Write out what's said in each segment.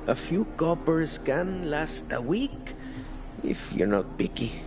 A few coppers can last a week if you're not picky.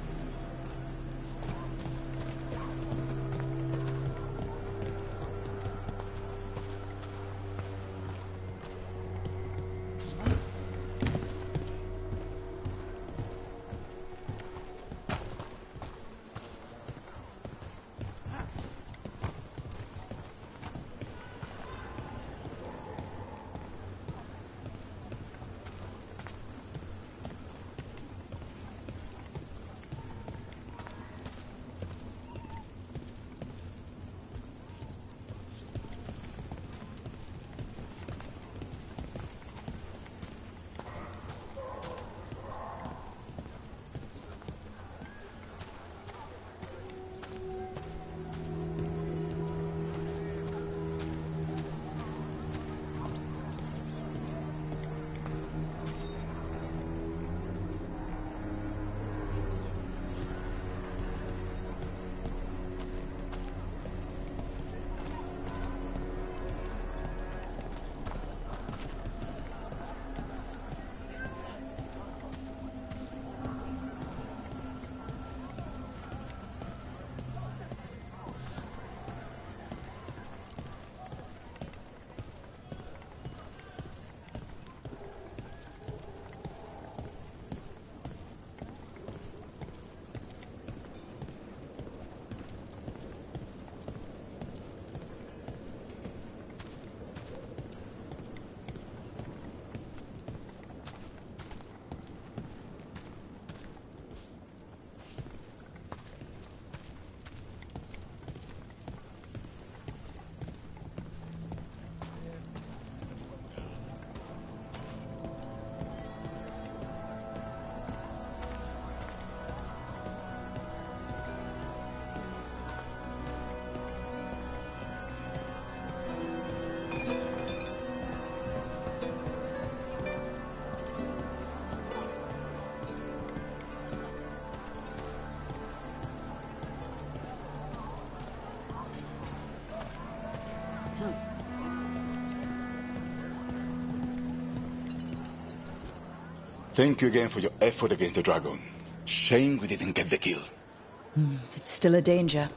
Thank you again for your effort against the dragon. Shame we didn't get the kill. It's still a danger.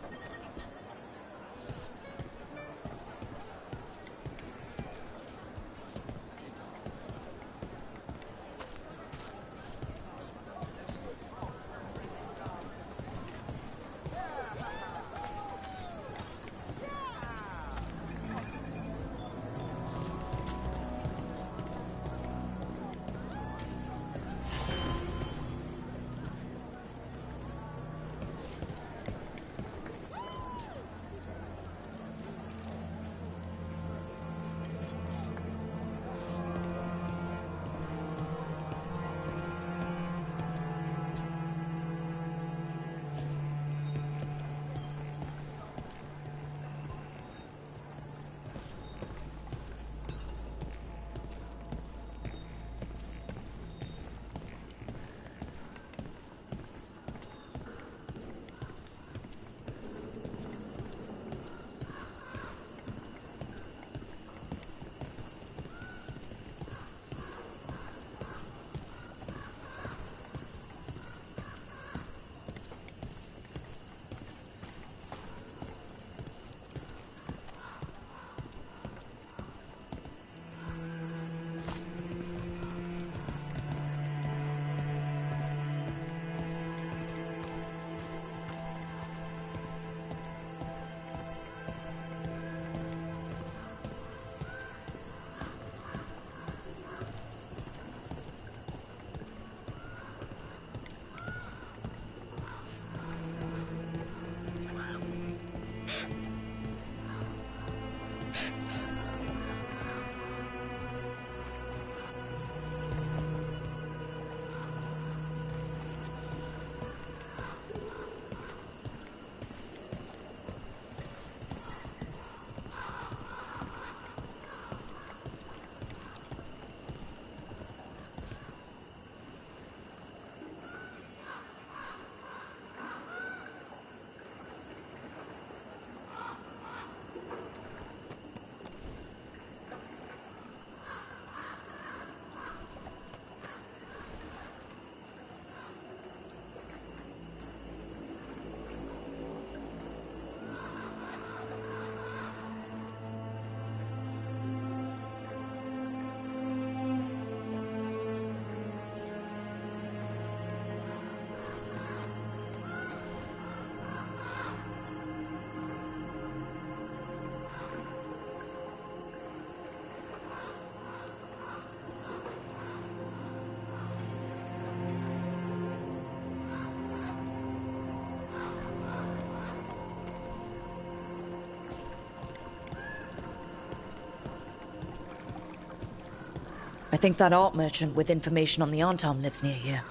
I think that art merchant with information on the Arntown lives near here.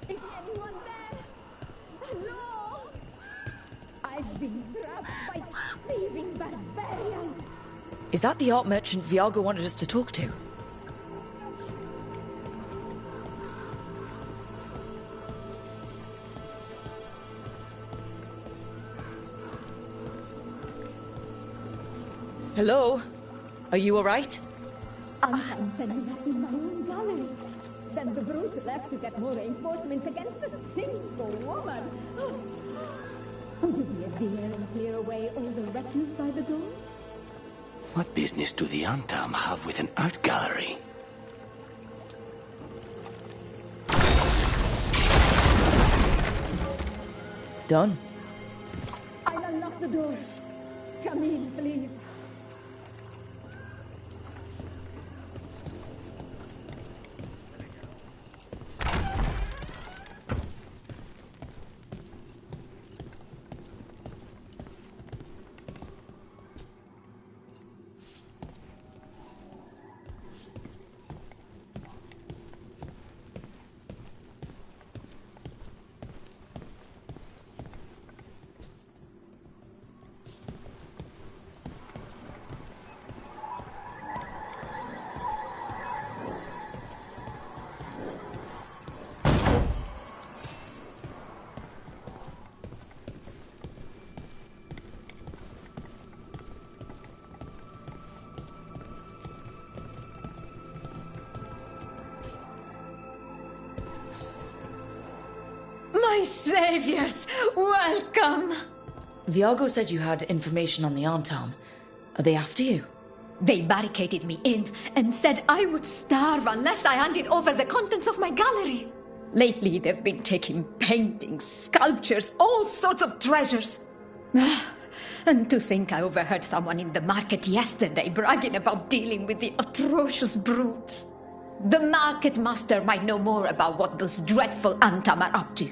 Is anyone there? Hello? I've been trapped by thieving barbarians. Is that the art merchant Viago wanted us to talk to? Hello? Are you alright? I'm ending up in my own gallery. Then the brutes left to get more reinforcements against a single woman. Would you be a dear and clear away all the refuse by the door? What business do the Antam have with an art gallery? Done. I'll unlock the door. Come in, please. My saviors, welcome! Viago said you had information on the Arntown. Are they after you? They barricaded me in and said I would starve unless I handed over the contents of my gallery. Lately, they've been taking paintings, sculptures, all sorts of treasures. And to think I overheard someone in the market yesterday bragging about dealing with the atrocious brutes. The market master might know more about what those dreadful Antam are up to.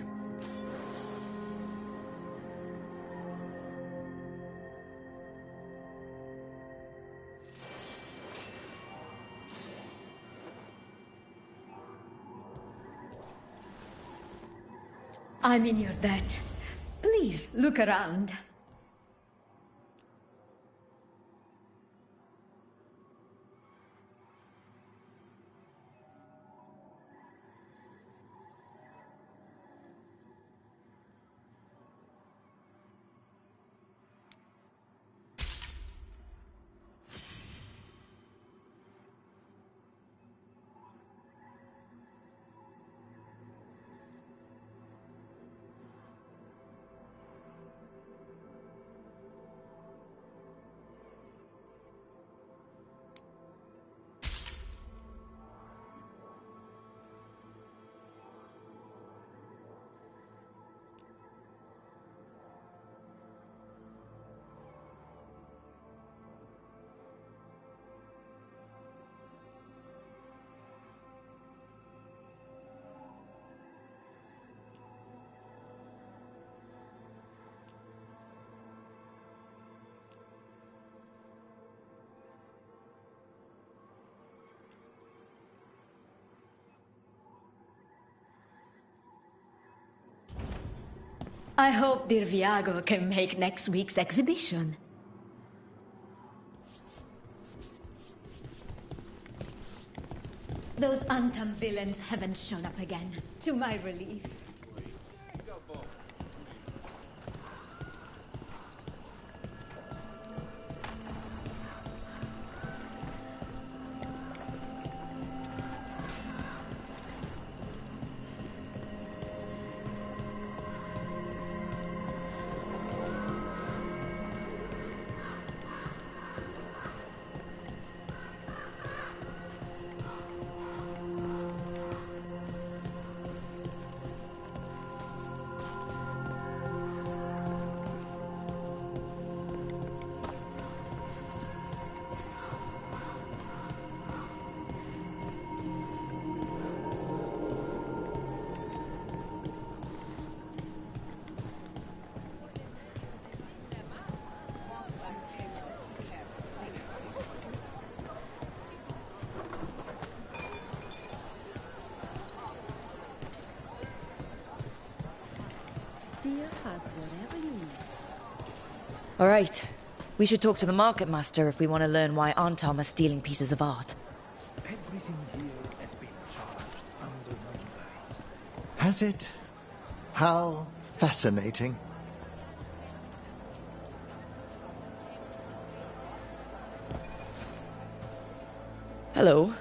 I'm in your debt. Please look around. I hope dear Viago can make next week's exhibition. Those Antam villains haven't shown up again, to my relief. dear has whatever you need. All right. We should talk to the market master if we want to learn why Antam are stealing pieces of art. Everything here has been charged under numbers. Has it? How fascinating. Hello.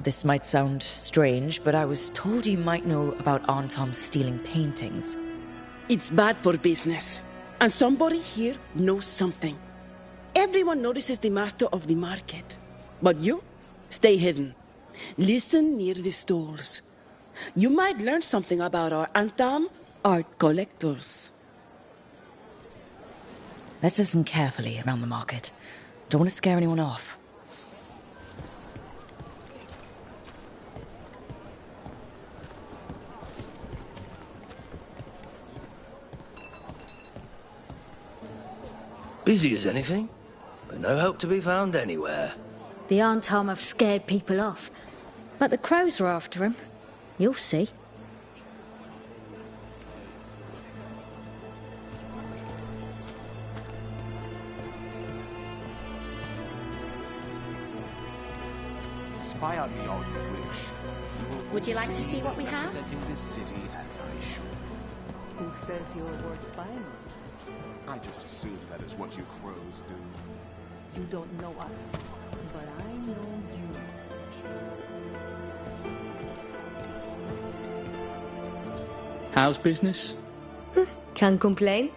This might sound strange, but I was told you might know about Antam stealing paintings. It's bad for business. And somebody here knows something. Everyone notices the master of the market. But you, stay hidden. Listen near the stalls. You might learn something about our Antam art collectors. Let's listen carefully around the market. Don't want to scare anyone off. Busy as anything, but no help to be found anywhere. The Antam have scared people off, but the crows are after him. You'll see. Spy on me all you wish. Would you like to see what we have? Representing this city as I should. Who says you're worth spying on? I just assume that is what you crows do. You don't know us, but I know you. How's business? Can't complain.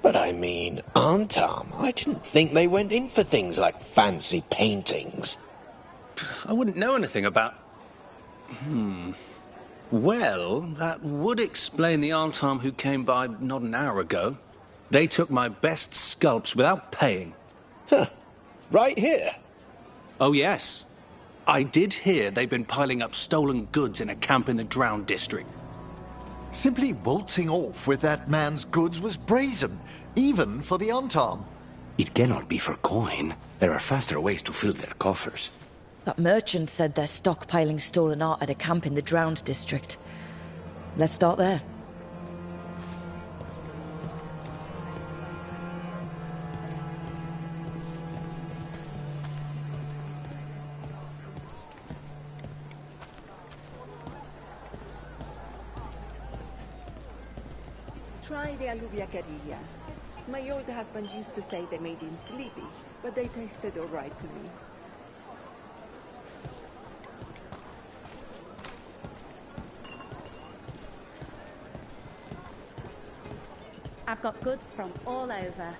But I mean, Antam, I didn't think they went in for things like fancy paintings. I wouldn't know anything about... Well, that would explain the Antam who came by not an hour ago. They took my best sculpts without paying. Huh. Right here? Oh, yes. I did hear they've been piling up stolen goods in a camp in the Drowned district. Simply waltzing off with that man's goods was brazen, even for the Antam. It cannot be for coin. There are faster ways to fill their coffers. That merchant said they're stockpiling stolen art at a camp in the Drowned district. Let's start there. Try the alubia carilla. My old husband used to say they made him sleepy, but they tasted all right to me. I've got goods from all over.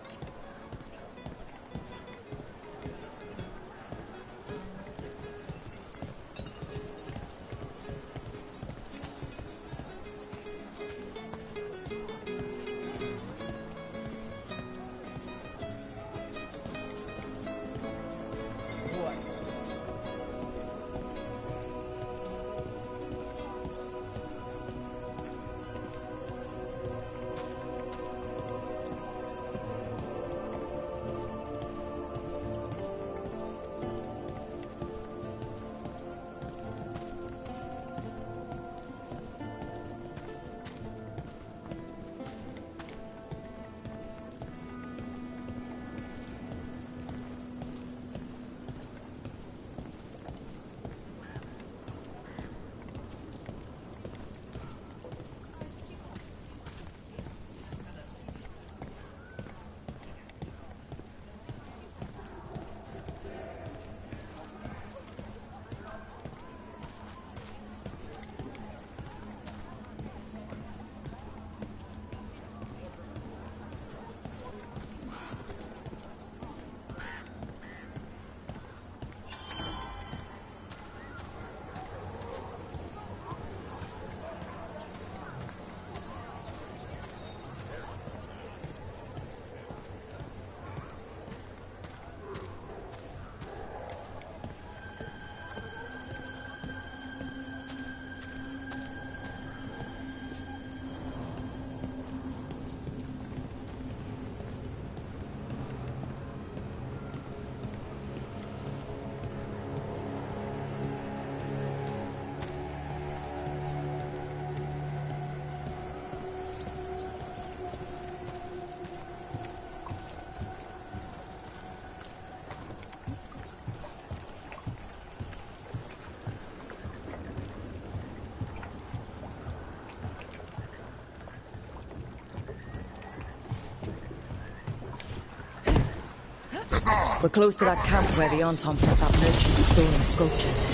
We're close to that camp where the Antom took that merchant's stolen sculptures.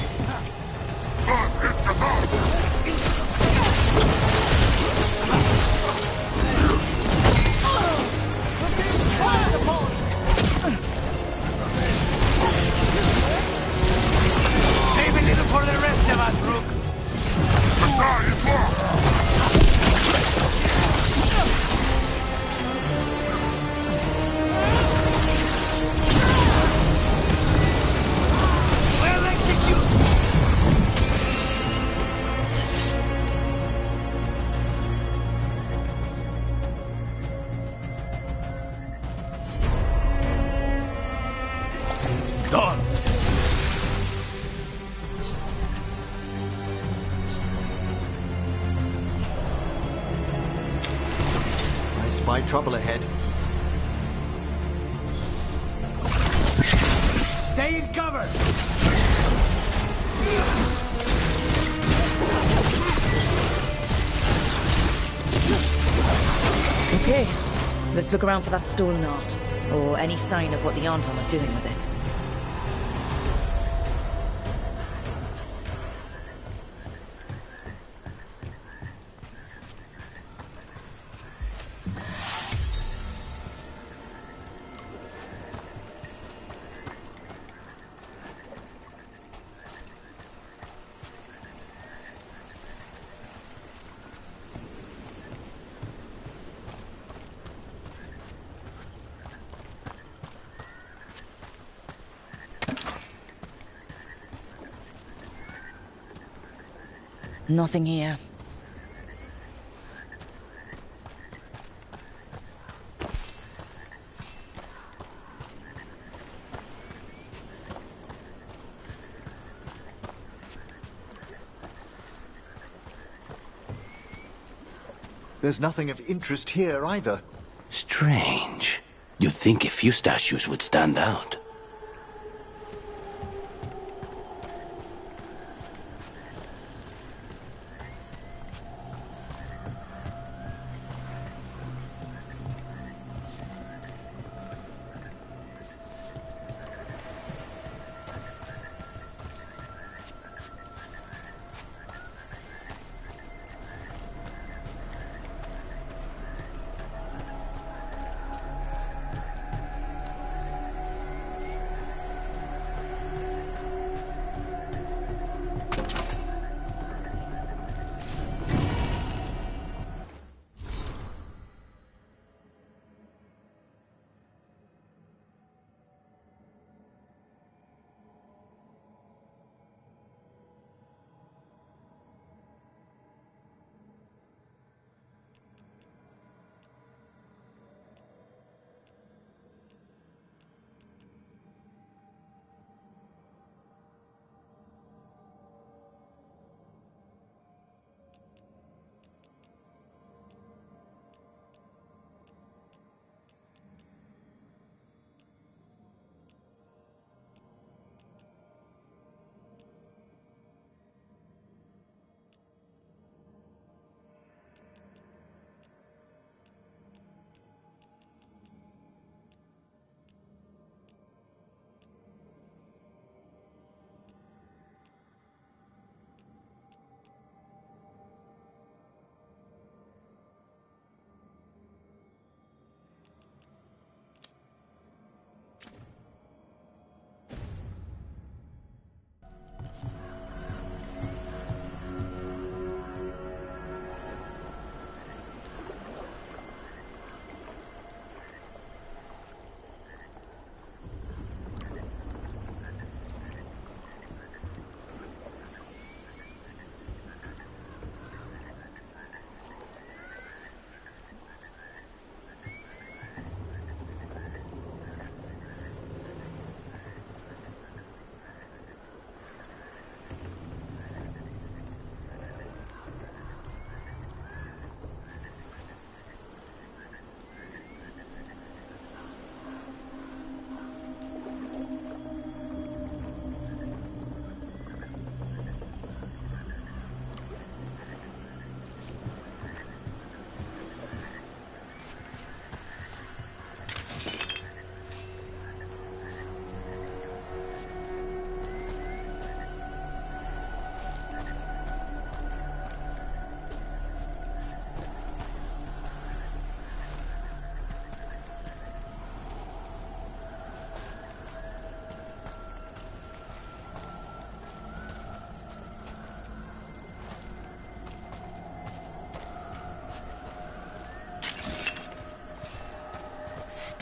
Save a little for the rest of us, Rook. Well executed. Done. I spy trouble ahead. Stay in cover. Okay, let's look around for that stolen art, or any sign of what the Antom are doing with it. Nothing here. There's nothing of interest here either. Strange. You'd think a few statues would stand out.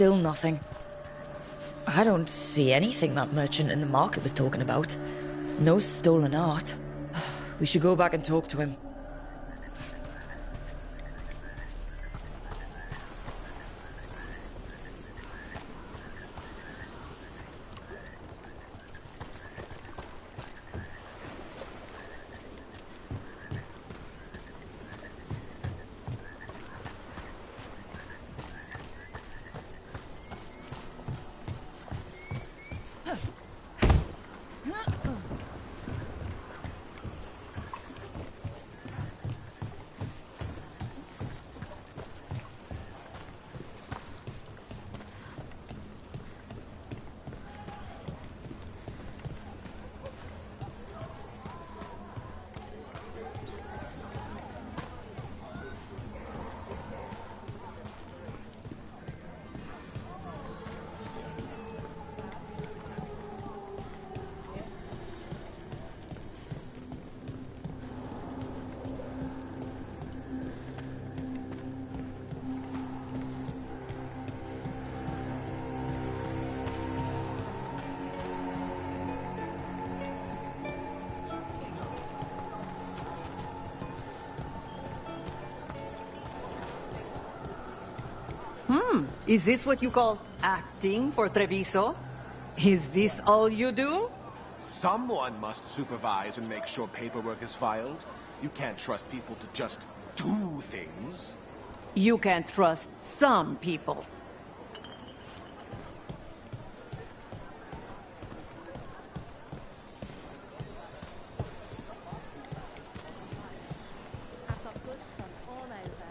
Still nothing. I don't see anything that merchant in the market was talking about. No stolen art. We should go back and talk to him. Is this what you call acting for Treviso? Is this all you do? Someone must supervise and make sure paperwork is filed. You can't trust people to just do things. You can't trust some people. I've got goods from all over.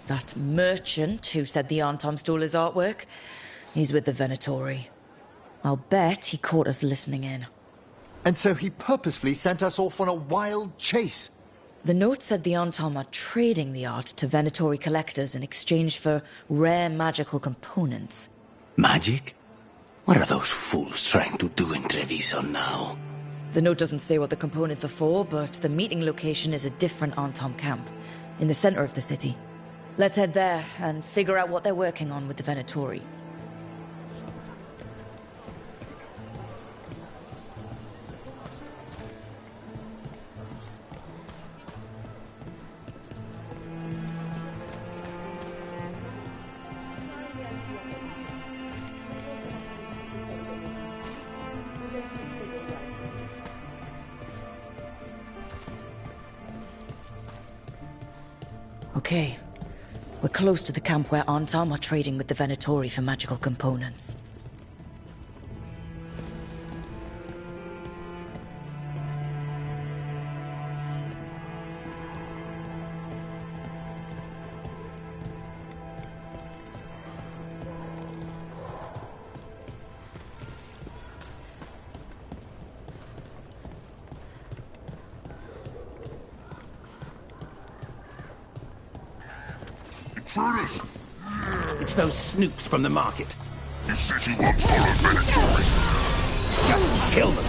That merchant who said the Antom stole his artwork, he's with the Venatori. I'll bet he caught us listening in. And so he purposefully sent us off on a wild chase. The note said the Antom are trading the art to Venatori collectors in exchange for rare magical components. Magic? What are those fools trying to do in Treviso now? The note doesn't say what the components are for, but the meeting location is a different Antom camp, in the center of the city. Let's head there and figure out what they're working on with the Venatori. Okay. We're close to the camp where Antom are trading with the Venatori for magical components. It's those snoops from the market. You said you won't follow Venatori. Just kill them.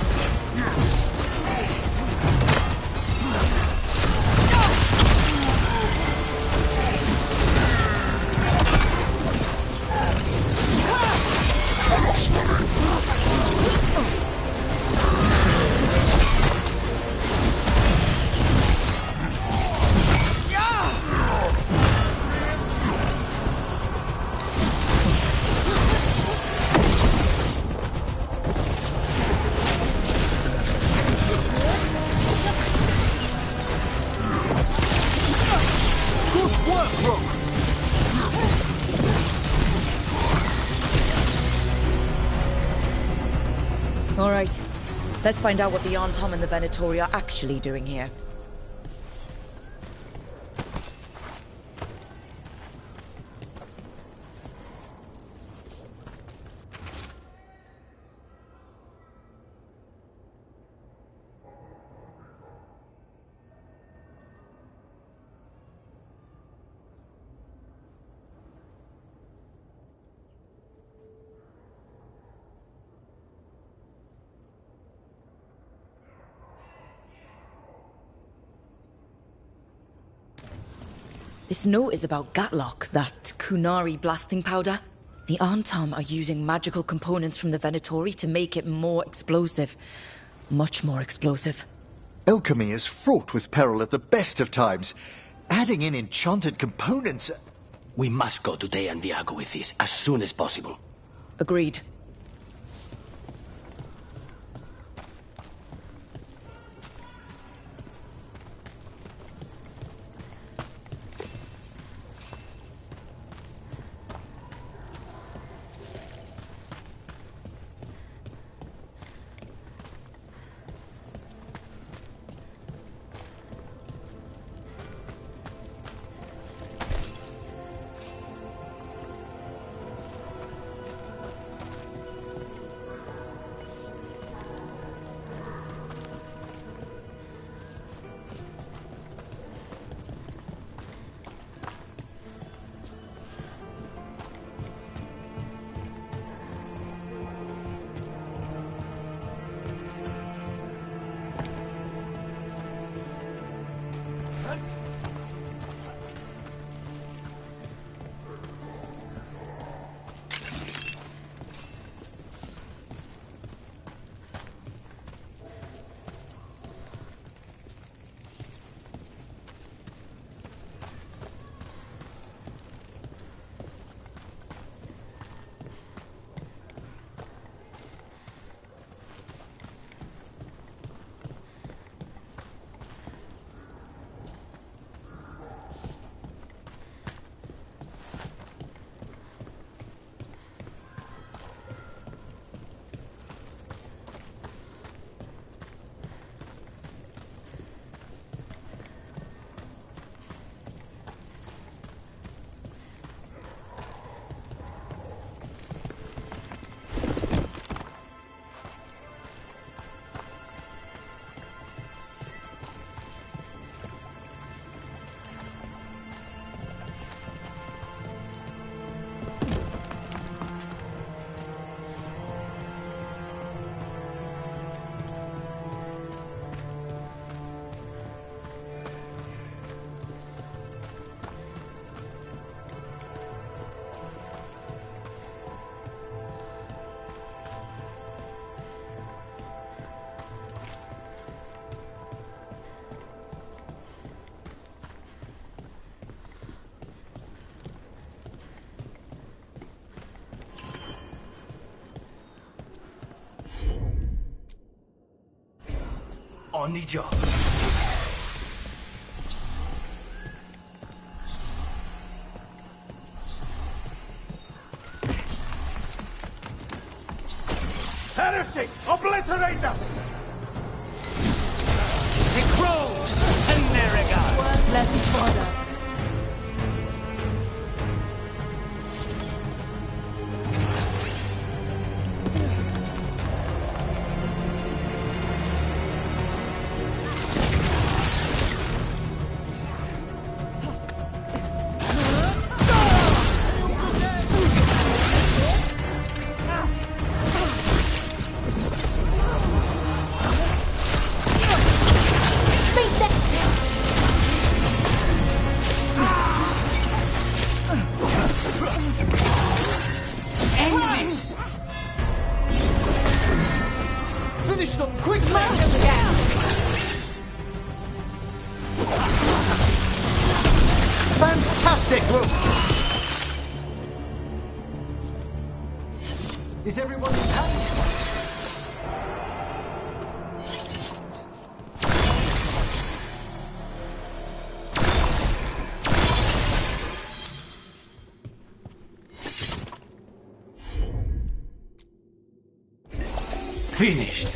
All right. Let's find out what the Antom and the Venatori are actually doing here. This note is about Gatlock, that Kunari blasting powder. The Antam are using magical components from the Venatori to make it more explosive. Much more explosive. Alchemy is fraught with peril at the best of times. Adding in enchanted components... We must go to Deandiago with this as soon as possible. Agreed. On the job. Heresy! Obliterate them! The crows! Seneriga! Let it bother. Finish them quickly! Fantastic! Is everyone intact? Finished.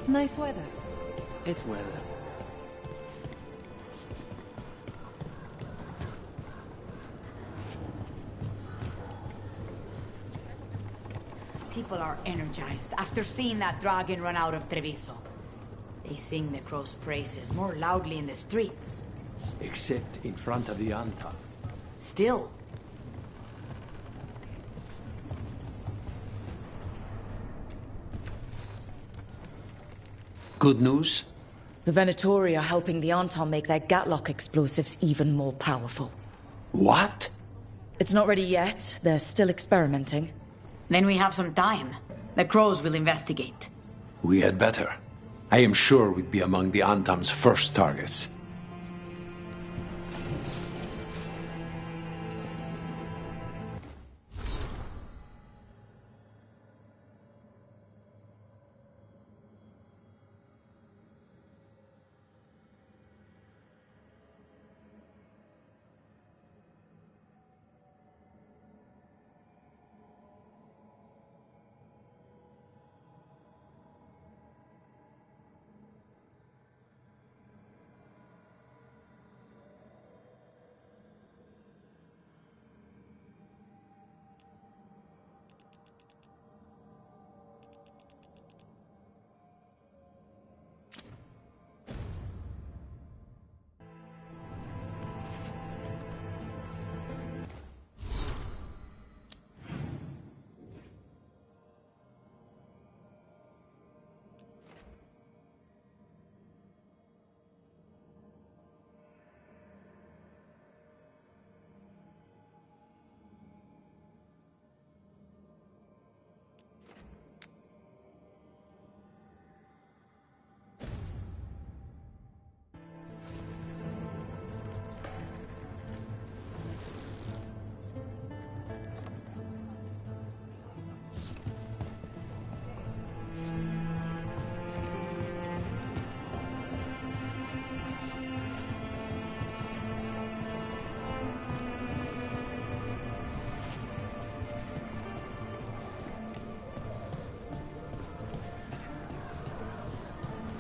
Nice weather. It's weather. People are energized after seeing that dragon run out of Treviso. They sing the crow's praises more loudly in the streets. Except in front of the Antam. Still. Good news? The Venatori are helping the Antam make their Gatlock explosives even more powerful. What? It's not ready yet. They're still experimenting. Then we have some time. The crows will investigate. We had better. I am sure we'd be among the Antam's first targets.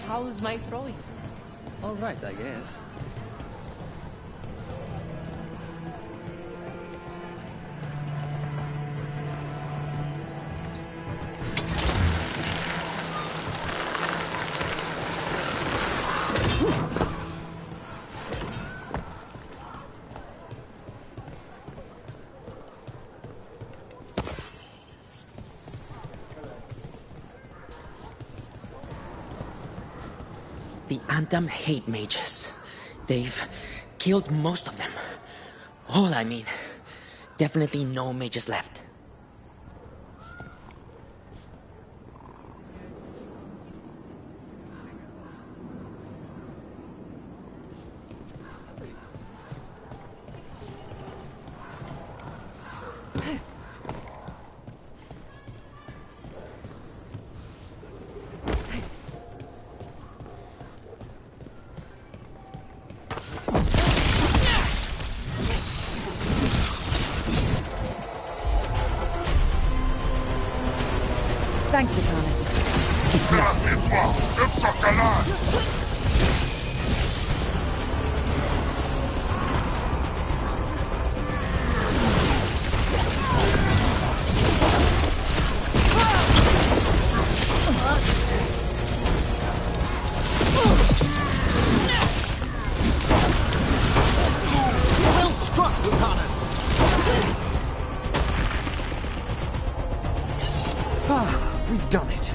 How's my throwing? All right, I guess. The Antam hate mages. They've killed most of them. All I mean, definitely no mages left. Thanks, Vitalis. It's not. Well struck, Vitalis. We've done it.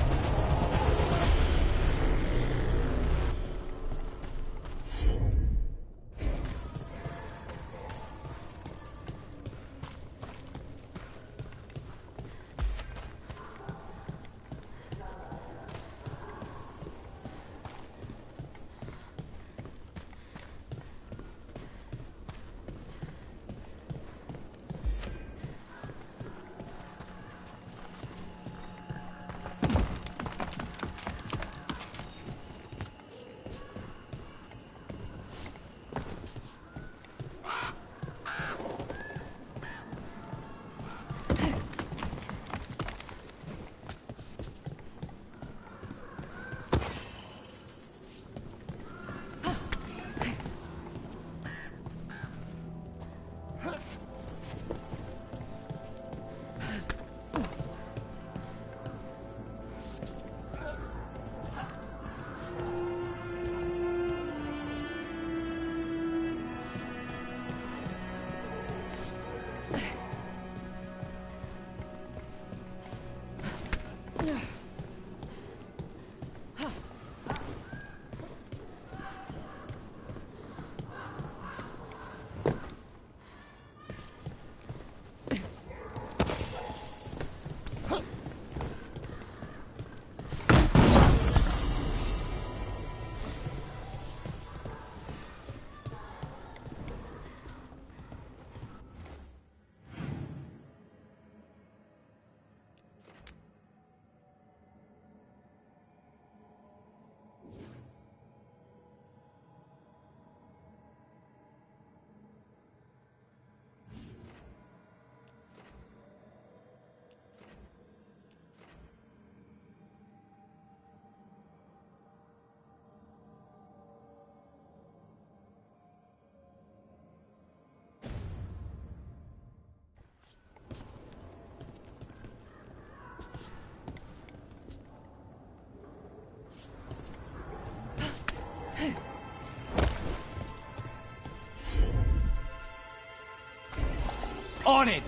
On it!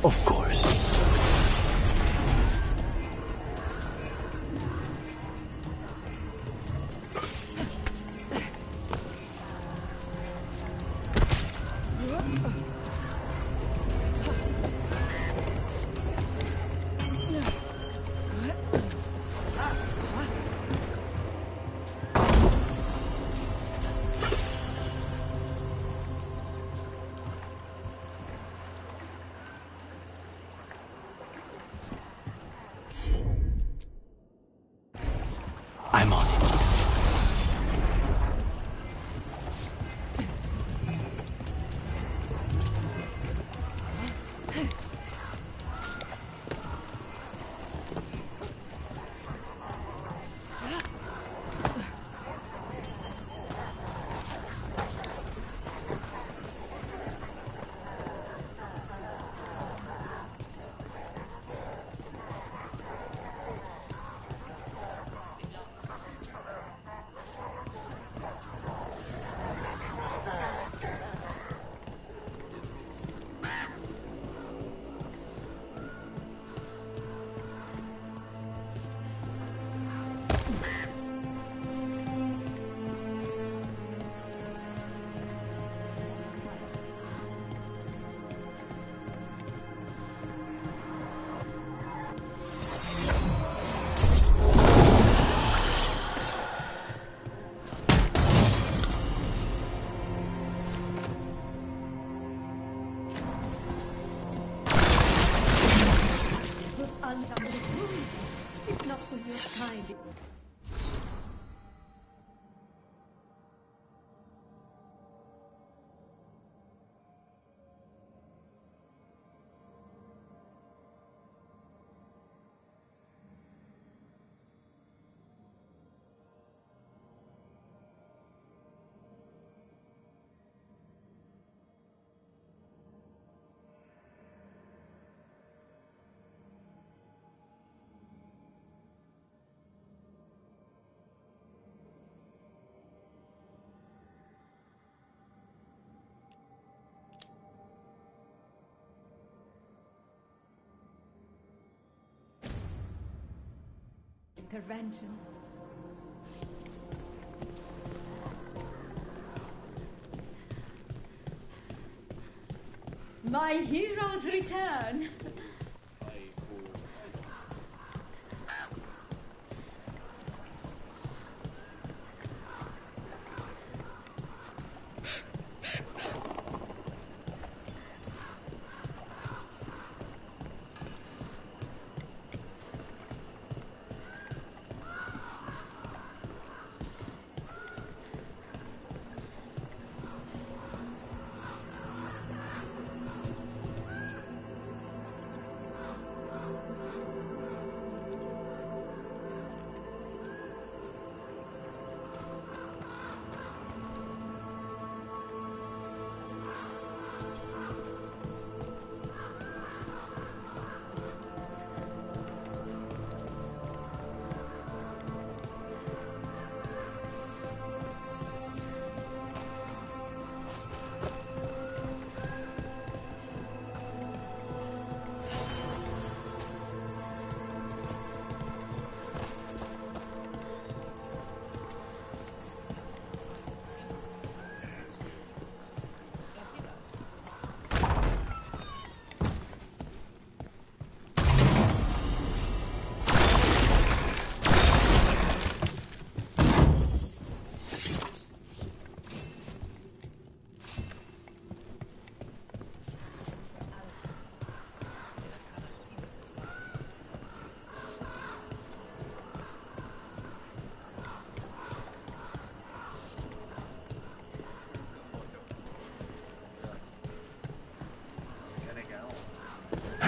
Of course. I'm on it. If not for your kind. intervention. My heroes return!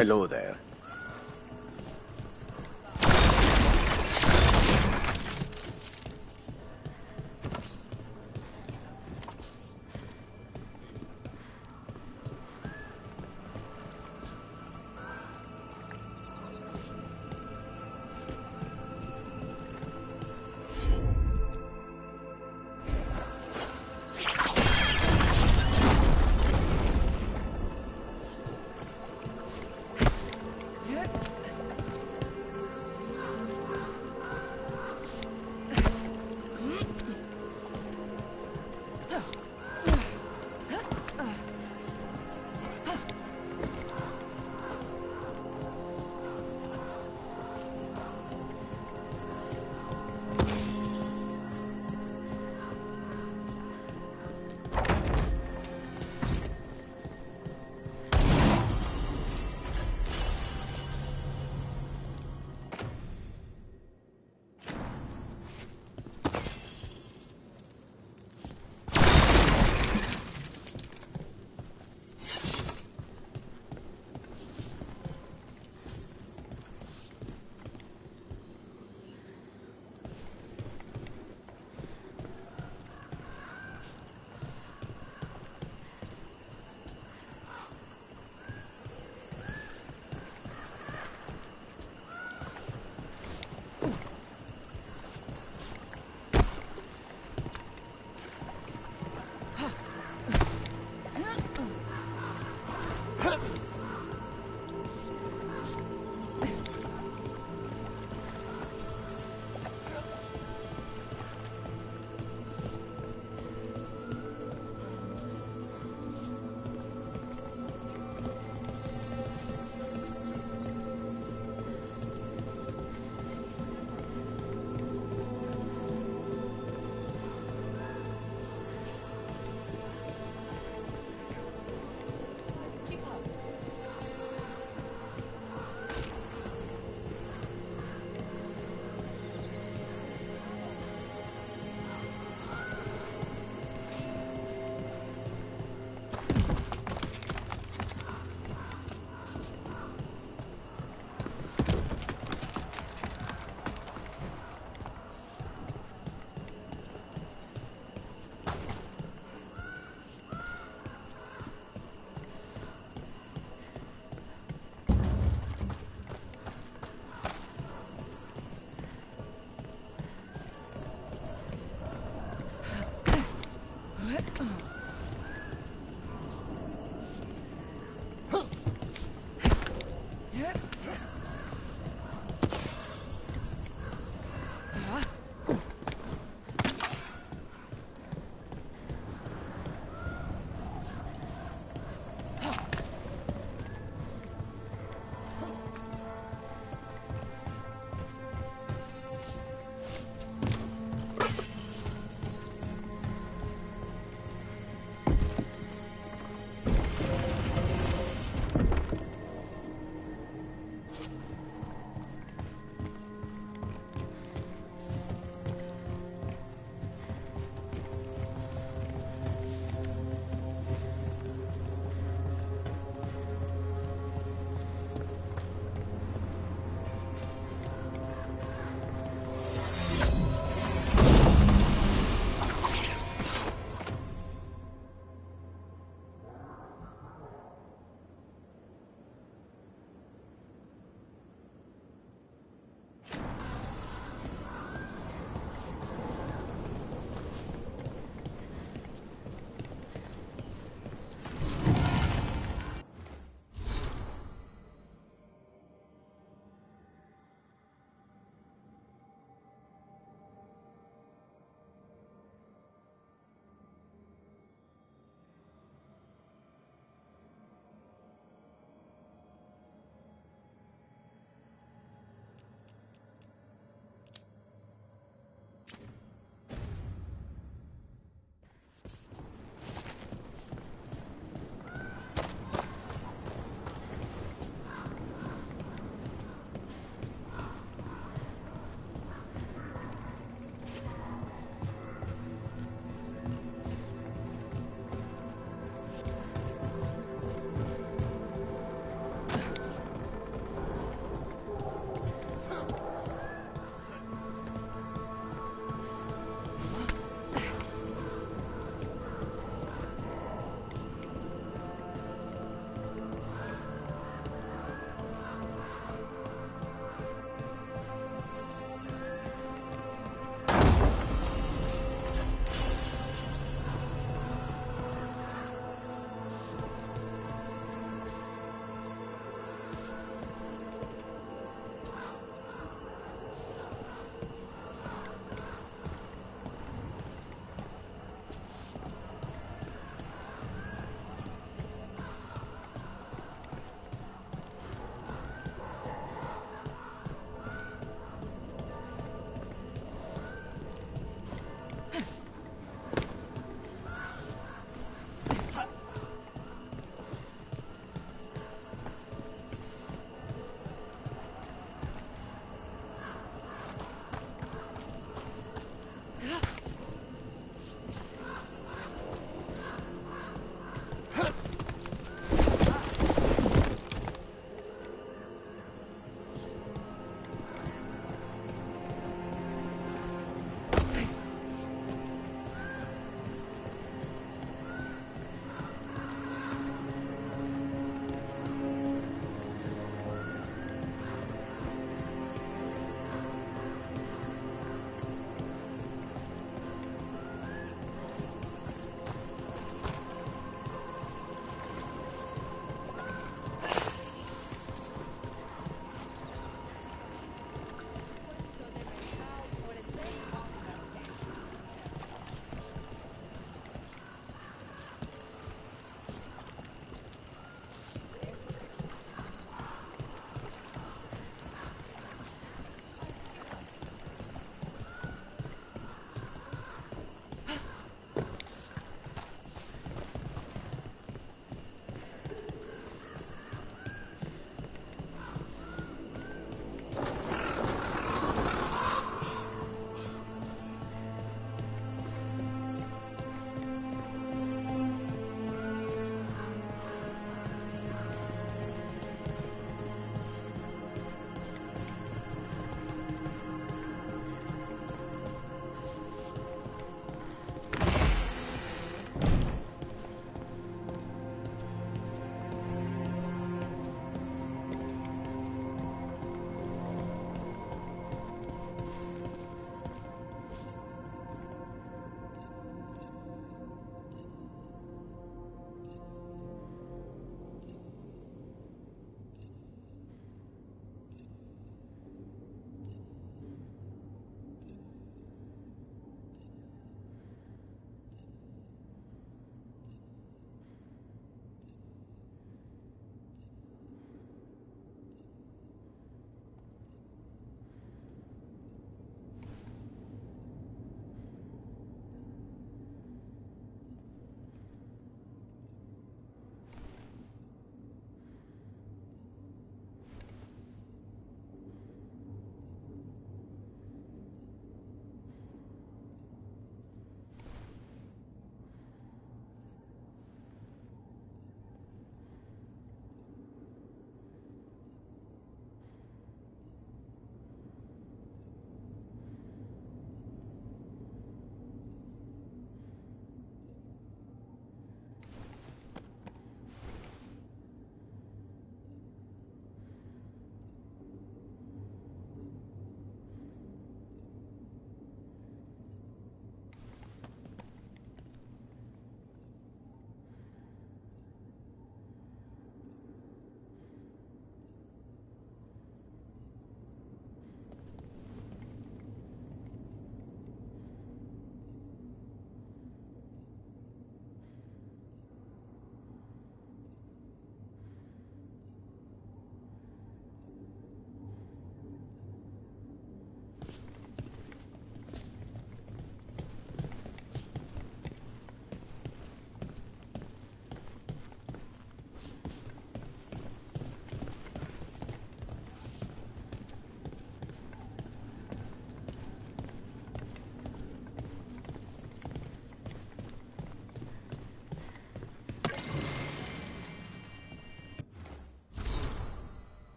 Hello there.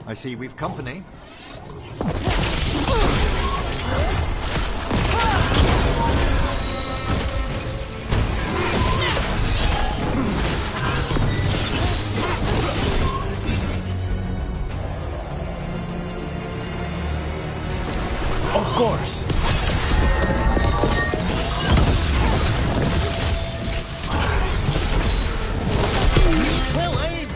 I see we've company. Of course. Well aimed!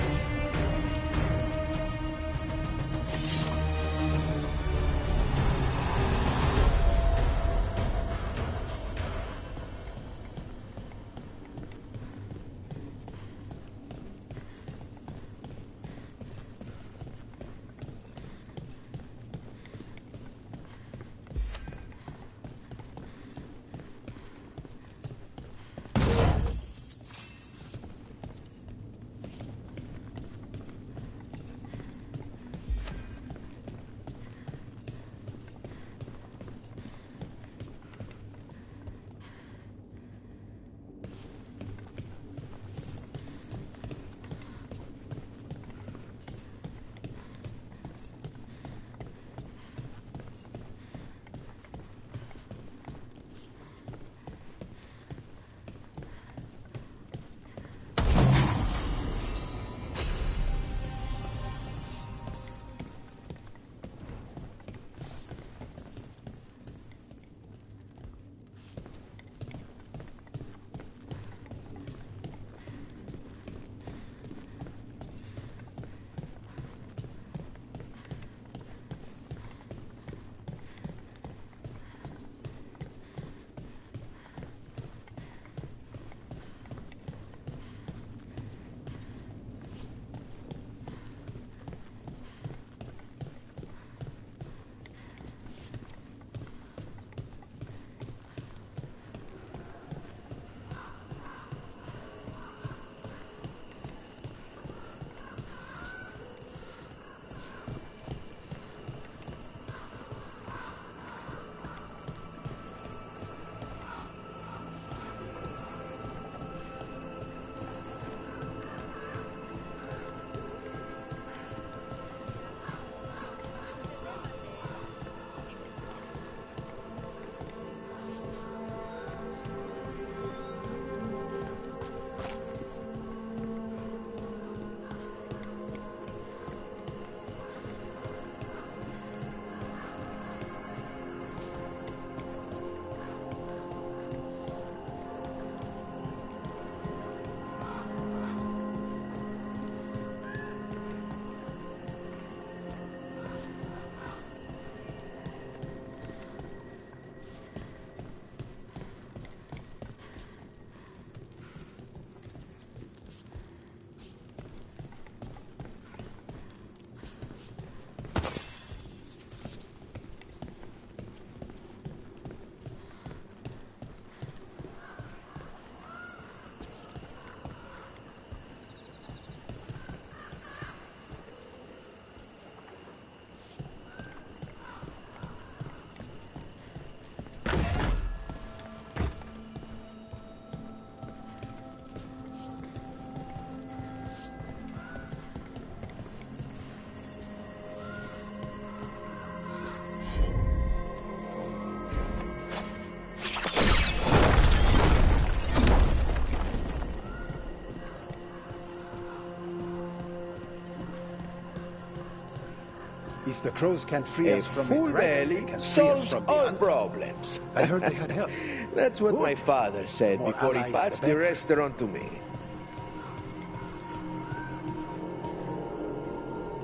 If the crows can't free us from full the dragon, belly they can free us solves from all the problems. I heard they had help. That's what my father said More before he allies, passed the the better. restaurant to me.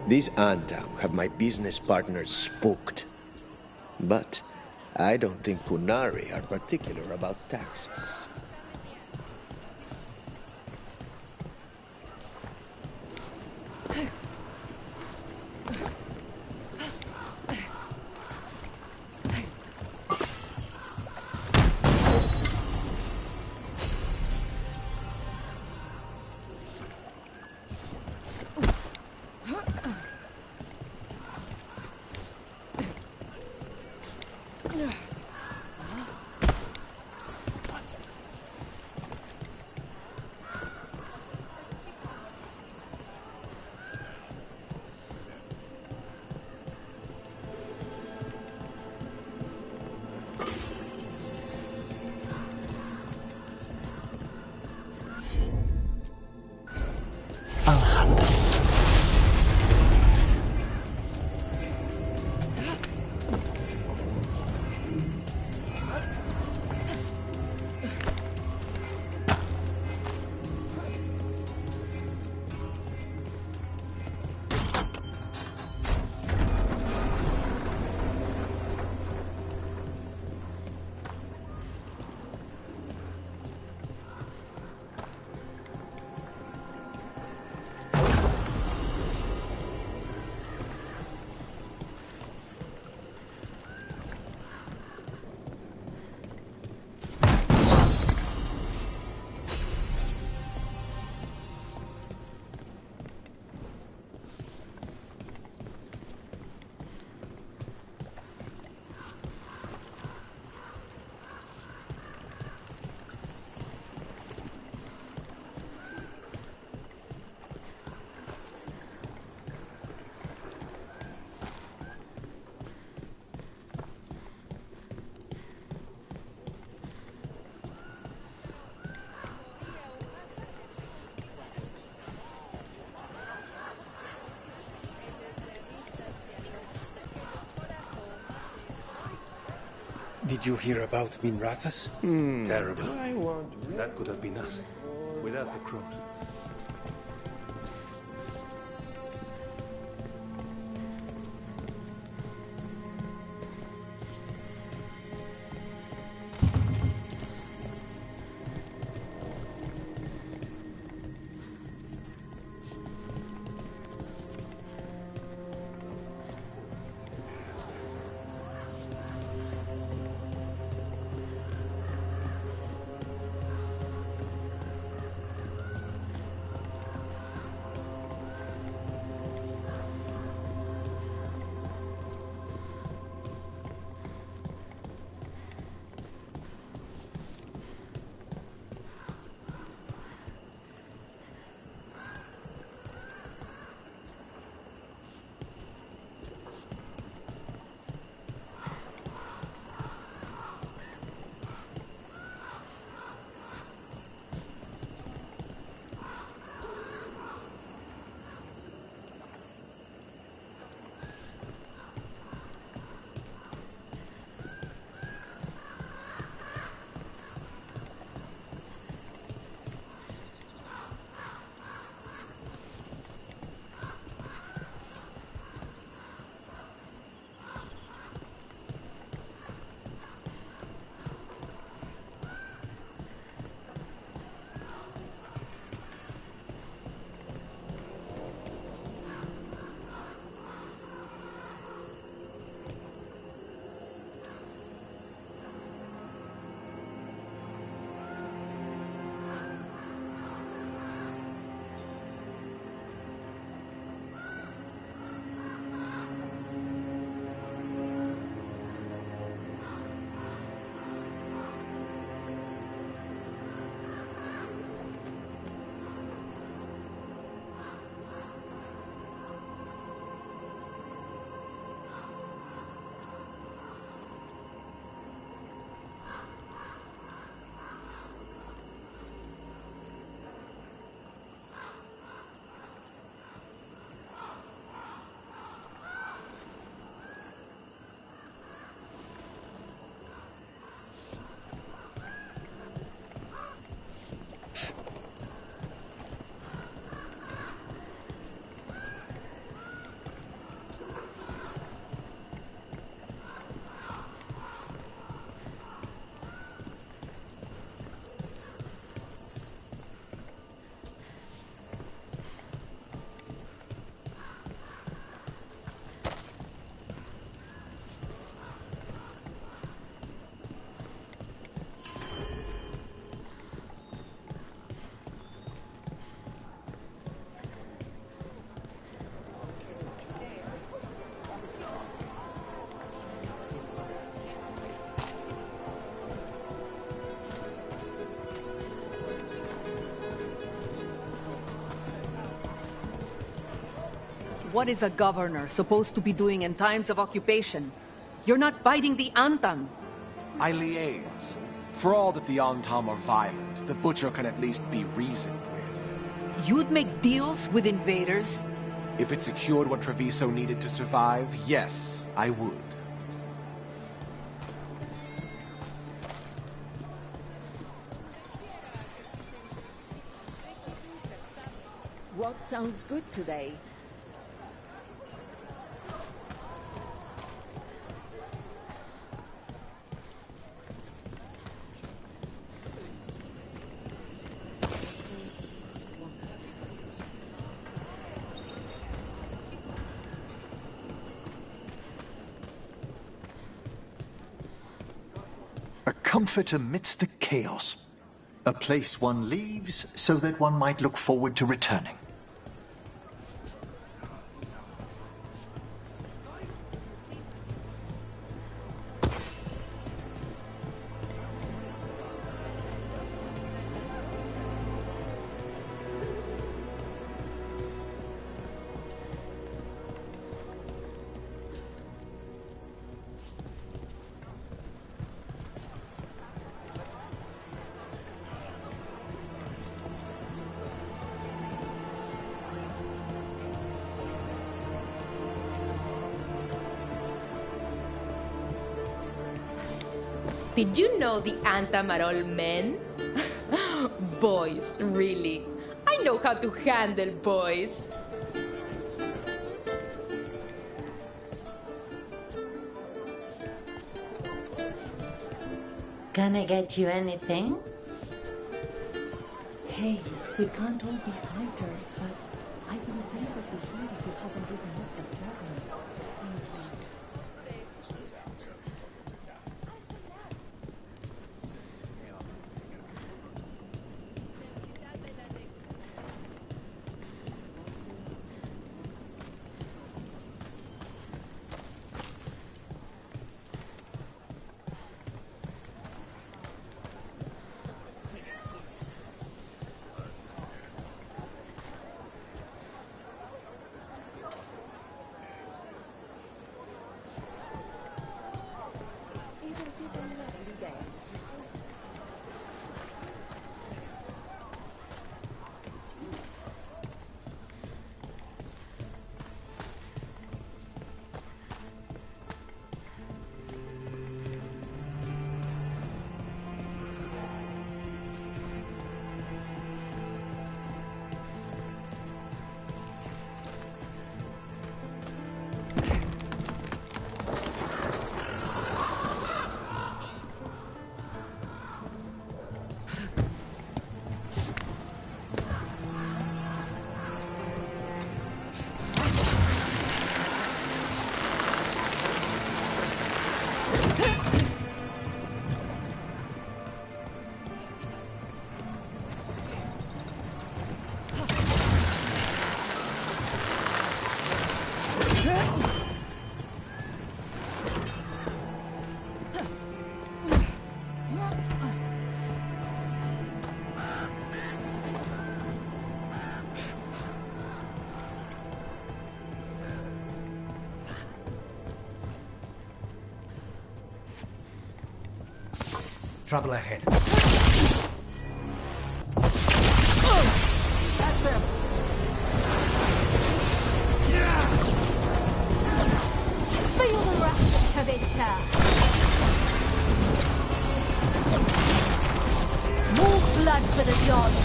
These Antam have my business partners spooked. But I don't think Kunari are particular about taxes. Did you hear about Minrathas? Terrible. That could have been us, without the crows. What is a governor supposed to be doing in times of occupation? You're not fighting the Antam. I liaise. For all that the Antam are violent, the Butcher can at least be reasoned with. You'd make deals with invaders? If it secured what Treviso needed to survive, yes, I would. What sounds good today? Comfort amidst the chaos. A place one leaves so that one might look forward to returning. Did you know the Antam are all men? Boys, really. I know how to handle boys. Can I get you anything? Hey, we can't all be fighters, but I will never be here if you haven't even left the dragon. Trouble ahead. Feel the wrath of it. More blood for the gods.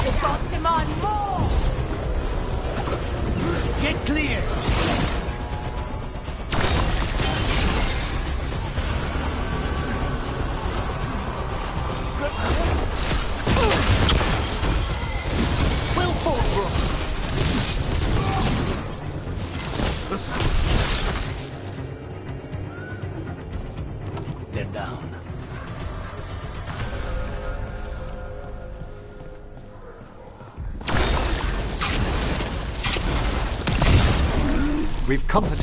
The gods demand more. Get clear! They're down. We've company.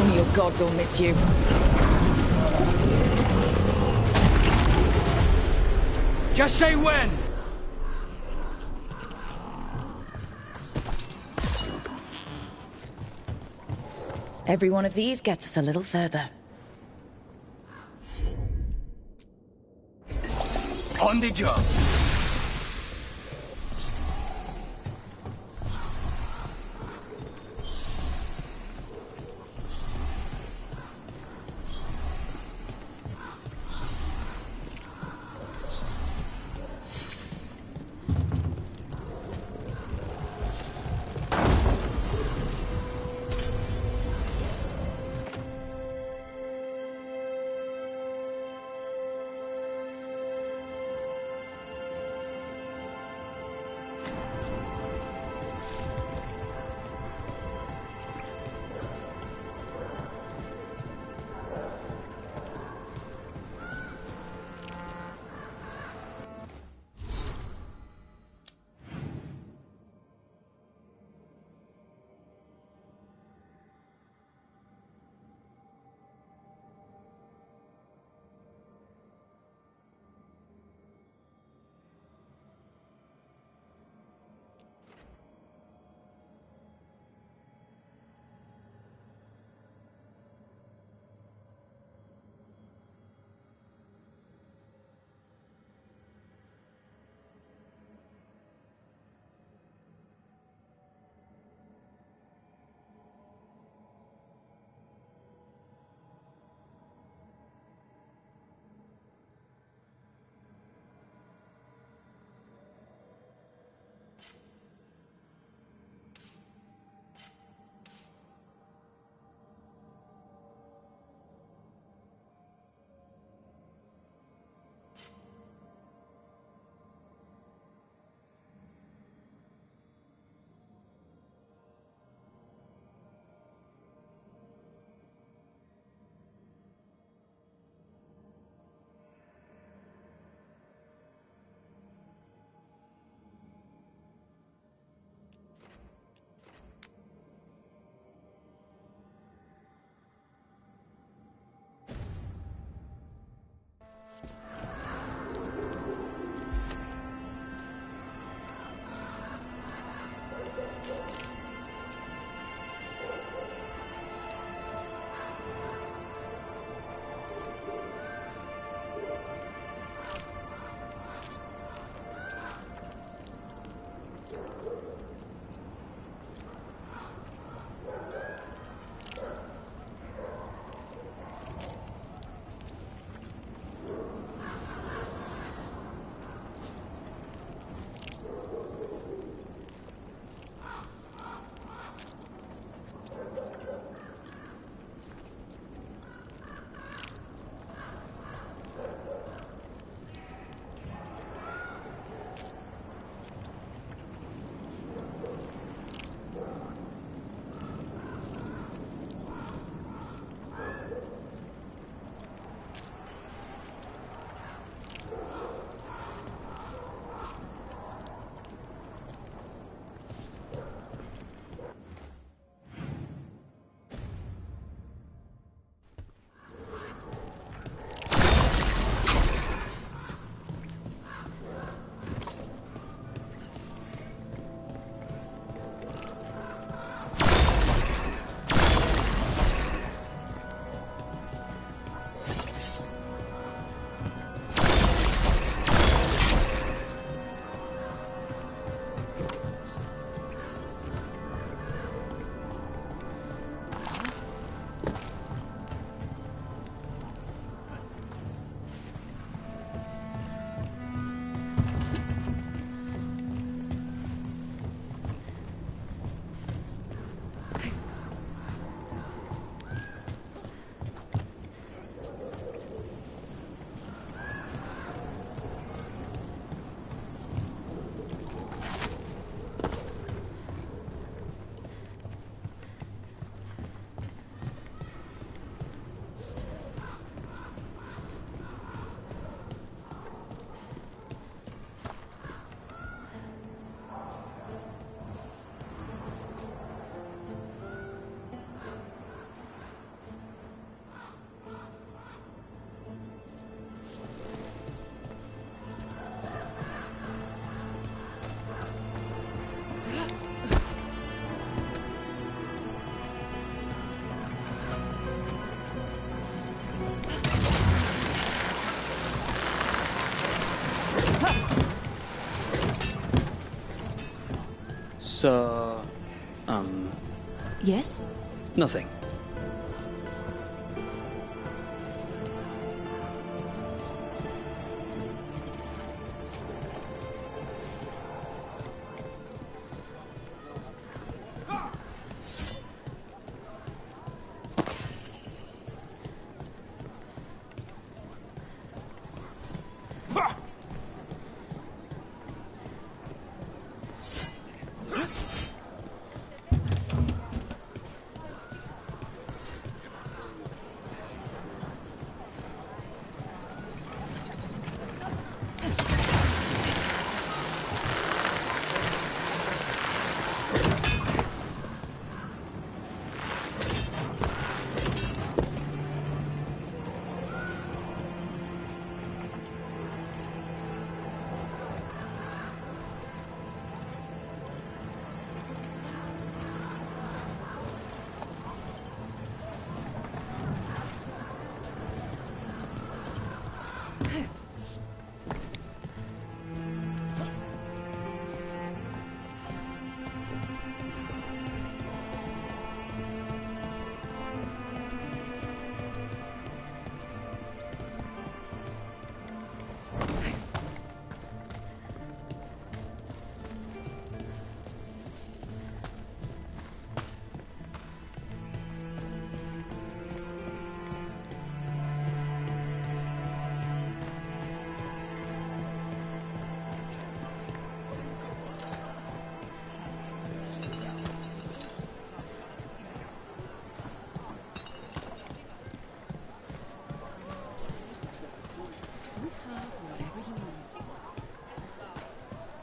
One of your gods will miss you. Just say when! Every one of these gets us a little further. On the job! Yes? Nothing.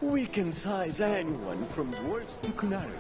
We can size anyone from dwarves to kanale.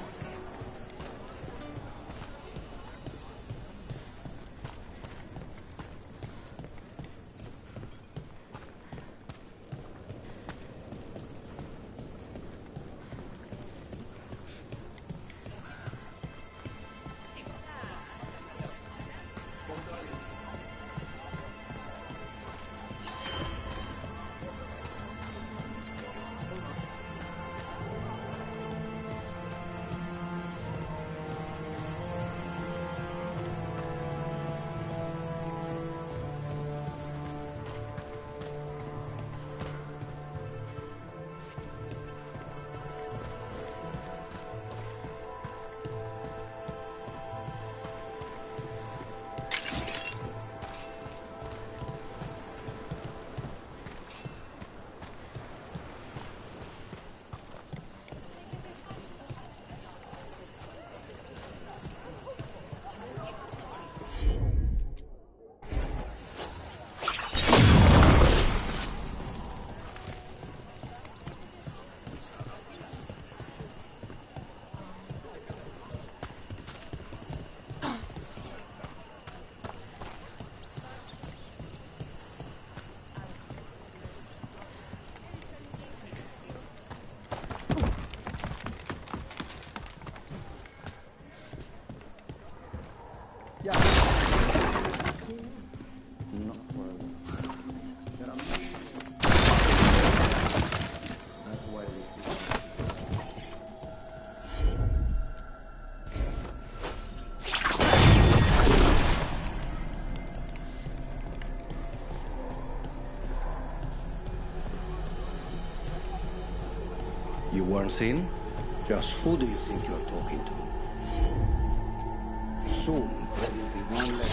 You weren't seen? Just who do you think you're talking to? Soon, there will be one less.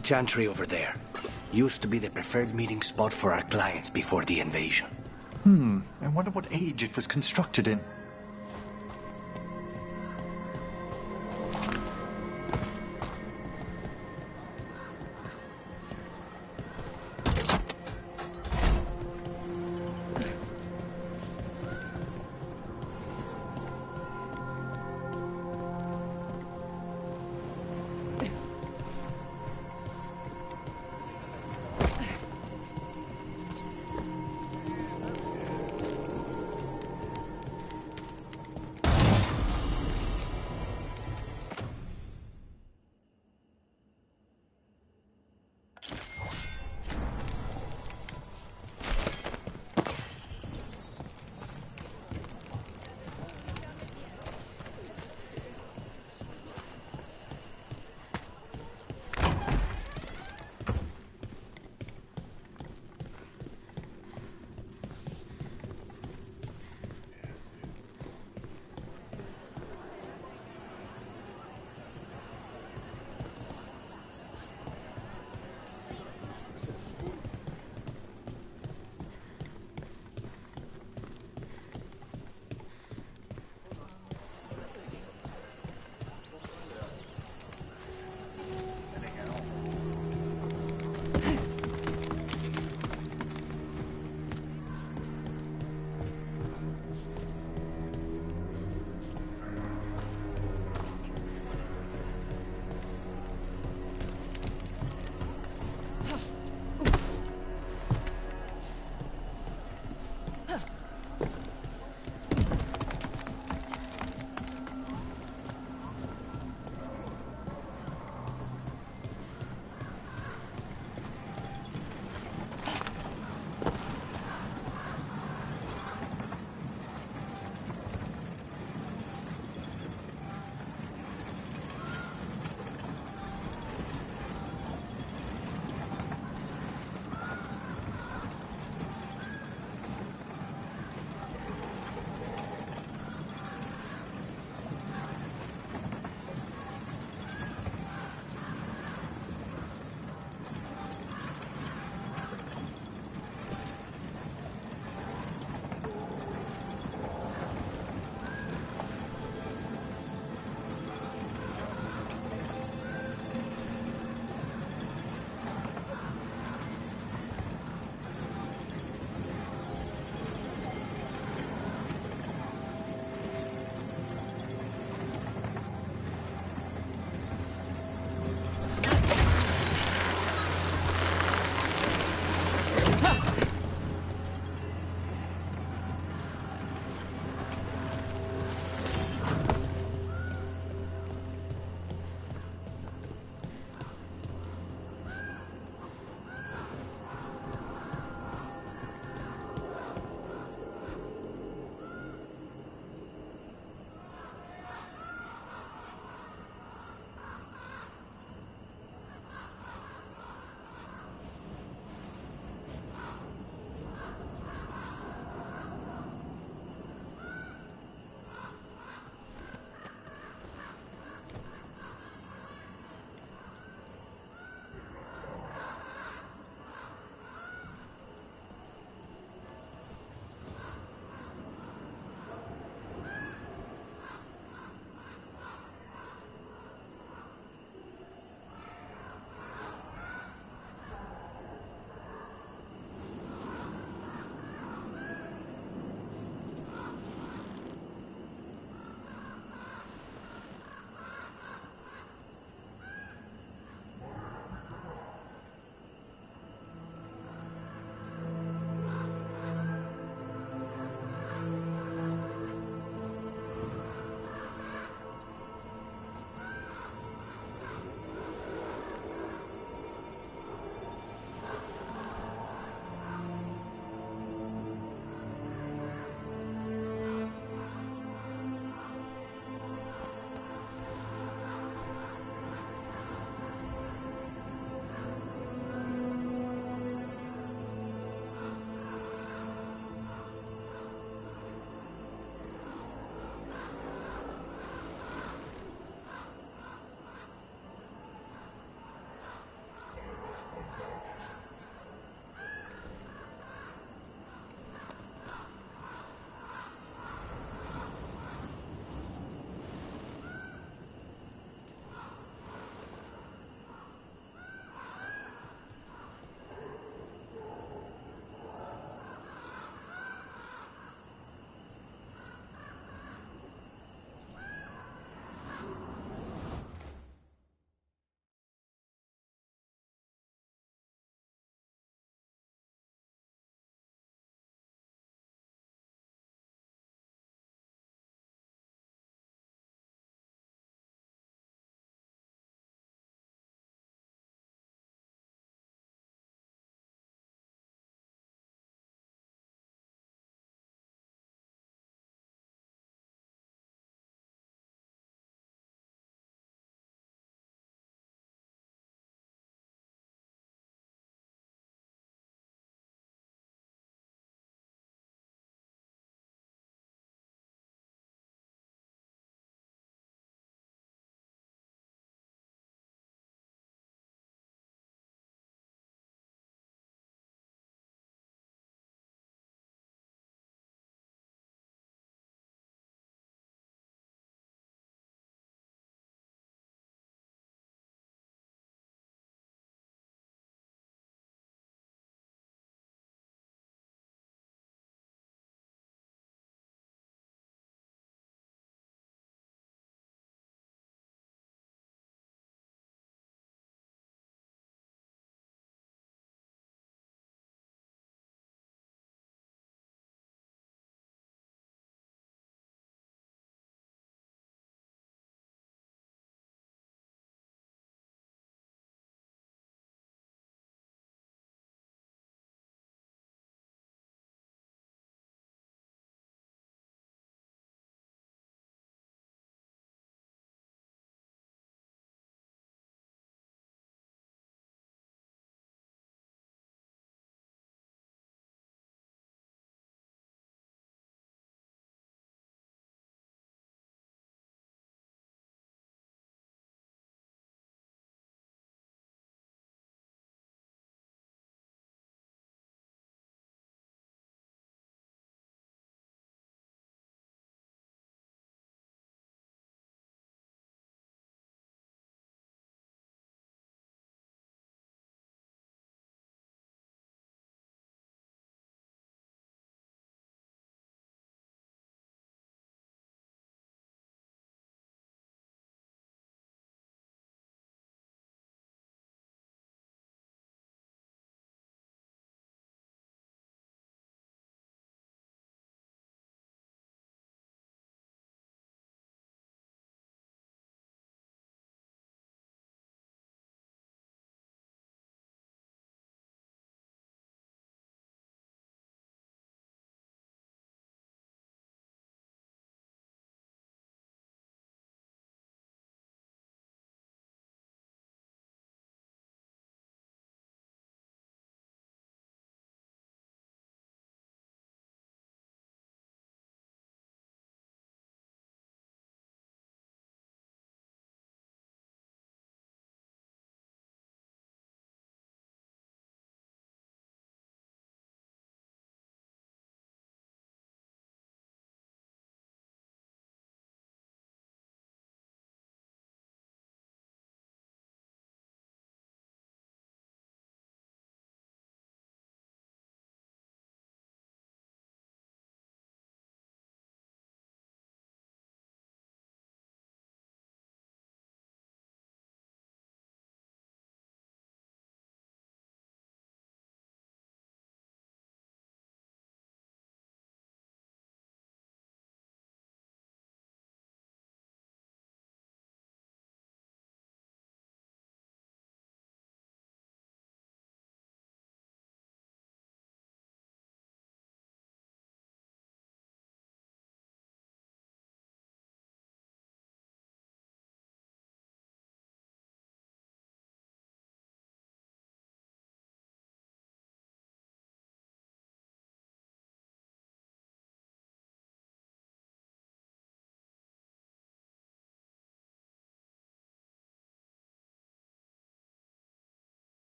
The chantry over there used to be the preferred meeting spot for our clients before the invasion. I wonder what age it was constructed in.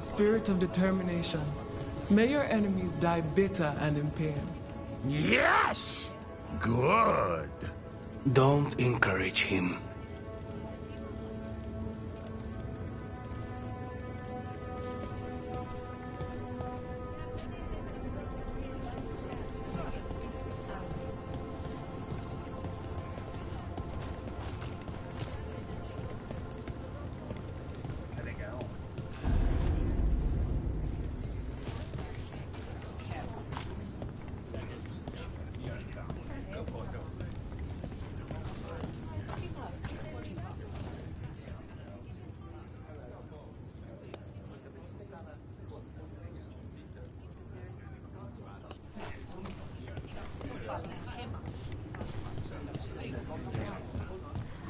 spirit of determination. May your enemies die bitter and in pain. Yes! Good. Don't encourage him.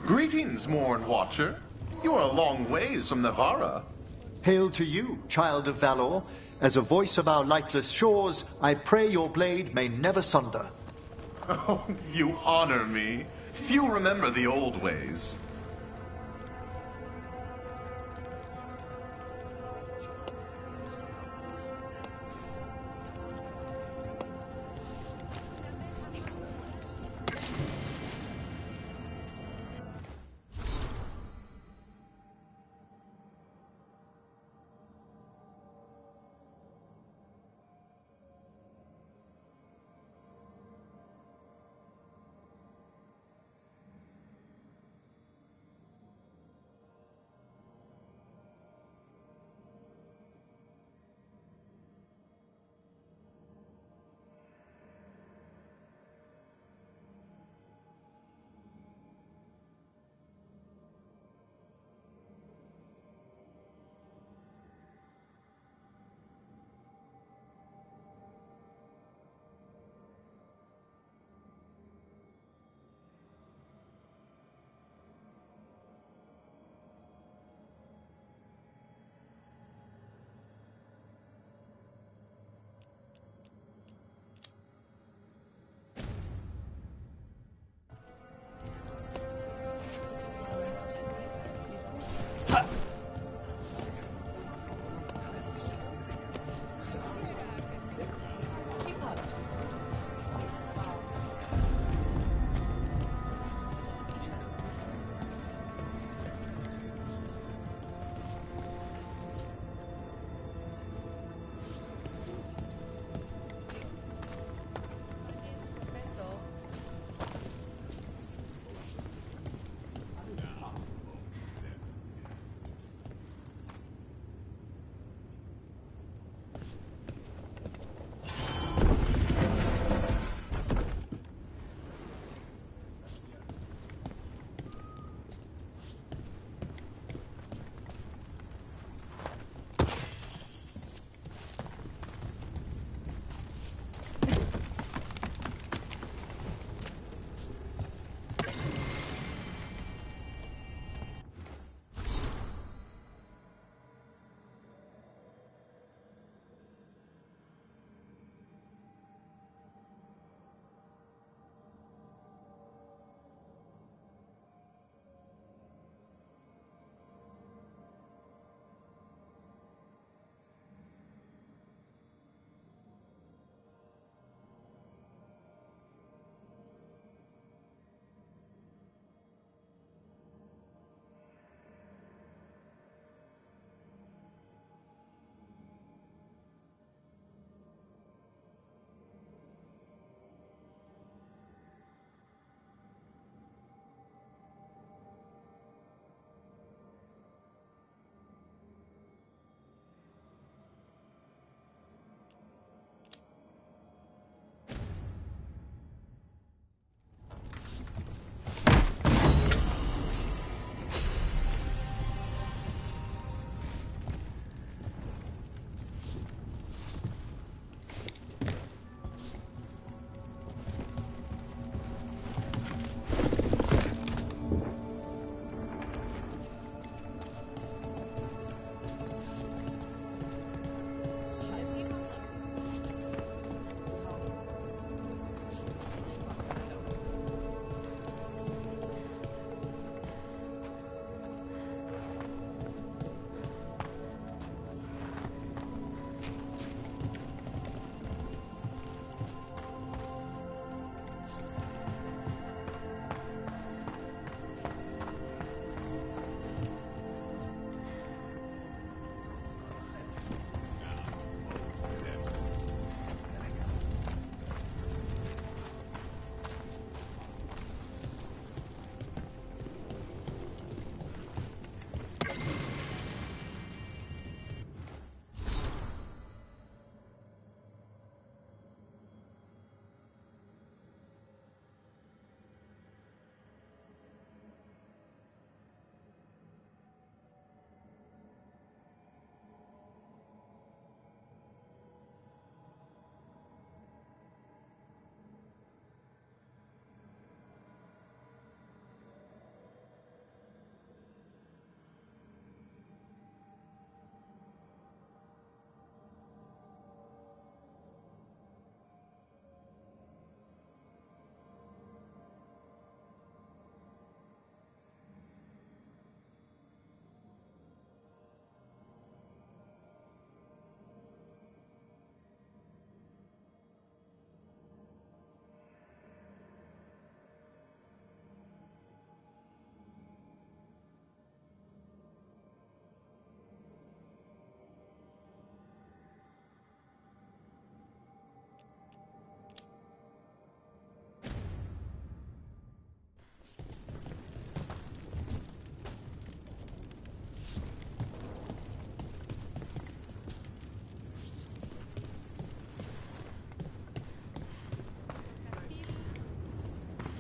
Greetings, Morn Watcher. You are a long ways from Navarra. Hail to you, child of valor. As a voice of our lightless shores, I pray your blade may never sunder. Oh, you honor me. Few remember the old ways.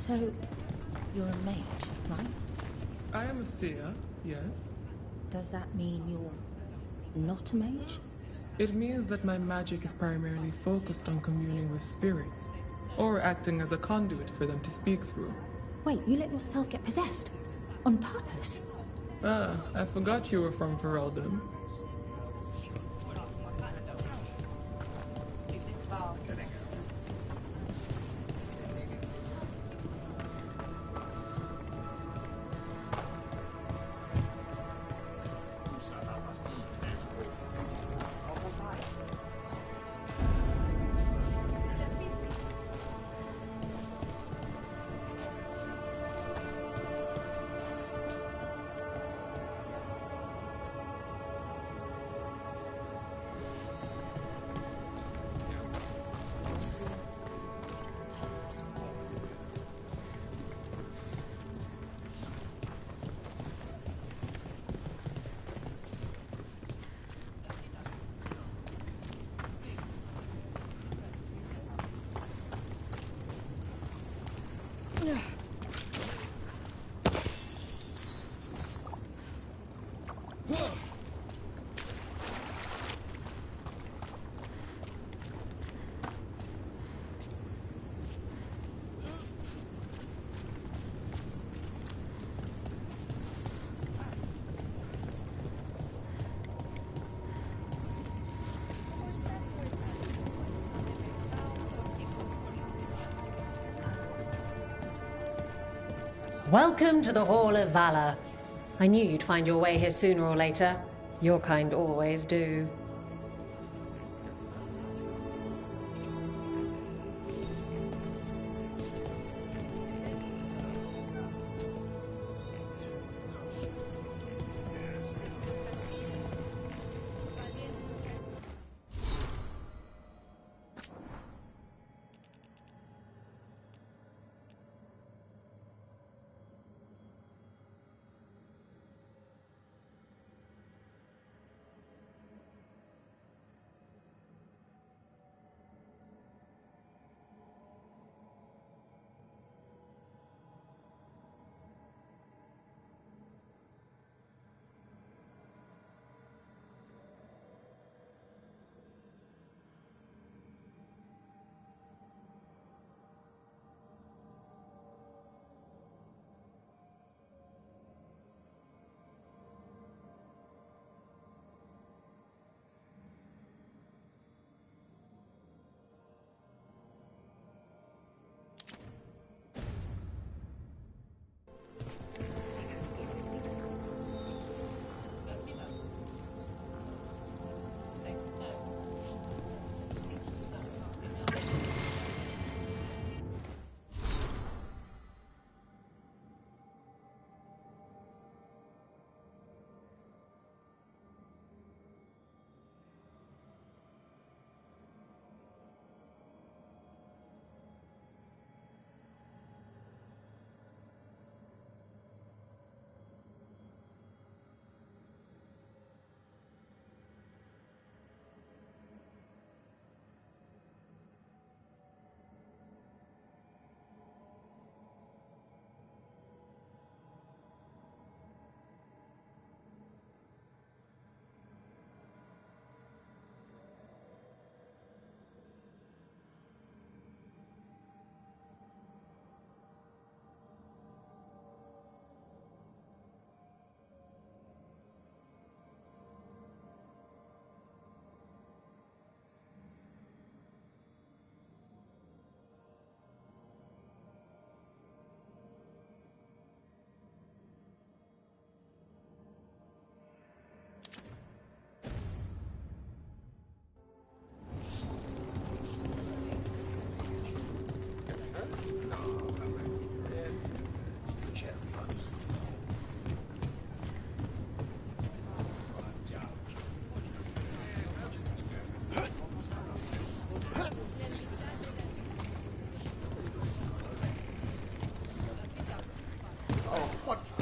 So, you're a mage, right? I am a seer, yes. Does that mean you're not a mage? It means that my magic is primarily focused on communing with spirits, or acting as a conduit for them to speak through. Wait, you let yourself get possessed? On purpose? Ah, I forgot you were from Ferelden. Welcome to the Hall of Valor. I knew you'd find your way here sooner or later. Your kind always do.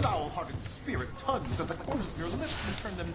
foul-hearted spirit tugs at the corners of your lips and turn them...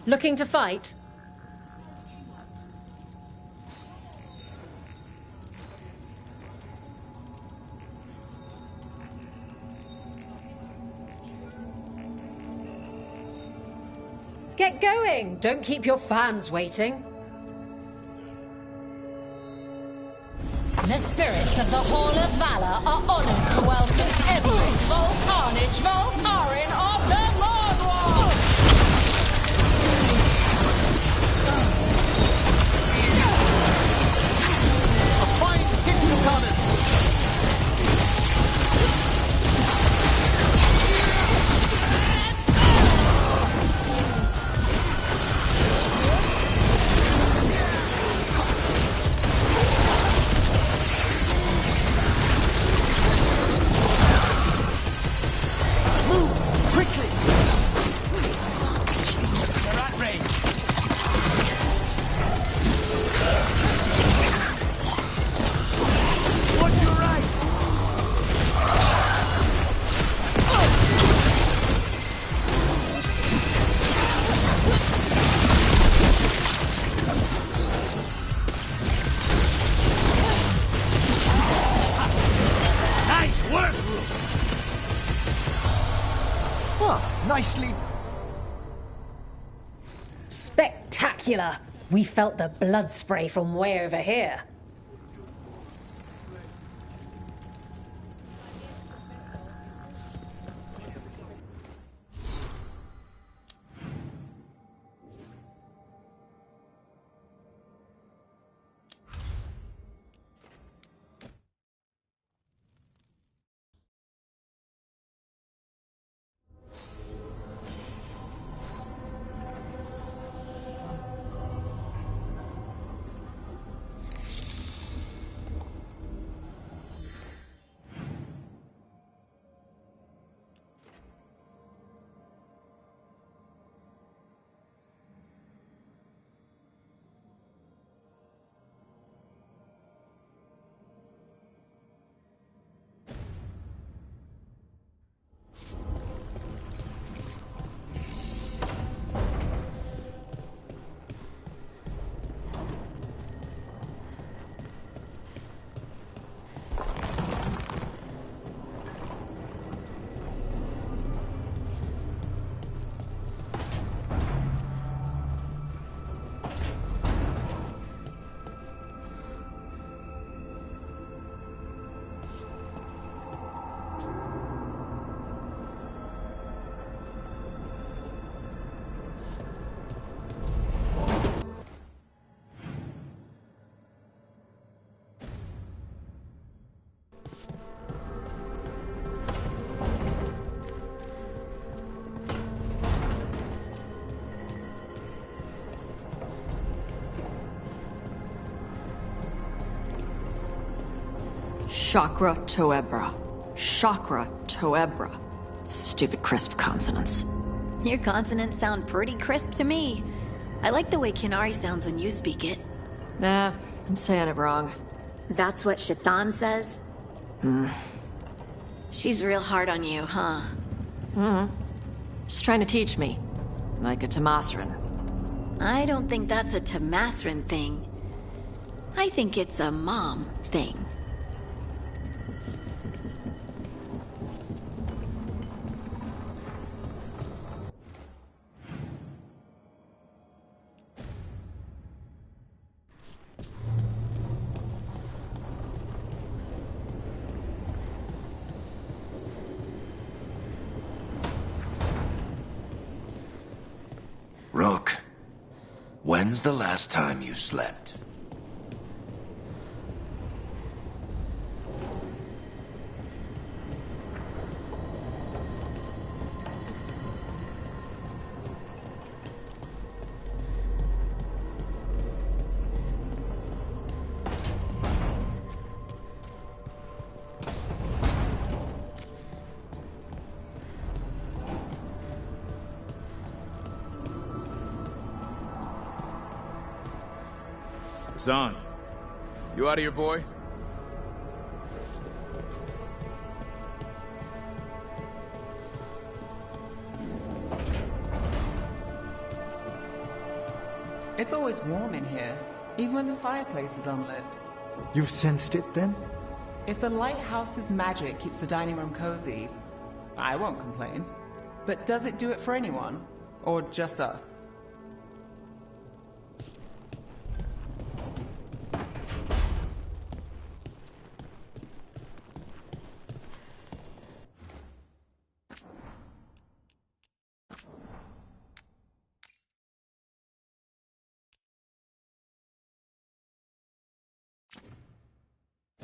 Looking to fight? Get going! Don't keep your fans waiting. The spirits of the Hall of Valor are honored to welcome every Volcarnage Volcarin of the Mordor! A fine hit, Volcarnage! Nicely. Spectacular! We felt the blood spray from way over here. Chakra Toebra. Chakra Toebra. Stupid crisp consonants. Your consonants sound pretty crisp to me. I like the way Kinari sounds when you speak it. Nah, I'm saying it wrong. That's what Shaitan says? She's real hard on you, huh? She's trying to teach me. Like a Tamasrin. I don't think that's a Tamasrin thing. I think it's a mom thing. Rook, when's the last time you slept? Son, you out of here, boy? It's always warm in here, even when the fireplace is unlit. You've sensed it then? If the lighthouse's magic keeps the dining room cozy, I won't complain. But does it do it for anyone? Or just us?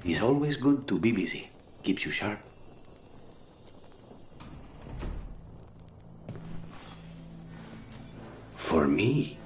It's always good to be busy. Keeps you sharp. For me?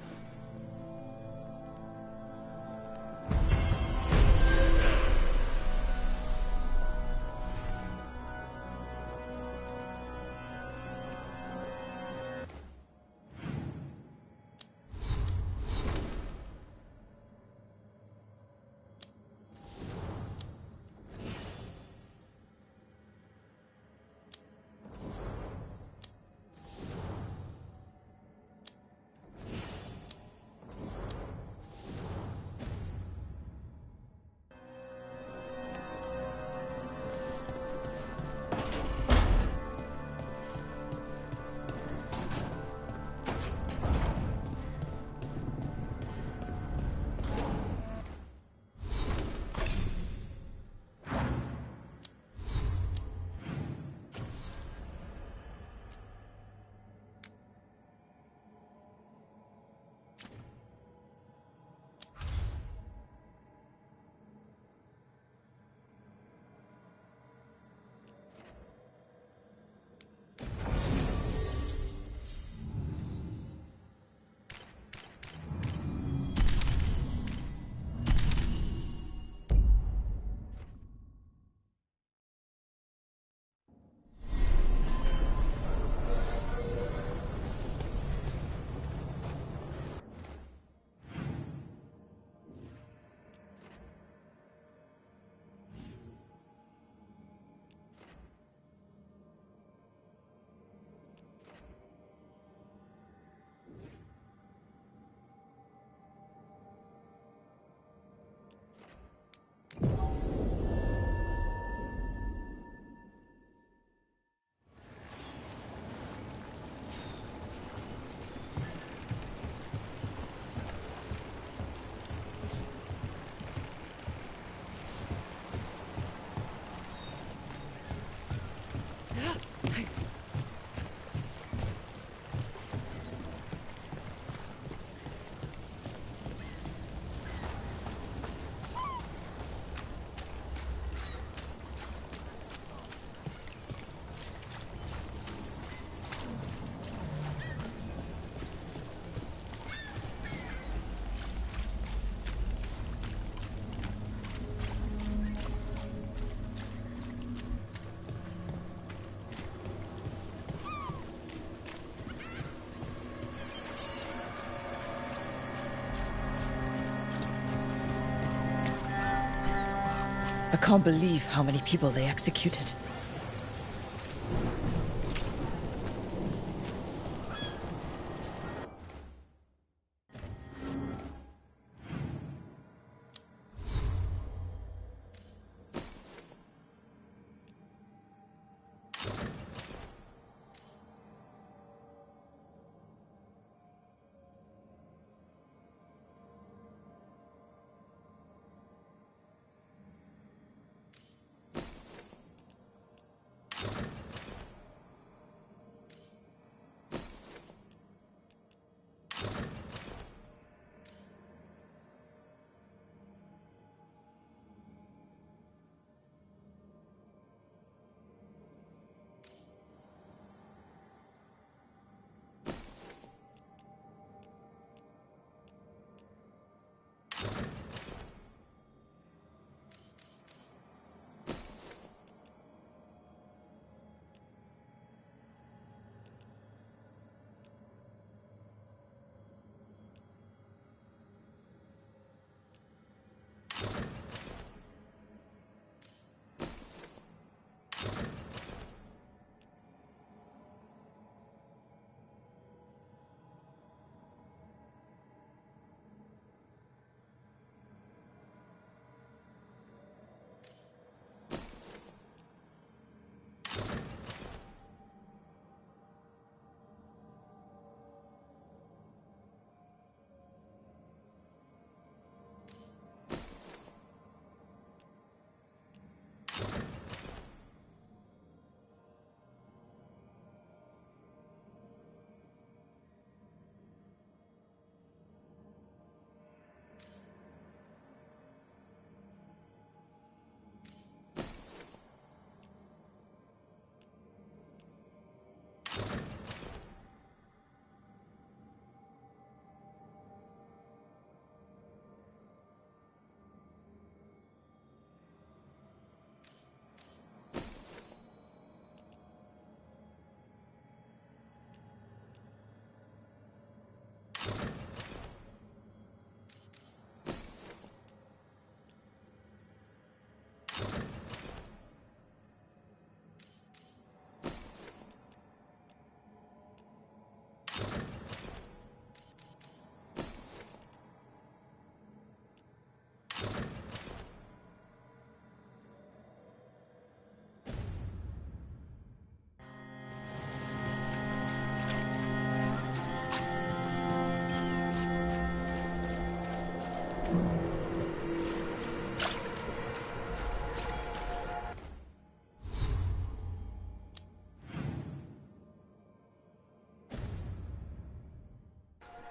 I can't believe how many people they executed.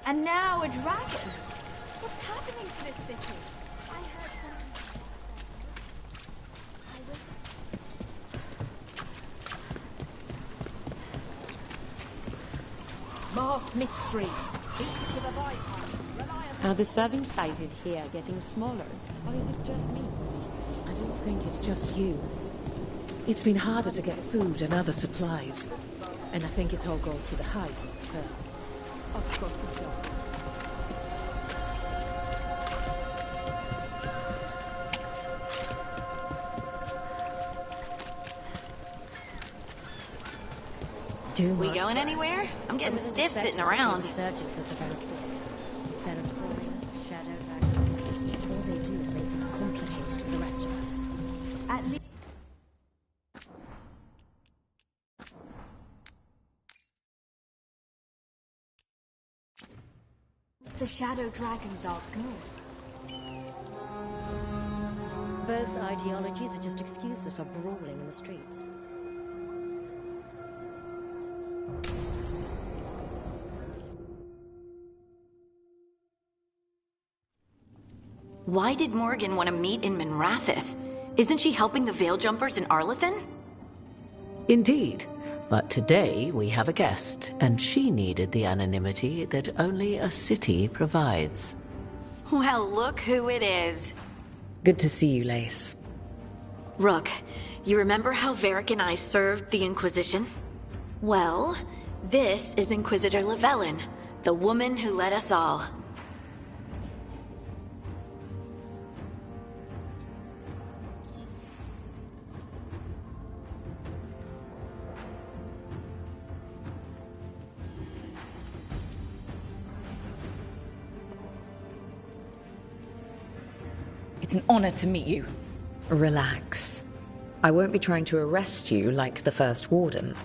And now a dragon. What's happening to this city? I heard something. Masked mystery. Secrets of the Viper. Are the serving sizes here getting smaller? Or is it just me? I don't think it's just you. It's been harder to get food and other supplies. And I think it all goes to the high ones first. Of course it does. We going anywhere? I'm getting stiff sitting around. Surgeons of the Venatorian, shadow dragons. All they do is make things complicated for the rest of us. At least the shadow dragons are good. both ideologies are just excuses for brawling in the streets. Why did Morgan want to meet in Minrathous? Isn't she helping the Veil Jumpers in Arlathan? Indeed. But today we have a guest, and she needed the anonymity that only a city provides. Well, look who it is. Good to see you, Lace. Rook, you remember how Varric and I served the Inquisition? Well, this is Inquisitor Llewellyn, the woman who led us all. It's an honor to meet you. Relax. I won't be trying to arrest you like the first warden.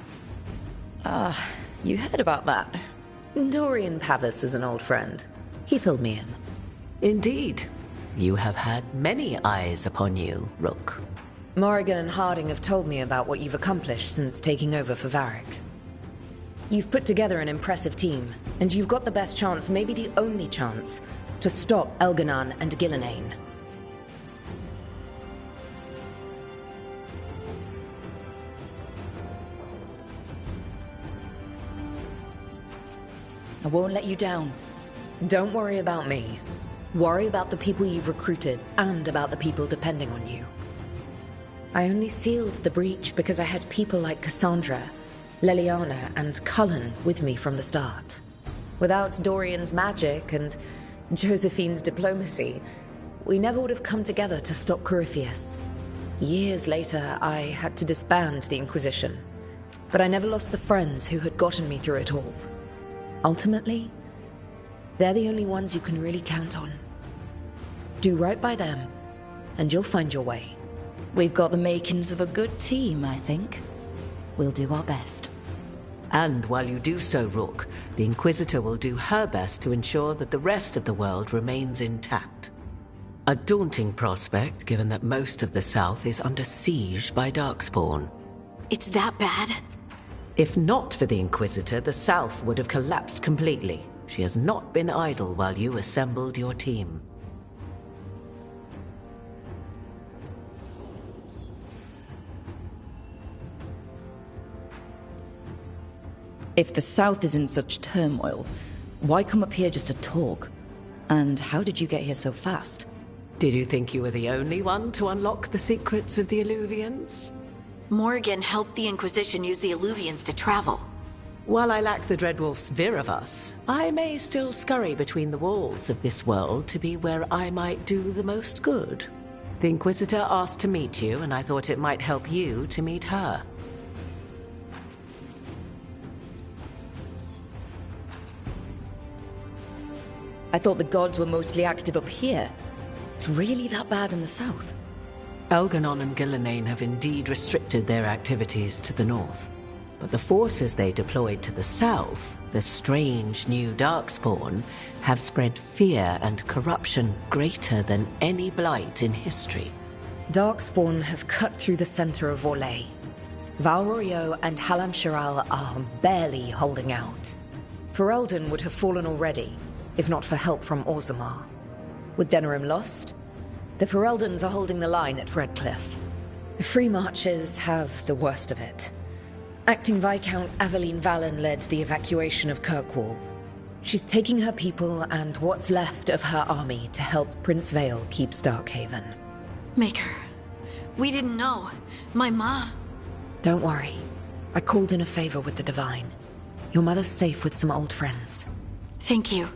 You heard about that. Dorian Pavis is an old friend. He filled me in. Indeed. You have had many eyes upon you, Rook. Morrigan and Harding have told me about what you've accomplished since taking over for Varric. You've put together an impressive team, and you've got the best chance, maybe the only chance, to stop Elganon and Gillenane. I won't let you down. Don't worry about me. Worry about the people you've recruited, and about the people depending on you. I only sealed the breach because I had people like Cassandra, Leliana, and Cullen with me from the start. Without Dorian's magic and Josephine's diplomacy, we never would have come together to stop Corypheus. Years later, I had to disband the Inquisition, but I never lost the friends who had gotten me through it all. Ultimately, they're the only ones you can really count on. Do right by them, and you'll find your way. We've got the makings of a good team, I think. We'll do our best. And while you do so, Rook, the Inquisitor will do her best to ensure that the rest of the world remains intact. A daunting prospect, given that most of the South is under siege by Darkspawn. It's that bad? If not for the Inquisitor, the South would have collapsed completely. She has not been idle while you assembled your team. If the South is in such turmoil, why come up here just to talk? And how did you get here so fast? Did you think you were the only one to unlock the secrets of the Illuvians? Morgan helped the Inquisition use the Illuvians to travel. While I lack the Dreadwolf's Vir of us, I may still scurry between the walls of this world to be where I might do the most good. The Inquisitor asked to meet you, and I thought it might help you to meet her. I thought the gods were mostly active up here. It's really that bad in the South? Elganon and Gillenane have indeed restricted their activities to the north. But the forces they deployed to the south, the strange new Darkspawn, have spread fear and corruption greater than any blight in history. Darkspawn have cut through the center of Orlais. Valroyo and Halam Shiral are barely holding out. Ferelden would have fallen already, if not for help from Orzammar. With Denerim lost, the Fereldans are holding the line at Redcliffe. The Free Marches have the worst of it. Acting Viscount Aveline Valen led the evacuation of Kirkwall. She's taking her people and what's left of her army to help Prince Vale keep Starkhaven. Maker, we didn't know. My ma... Don't worry. I called in a favor with the Divine. Your mother's safe with some old friends. Thank you.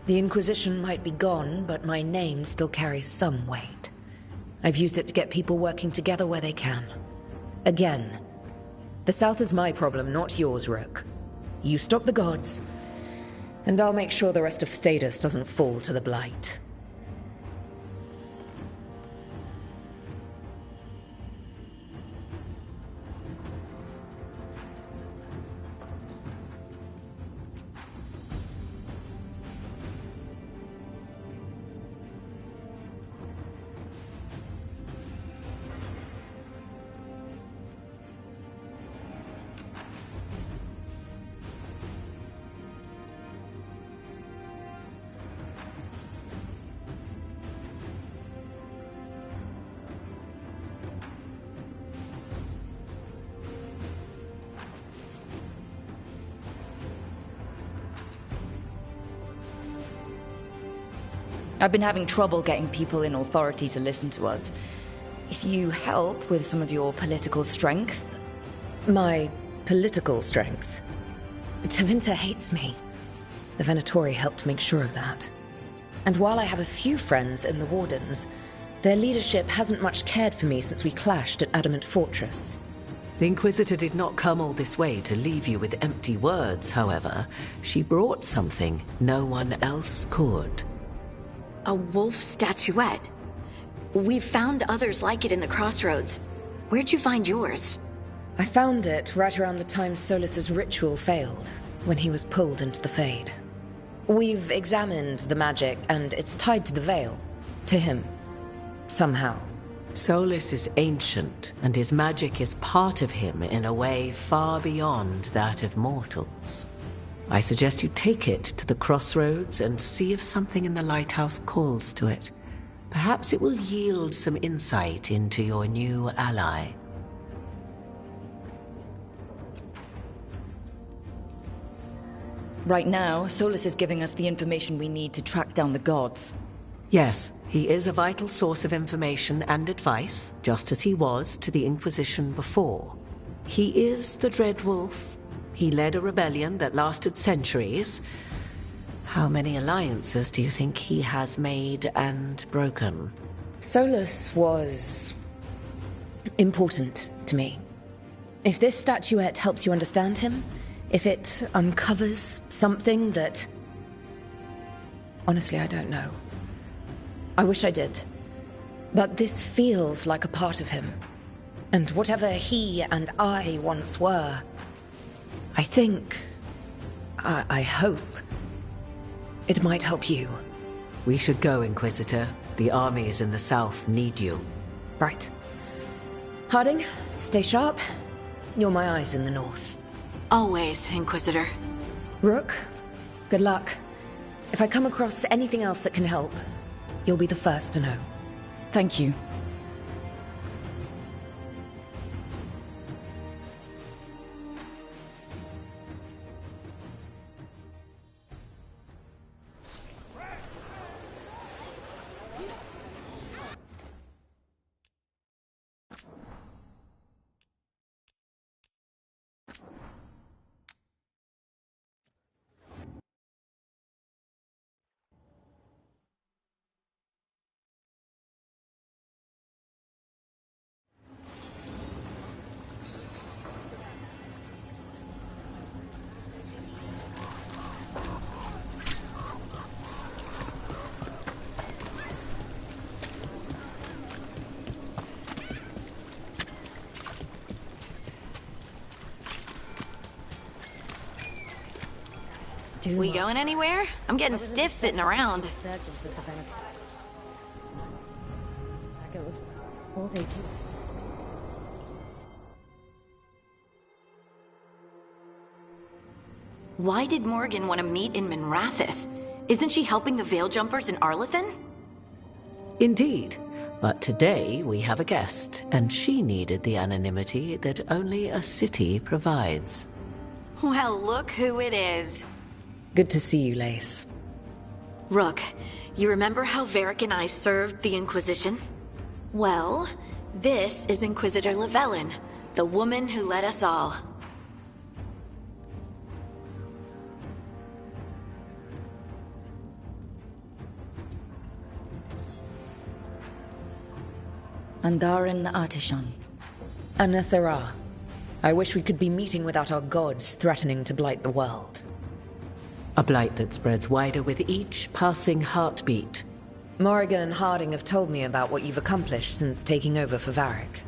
The Inquisition might be gone, but my name still carries some weight. I've used it to get people working together where they can. Again, the South is my problem, not yours, Rook. You stop the gods, and I'll make sure the rest of Thedas doesn't fall to the Blight. I've been having trouble getting people in authority to listen to us. If you help with some of your political strength... My political strength? Tevinter hates me. The Venatori helped make sure of that. And while I have a few friends in the Wardens, their leadership hasn't much cared for me since we clashed at Adamant Fortress. The Inquisitor did not come all this way to leave you with empty words, however. She brought something no one else could. A wolf statuette. We've found others like it in the crossroads. Where'd you find yours? I found it right around the time Solus's ritual failed, when he was pulled into the Fade. We've examined the magic, and it's tied to the Veil. To him. Somehow. Solus is ancient, and his magic is part of him in a way far beyond that of mortals. I suggest you take it to the crossroads and see if something in the lighthouse calls to it. Perhaps it will yield some insight into your new ally. Right now, Solus is giving us the information we need to track down the gods. Yes, he is a vital source of information and advice, just as he was to the Inquisition before. He is the Dread Wolf. He led a rebellion that lasted centuries. How many alliances do you think he has made and broken? Solus was important to me. If this statuette helps you understand him, if it uncovers something that... Honestly, I don't know. I wish I did. But this feels like a part of him. And whatever he and I once were, I think... I hope... it might help you. We should go, Inquisitor. The armies in the south need you. Right. Harding, stay sharp. You're my eyes in the north. Always, Inquisitor. Rook, good luck. If I come across anything else that can help, you'll be the first to know. Thank you. We going anywhere? I'm getting stiff sitting around. All they do. Why did Morgan want to meet in Minrathous? Isn't she helping the Veil Jumpers in Arlethan? Indeed. But today we have a guest, and she needed the anonymity that only a city provides. Well, look who it is. Good to see you, Lace. Rook, you remember how Varric and I served the Inquisition? Well, this is Inquisitor Llewellyn, the woman who led us all. Andaran Artishan. Anathara. I wish we could be meeting without our gods threatening to blight the world. A blight that spreads wider with each passing heartbeat. Morrigan and Harding have told me about what you've accomplished since taking over for Varric.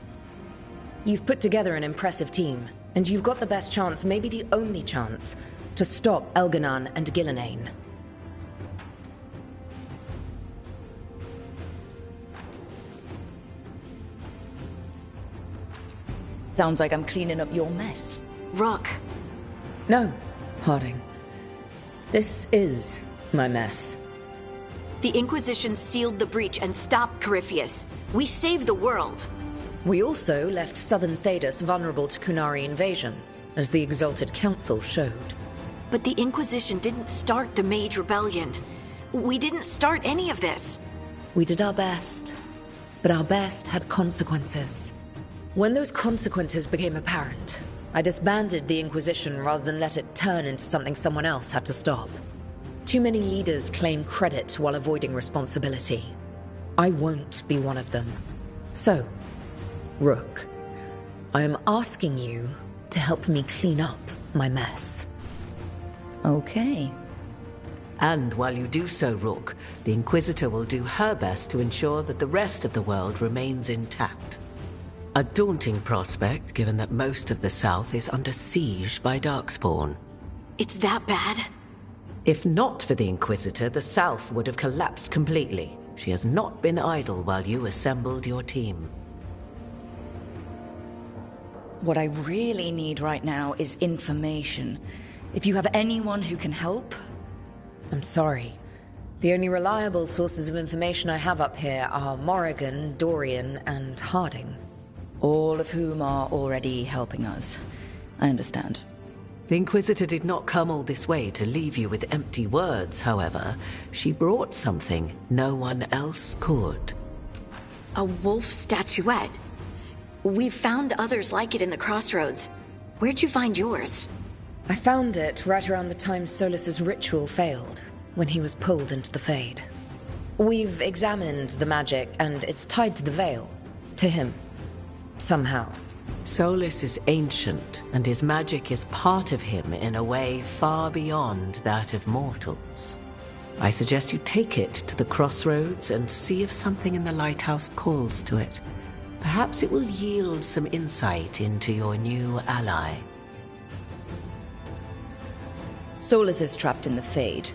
You've put together an impressive team, and you've got the best chance, maybe the only chance, to stop Elganon and Gillenane. Sounds like I'm cleaning up your mess. Rook. No, Harding. This is my mess. The Inquisition sealed the breach and stopped Corypheus. We saved the world. We also left southern Thedas vulnerable to Qunari invasion, as the Exalted Council showed. But the Inquisition didn't start the Mage Rebellion. We didn't start any of this. We did our best, but our best had consequences. When those consequences became apparent, I disbanded the Inquisition rather than let it turn into something someone else had to stop. Too many leaders claim credit while avoiding responsibility. I won't be one of them. So, Rook, I am asking you to help me clean up my mess. Okay. And while you do so, Rook, the Inquisitor will do her best to ensure that the rest of the world remains intact. A daunting prospect, given that most of the South is under siege by Darkspawn. It's that bad? If not for the Inquisitor, the South would have collapsed completely. She has not been idle while you assembled your team. What I really need right now is information. If you have anyone who can help... I'm sorry. The only reliable sources of information I have up here are Morrigan, Dorian, and Harding. All of whom are already helping us. I understand. The Inquisitor did not come all this way to leave you with empty words, however. She brought something no one else could. A wolf statuette. We've found others like it in the crossroads. Where'd you find yours? I found it right around the time Solus's ritual failed, when he was pulled into the Fade. We've examined the magic, and it's tied to the Veil. To him. Somehow. Solus is ancient, and his magic is part of him in a way far beyond that of mortals. I suggest you take it to the crossroads and see if something in the lighthouse calls to it. Perhaps it will yield some insight into your new ally. Solus is trapped in the Fade.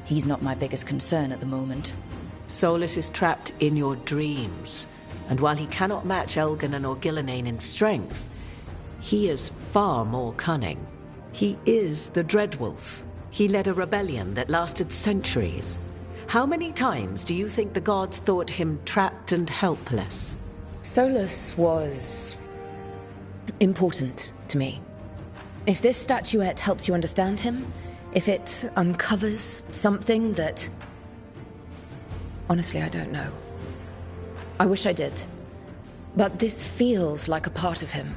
He's not my biggest concern at the moment. Solus is trapped in your dreams. And while he cannot match Elganon or Gillenane in strength, he is far more cunning. He is the Dreadwolf. He led a rebellion that lasted centuries. How many times do you think the gods thought him trapped and helpless? Solus was... important to me. If this statuette helps you understand him, if it uncovers something that... Honestly, I don't know. I wish I did. But this feels like a part of him.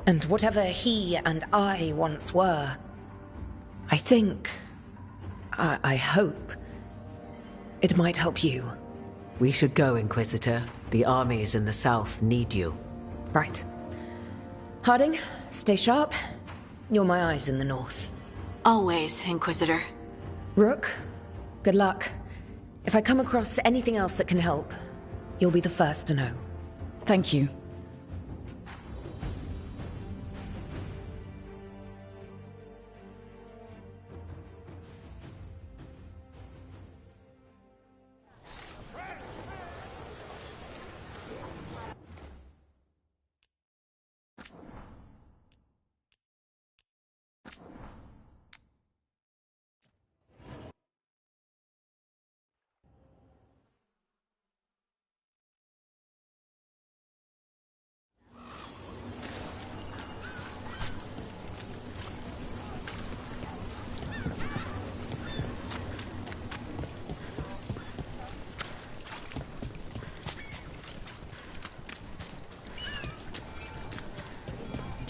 And whatever he and I once were, I think... I hope... it might help you. We should go, Inquisitor. The armies in the south need you. Right. Harding, stay sharp. You're my eyes in the north. Always, Inquisitor. Rook, good luck. If I come across anything else that can help, you'll be the first to know. Thank you.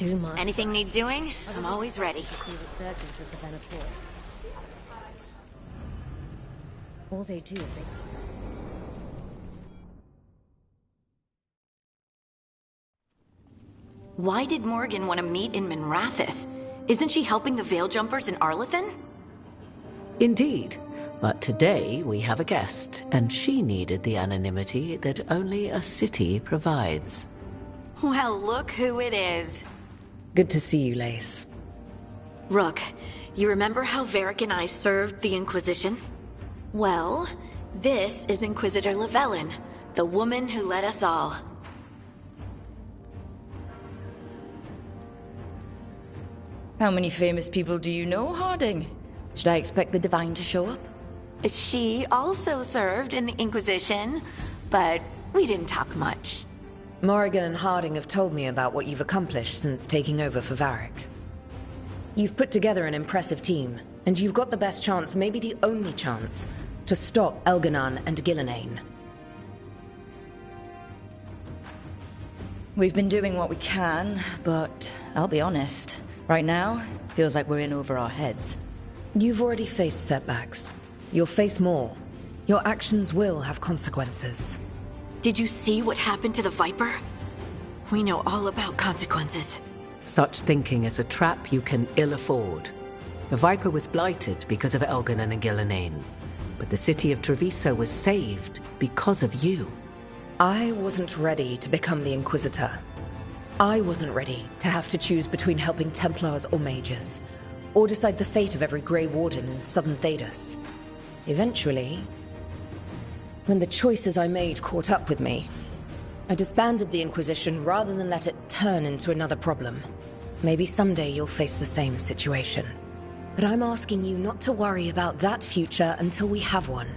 Do much. Anything need doing? I'm always ready. To see resurgence of the Venator. All they do is they... Why did Morgan want to meet in Minrathous? Isn't she helping the Veil Jumpers in Arlathan? Indeed. But today we have a guest, and she needed the anonymity that only a city provides. Well, look who it is. Good to see you, Lace. Rook, you remember how Varric and I served the Inquisition? Well, this is Inquisitor Llewellyn, the woman who led us all. How many famous people do you know, Harding? Should I expect the Divine to show up? She also served in the Inquisition, but we didn't talk much. Morrigan and Harding have told me about what you've accomplished since taking over for Varric. You've put together an impressive team, and you've got the best chance, maybe the only chance, to stop Elganon and Gillenane. We've been doing what we can, but I'll be honest. Right now, feels like we're in over our heads. You've already faced setbacks. You'll face more. Your actions will have consequences. Did you see what happened to the Viper? We know all about consequences. Such thinking is a trap you can ill afford. The Viper was blighted because of Elganon and Gillenane, but the city of Treviso was saved because of you. I wasn't ready to become the Inquisitor. I wasn't ready to have to choose between helping Templars or Mages, or decide the fate of every Grey Warden in southern Thedas. Eventually, when the choices I made caught up with me, I disbanded the Inquisition rather than let it turn into another problem. Maybe someday you'll face the same situation. But I'm asking you not to worry about that future until we have one.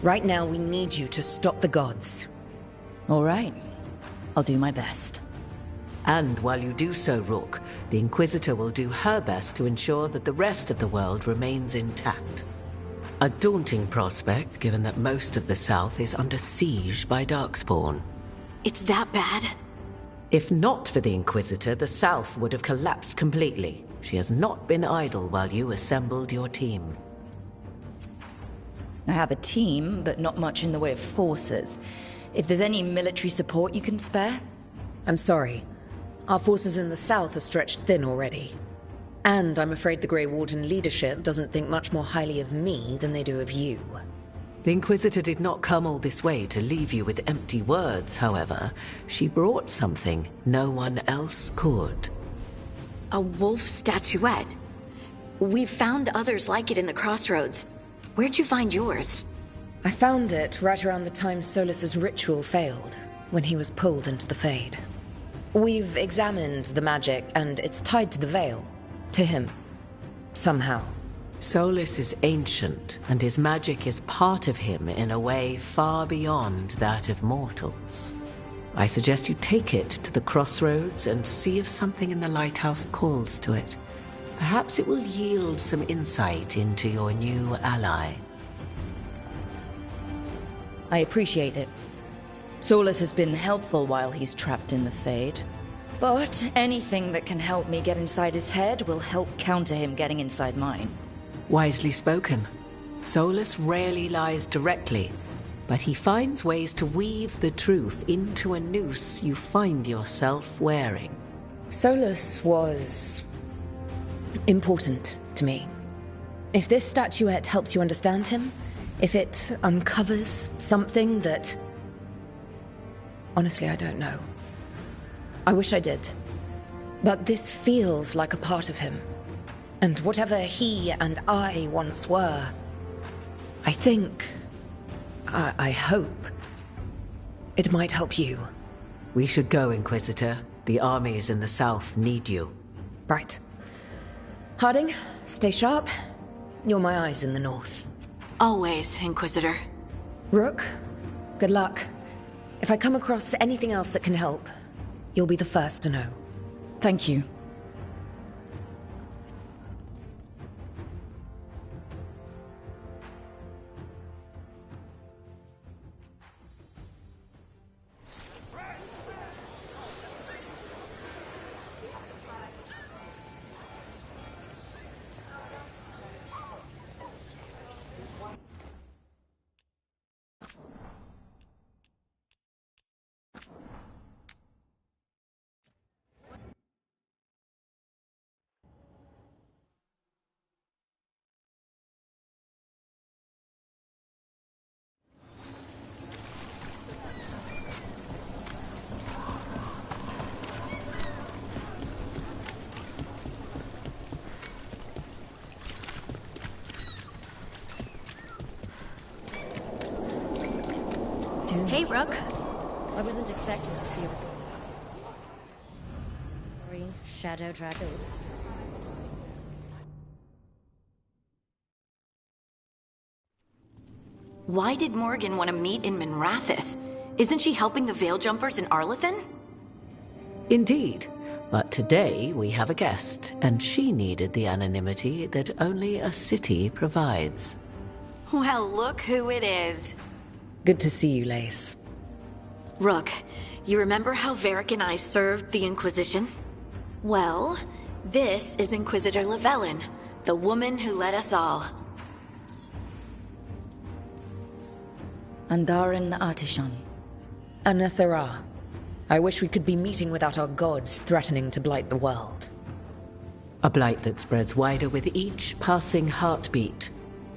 Right now, we need you to stop the gods. All right. I'll do my best. And while you do so, Rook, the Inquisitor will do her best to ensure that the rest of the world remains intact. A daunting prospect, given that most of the South is under siege by Darkspawn. It's that bad? If not for the Inquisitor, the South would have collapsed completely. She has not been idle while you assembled your team. I have a team, but not much in the way of forces. If there's any military support you can spare? I'm sorry. Our forces in the south are stretched thin already. And I'm afraid the Grey Warden leadership doesn't think much more highly of me than they do of you. The Inquisitor did not come all this way to leave you with empty words, however. She brought something no one else could. A wolf statuette. We've found others like it in the crossroads. Where'd you find yours? I found it right around the time Solus's ritual failed, when he was pulled into the Fade. We've examined the magic, and it's tied to the Veil. To him. Somehow. Solus is ancient, and his magic is part of him in a way far beyond that of mortals. I suggest you take it to the crossroads and see if something in the lighthouse calls to it. Perhaps it will yield some insight into your new ally. I appreciate it. Solus has been helpful while he's trapped in the Fade. But anything that can help me get inside his head will help counter him getting inside mine. Wisely spoken. Solus rarely lies directly, but he finds ways to weave the truth into a noose you find yourself wearing. Solus was important to me. If this statuette helps you understand him, if it uncovers something that... Honestly, I don't know. I wish I did. But this feels like a part of him. And whatever he and I once were, I think... I hope... it might help you. We should go, Inquisitor. The armies in the south need you. Right. Harding, stay sharp. You're my eyes in the north. Always, Inquisitor. Rook, good luck. If I come across anything else that can help, you'll be the first to know. Thank you. Hey, Rook. I wasn't expecting to see you. Sorry, Shadow Dragons. Why did Morgan want to meet in Minrathous? Isn't she helping the Veil Jumpers in Arlathan? Indeed. But today we have a guest, and she needed the anonymity that only a city provides. Well, look who it is. Good to see you, Lace. Rook, you remember how Varric and I served the Inquisition? Well, this is Inquisitor Llewellyn, the woman who led us all. Andaran Artishan. Anathara. I wish we could be meeting without our gods threatening to blight the world. A blight that spreads wider with each passing heartbeat.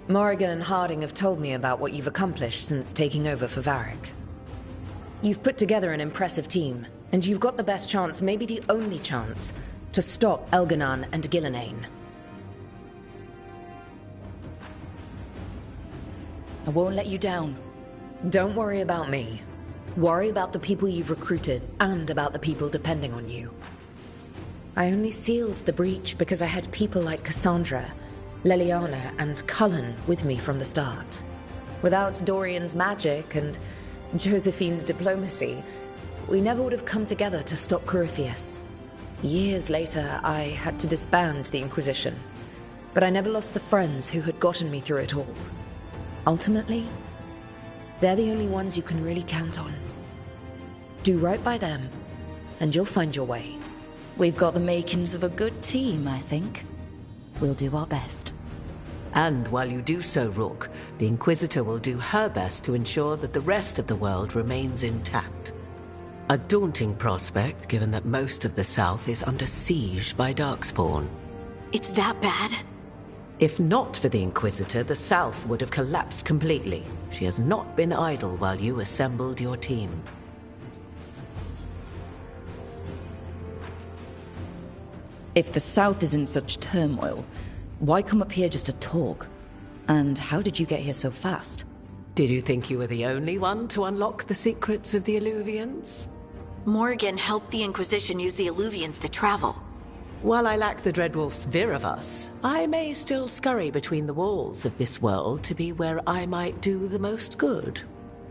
Morrigan and Harding have told me about what you've accomplished since taking over for Varric. You've put together an impressive team, and you've got the best chance, maybe the only chance, to stop Elganon and Gillenane. I won't let you down. Don't worry about me. Worry about the people you've recruited, and about the people depending on you. I only sealed the breach because I had people like Cassandra, Leliana, and Cullen with me from the start. Without Dorian's magic and Josephine's diplomacy, we never would have come together to stop Corypheus. Years later, I had to disband the Inquisition, but I never lost the friends who had gotten me through it all. Ultimately, they're the only ones you can really count on. Do right by them, and you'll find your way. We've got the makings of a good team, I think. We'll do our best. And while you do so, Rook, the Inquisitor will do her best to ensure that the rest of the world remains intact. A daunting prospect, given that most of the South is under siege by Darkspawn. It's that bad? If not for the Inquisitor, the South would have collapsed completely. She has not been idle while you assembled your team. If the South is in such turmoil, why come up here just to talk? And how did you get here so fast? Did you think you were the only one to unlock the secrets of the Illuvians? Morgan helped the Inquisition use the Illuvians to travel. While I lack the Dreadwolf's Viravus, I may still scurry between the walls of this world to be where I might do the most good.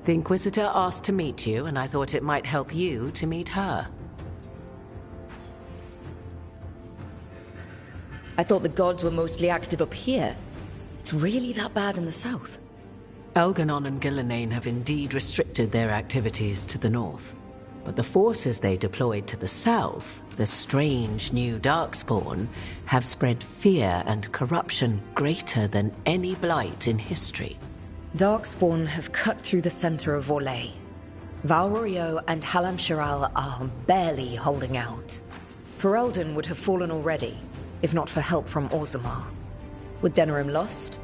The Inquisitor asked to meet you, and I thought it might help you to meet her. I thought the gods were mostly active up here. It's really that bad in the south. Elganon and Gillenane have indeed restricted their activities to the north. But the forces they deployed to the south, the strange new Darkspawn, have spread fear and corruption greater than any blight in history. Darkspawn have cut through the center of Orlais. Valrorio and Halam Shiral are barely holding out. Ferelden would have fallen already, if not for help from Orzammar. With Denerim lost,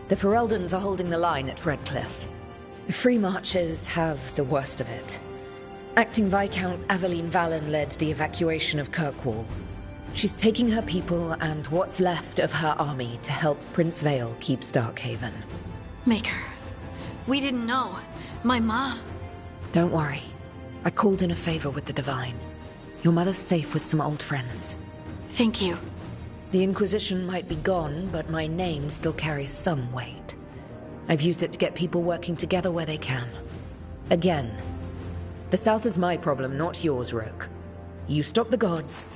the Fereldans are holding the line at Redcliffe. The Free Marchers have the worst of it. Acting Viscount Aveline Valen led the evacuation of Kirkwall. She's taking her people and what's left of her army to help Prince Vale keep Starkhaven. Maker, we didn't know. My mom... Don't worry. I called in a favor with the Divine. Your mother's safe with some old friends. Thank you. The Inquisition might be gone, but my name still carries some weight. I've used it to get people working together where they can. Again, the South is my problem, not yours, Rook. You stop the gods,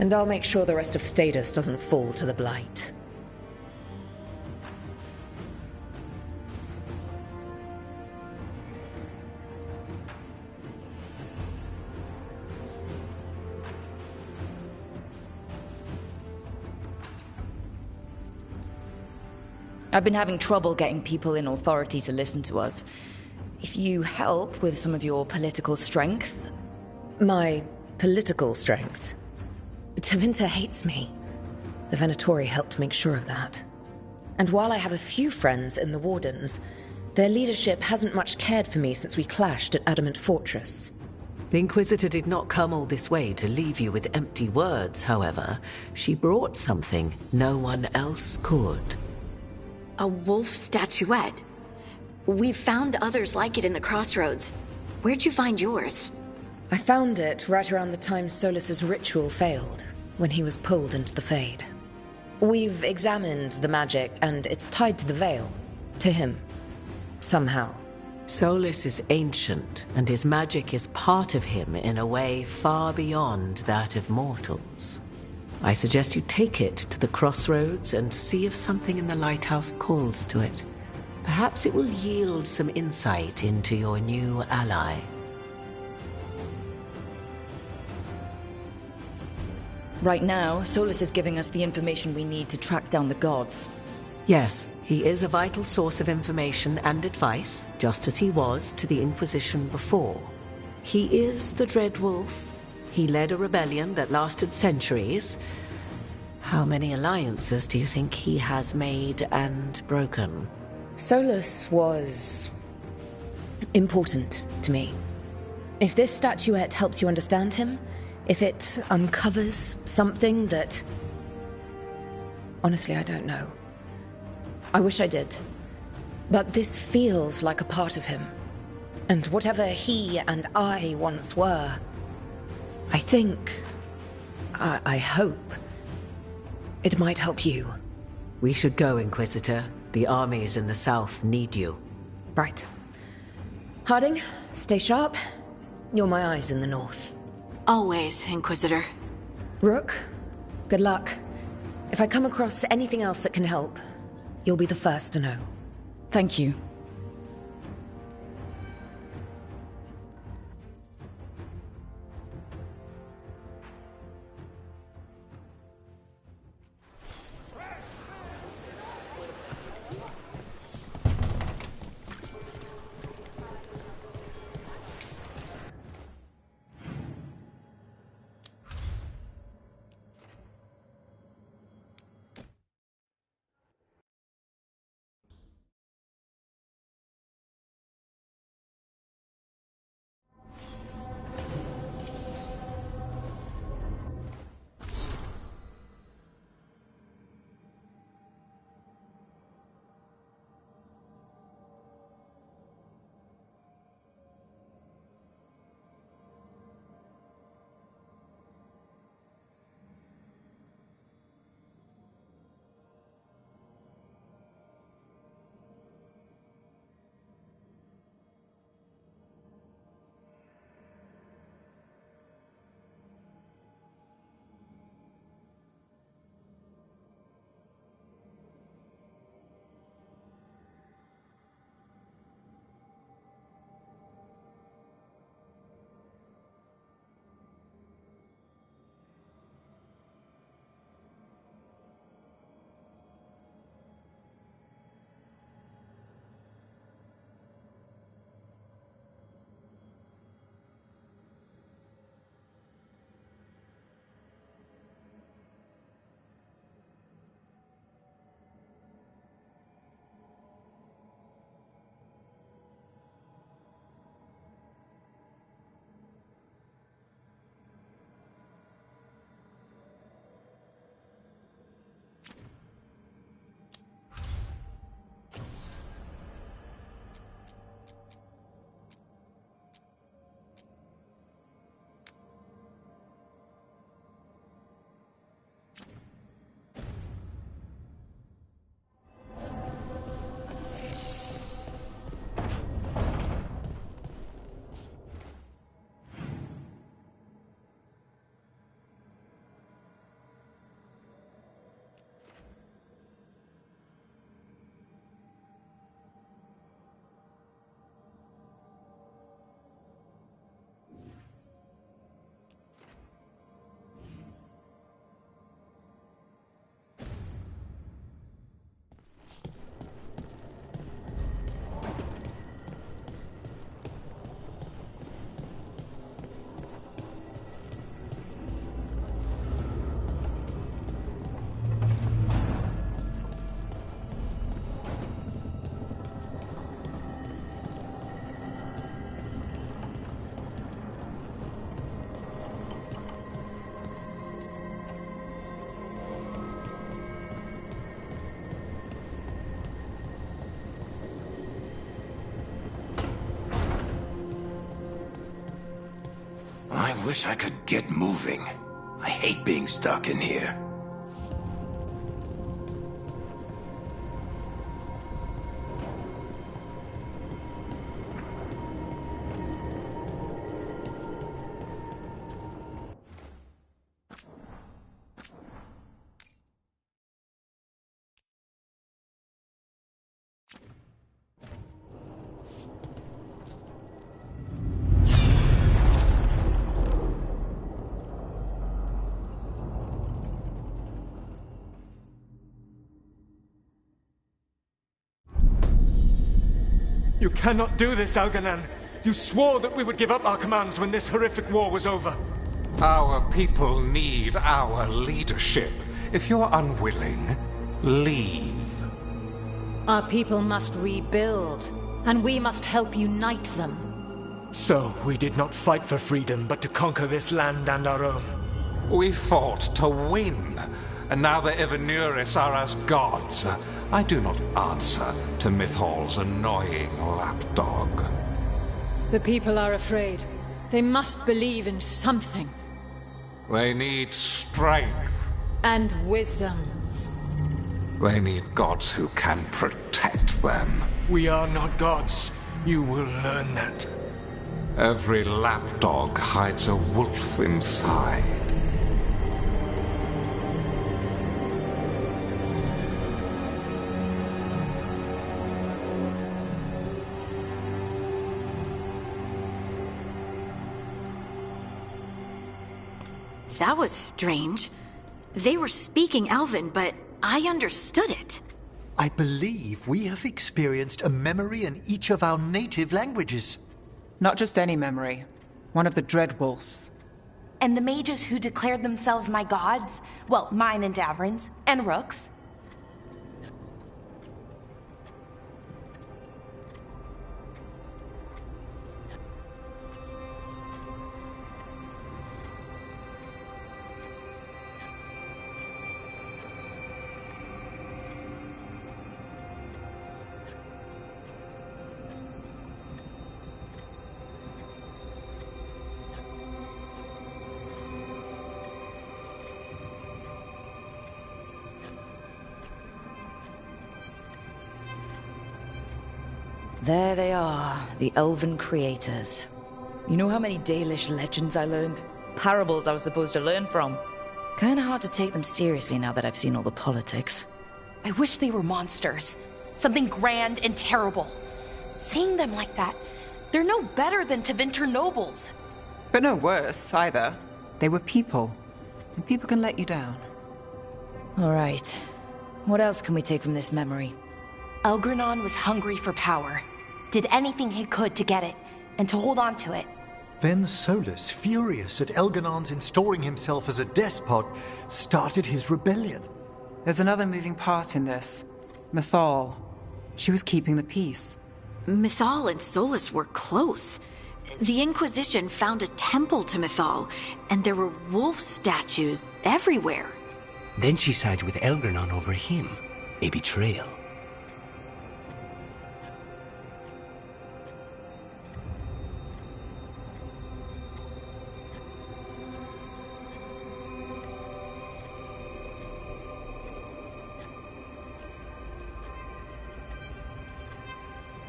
and I'll make sure the rest of Thedas doesn't fall to the Blight. I've been having trouble getting people in authority to listen to us. If you help with some of your political strength... My political strength? Tevinter hates me. The Venatori helped make sure of that. And while I have a few friends in the Wardens, their leadership hasn't much cared for me since we clashed at Adamant Fortress. The Inquisitor did not come all this way to leave you with empty words, however. She brought something no one else could. A wolf statuette? We've found others like it in the crossroads. Where'd you find yours? I found it right around the time Solus's ritual failed, when he was pulled into the Fade. We've examined the magic, and it's tied to the veil. To him. Somehow. Solus is ancient, and his magic is part of him in a way far beyond that of mortals. I suggest you take it to the crossroads and see if something in the lighthouse calls to it. Perhaps it will yield some insight into your new ally. Right now, Solus is giving us the information we need to track down the gods. Yes, he is a vital source of information and advice, just as he was to the Inquisition before. He is the Dread Wolf. He led a rebellion that lasted centuries. How many alliances do you think he has made and broken? Solus was important to me. If this statuette helps you understand him, if it uncovers something that... Honestly, I don't know. I wish I did. But this feels like a part of him. And whatever he and I once were, I think... I hope... it might help you. We should go, Inquisitor. The armies in the south need you. Right. Harding, stay sharp. You're my eyes in the north. Always, Inquisitor. Rook, good luck. If I come across anything else that can help, you'll be the first to know. Thank you. wish I could get moving. I hate being stuck in here. You cannot do this, Algernon. You swore that we would give up our commands when this horrific war was over. Our people need our leadership. If you're unwilling, leave. Our people must rebuild, and we must help unite them. So, we did not fight for freedom, but to conquer this land and our own. We fought to win, and now the Evanuris are as gods. I do not answer to Mythal's annoying lapdog. The people are afraid. They must believe in something. They need strength. And wisdom. They need gods who can protect them. We are not gods. You will learn that. Every lapdog hides a wolf inside. That was strange. They were speaking Elven, but I understood it. I believe we have experienced a memory in each of our native languages. Not just any memory. One of the Dreadwolves. And the mages who declared themselves my gods? Well, mine and Davrin's, and Rook's. There they are, the elven creators. You know how many Dalish legends I learned? Parables I was supposed to learn from. Kinda hard to take them seriously now that I've seen all the politics. I wish they were monsters. Something grand and terrible. Seeing them like that, they're no better than Tevinter nobles. But no worse, either. They were people. And people can let you down. Alright. What else can we take from this memory? Elgranon was hungry for power. Did anything he could to get it, and to hold on to it. Then Solus, furious at Elganon's installing himself as a despot, started his rebellion. There's another moving part in this. Mythal. She was keeping the peace. Mythal and Solus were close. The Inquisition found a temple to Mythal, and there were wolf statues everywhere. Then she sides with Elgranon over him. A betrayal.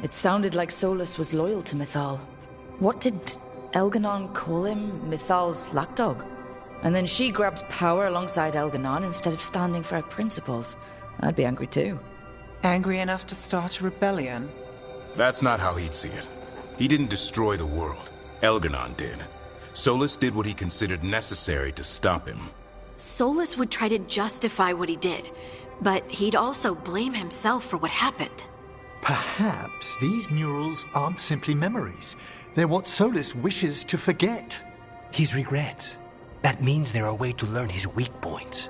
It sounded like Solus was loyal to Mythal. What did Elganon call him? Mythal's lapdog? And then she grabs power alongside Elganon instead of standing for her principles. I'd be angry too. Angry enough to start a rebellion? That's not how he'd see it. He didn't destroy the world. Elganon did. Solus did what he considered necessary to stop him. Solus would try to justify what he did, but he'd also blame himself for what happened. Perhaps these murals aren't simply memories. They're what Solus wishes to forget. His regret. That means they're a way to learn his weak points.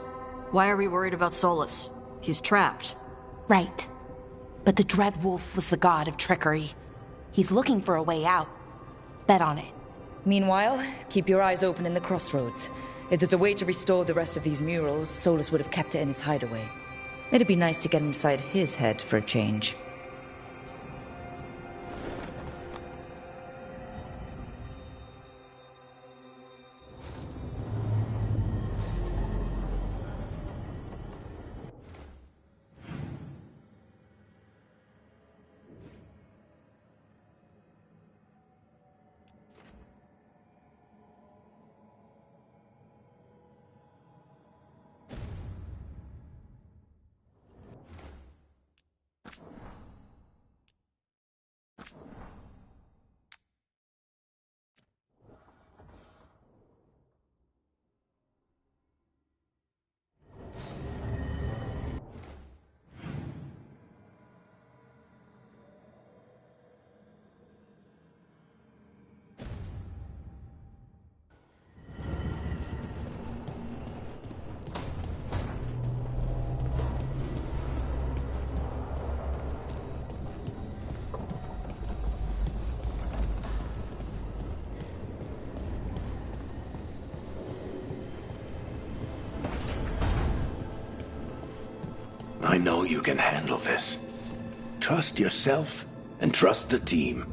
Why are we worried about Solus? He's trapped. Right. But the Dreadwolf was the god of trickery. He's looking for a way out. Bet on it. Meanwhile, keep your eyes open in the crossroads. If there's a way to restore the rest of these murals, Solus would have kept it in his hideaway. It'd be nice to get inside his head for a change. I know you can handle this. Trust yourself and trust the team.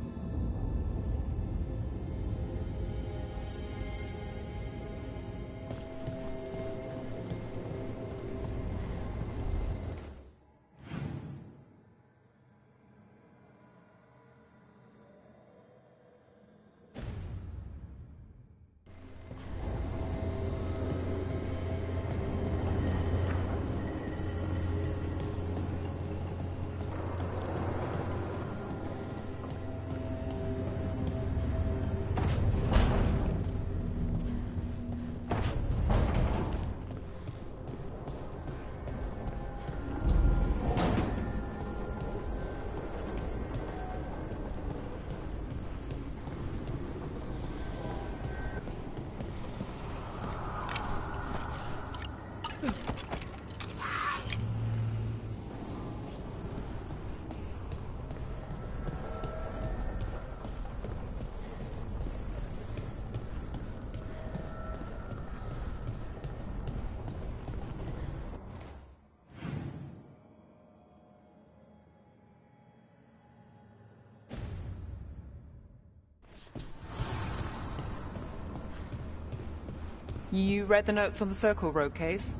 You read the notes on the Circle Road case?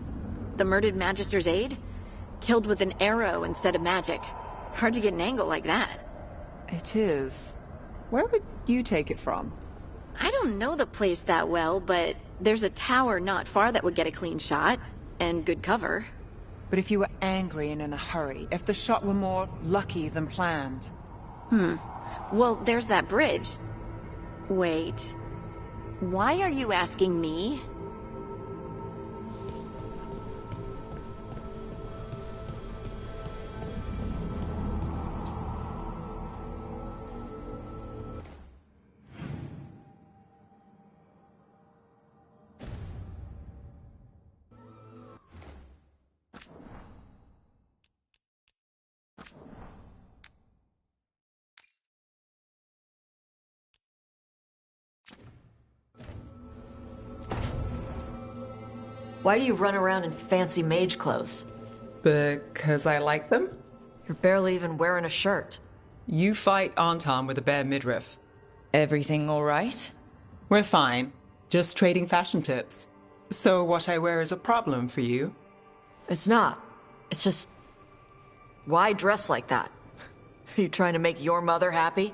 The murdered Magister's aide? Killed with an arrow instead of magic. Hard to get an angle like that. It is. Where would you take it from? I don't know the place that well, but there's a tower not far that would get a clean shot. And good cover. But if you were angry and in a hurry, if the shot were more lucky than planned? Well, there's that bridge. Wait. Why are you asking me? Why do you run around in fancy mage clothes? Because I like them? You're barely even wearing a shirt. You fight Anton with a bare midriff. Everything all right? We're fine. Just trading fashion tips. So what I wear is a problem for you? It's not. It's just... Why dress like that? Are you trying to make your mother happy?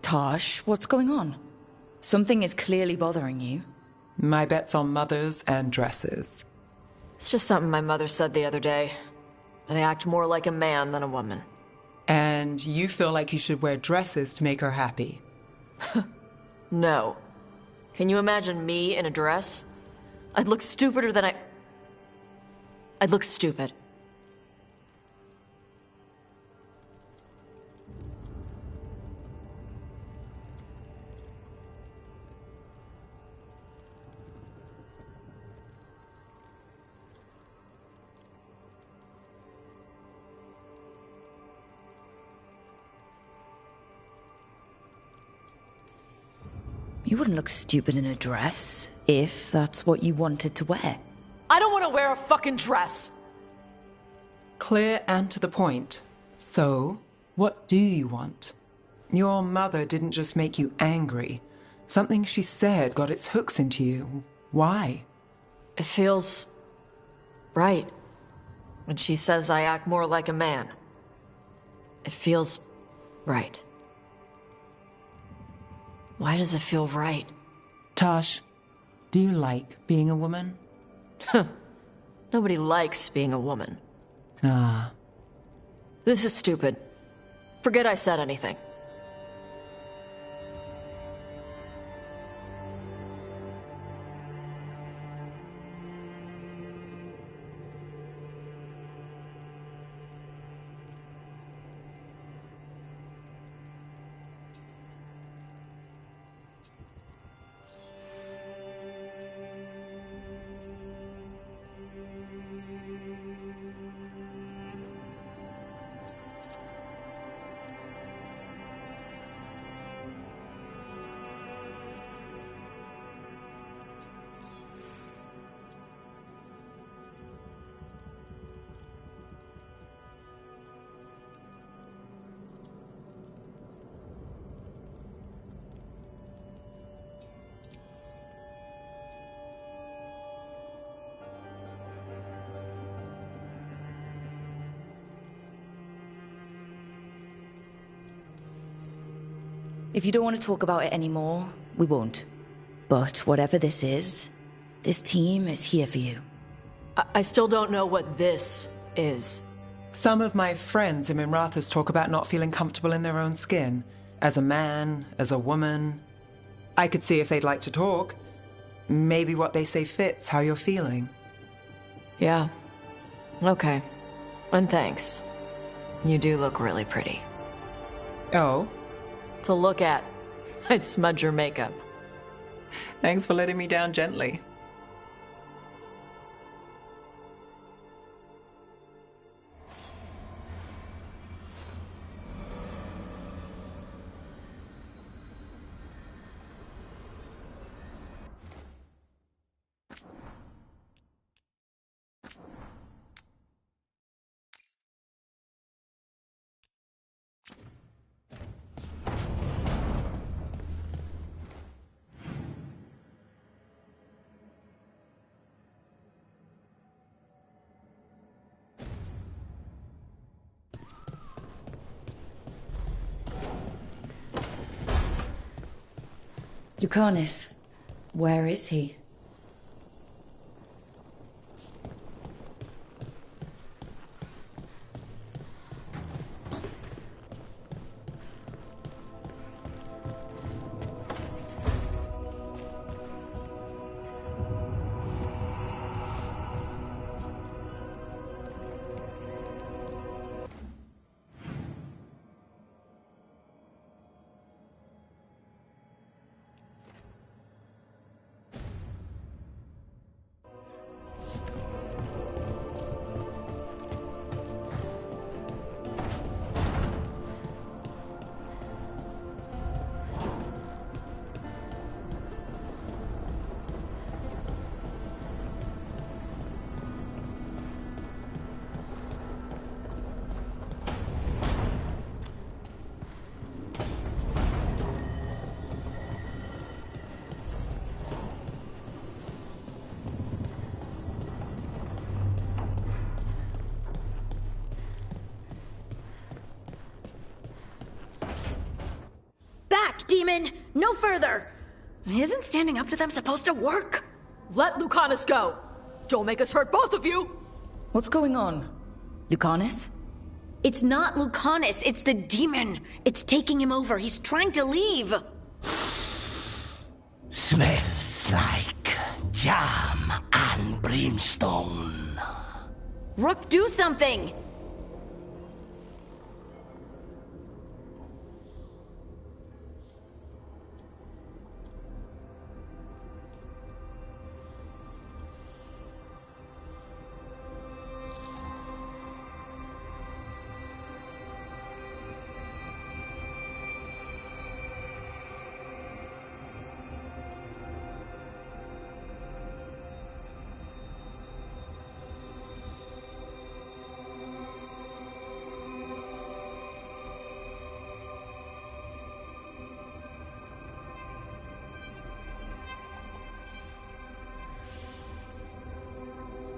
Tosh, what's going on? Something is clearly bothering you. My bet's on mothers and dresses. It's just something my mother said the other day. That I act more like a man than a woman. And you feel like you should wear dresses to make her happy? No. Can you imagine me in a dress? I'd look stupider than I'd look stupid. You wouldn't look stupid in a dress, if that's what you wanted to wear. I don't want to wear a fucking dress! Clear and to the point. So, what do you want? Your mother didn't just make you angry. Something she said got its hooks into you. Why? It feels... right. When she says I act more like a man. It feels... right. Why does it feel right? Tosh, do you like being a woman? Nobody likes being a woman. Ah. This is stupid. Forget I said anything. If you don't want to talk about it anymore, we won't. But whatever this is, this team is here for you. I still don't know what this is. Some of my friends in Minrathous talk about not feeling comfortable in their own skin. As a man, as a woman. I could see if they'd like to talk. Maybe what they say fits how you're feeling. Yeah. Okay. And thanks. You do look really pretty. Oh? To look at. I'd smudge your makeup. Thanks for letting me down gently. Lucanus, where is he? Demon! No further! Isn't standing up to them supposed to work? Let Lucanus go! Don't make us hurt both of you! What's going on? Lucanus? It's not Lucanus, it's the demon! It's taking him over, he's trying to leave! Smells like jam and brimstone. Rook, do something!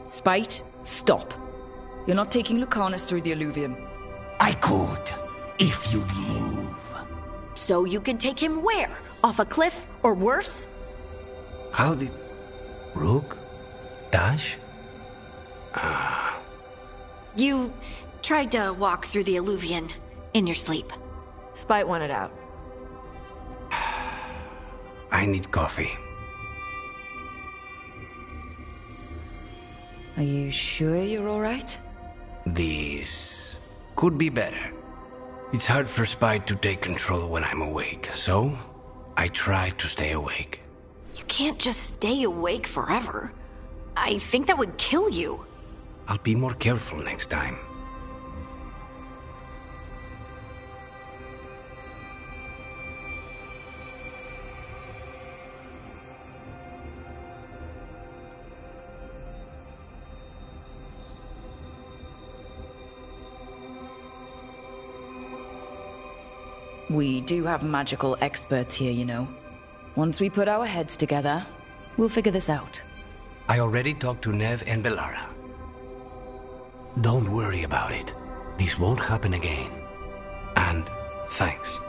Spite, stop. You're not taking Lucanus through the alluvium. I could, if you'd move. So you can take him where? Off a cliff, or worse? How did... Rook? Dash? You tried to walk through the alluvium in your sleep. Spite wanted out. I need coffee. Are you sure you're alright? This could be better. It's hard for Spite to take control when I'm awake, so I try to stay awake. You can't just stay awake forever. I think that would kill you. I'll be more careful next time. We do have magical experts here, you know. Once we put our heads together, we'll figure this out. I already talked to Nev and Belara. Don't worry about it. This won't happen again. And thanks.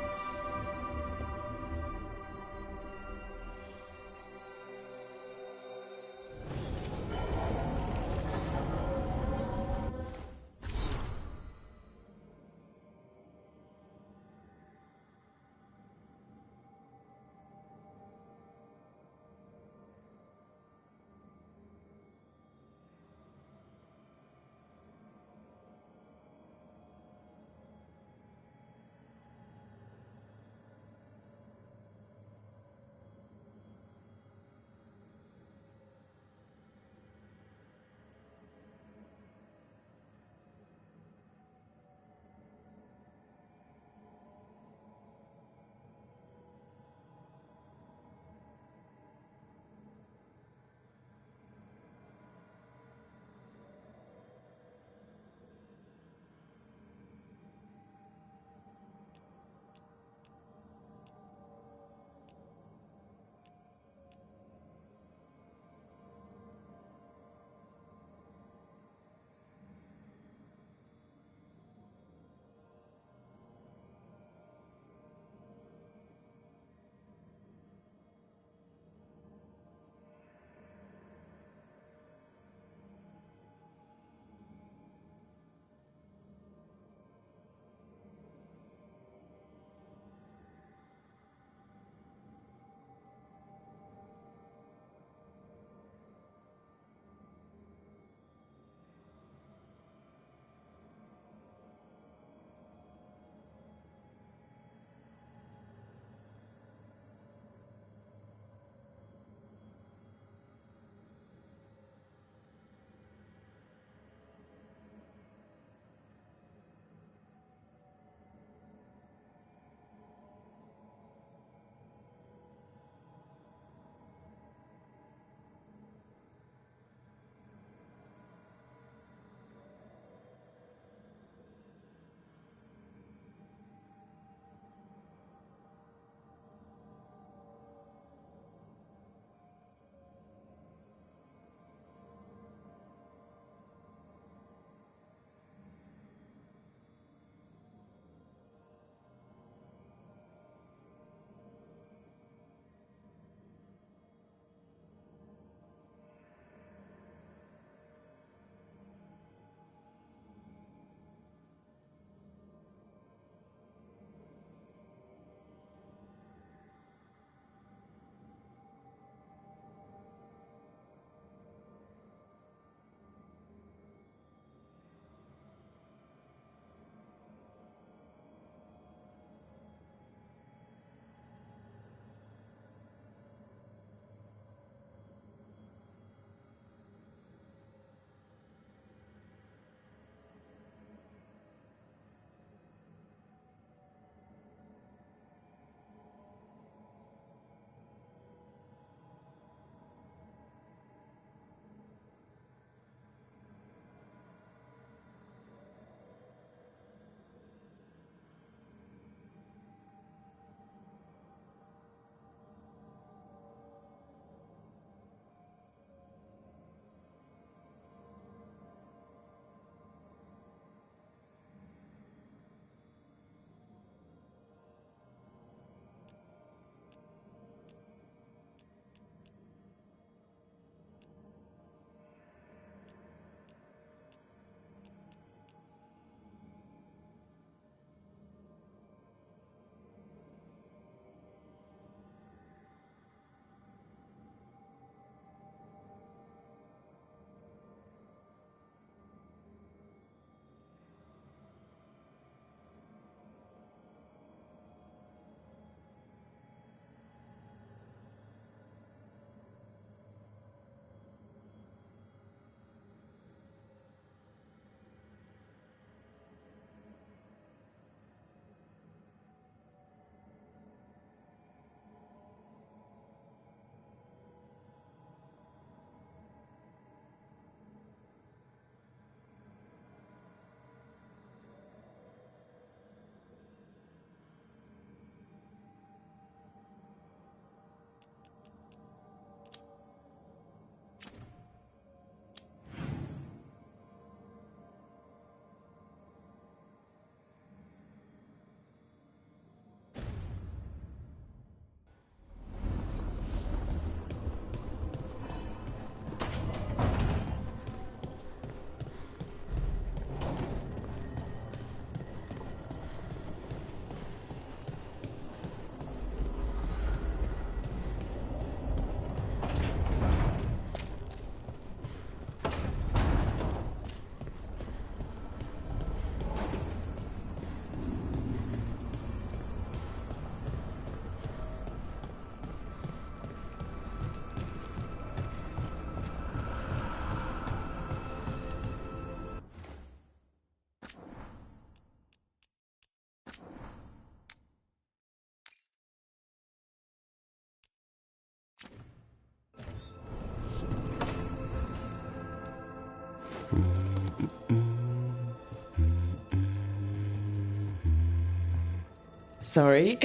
Sorry,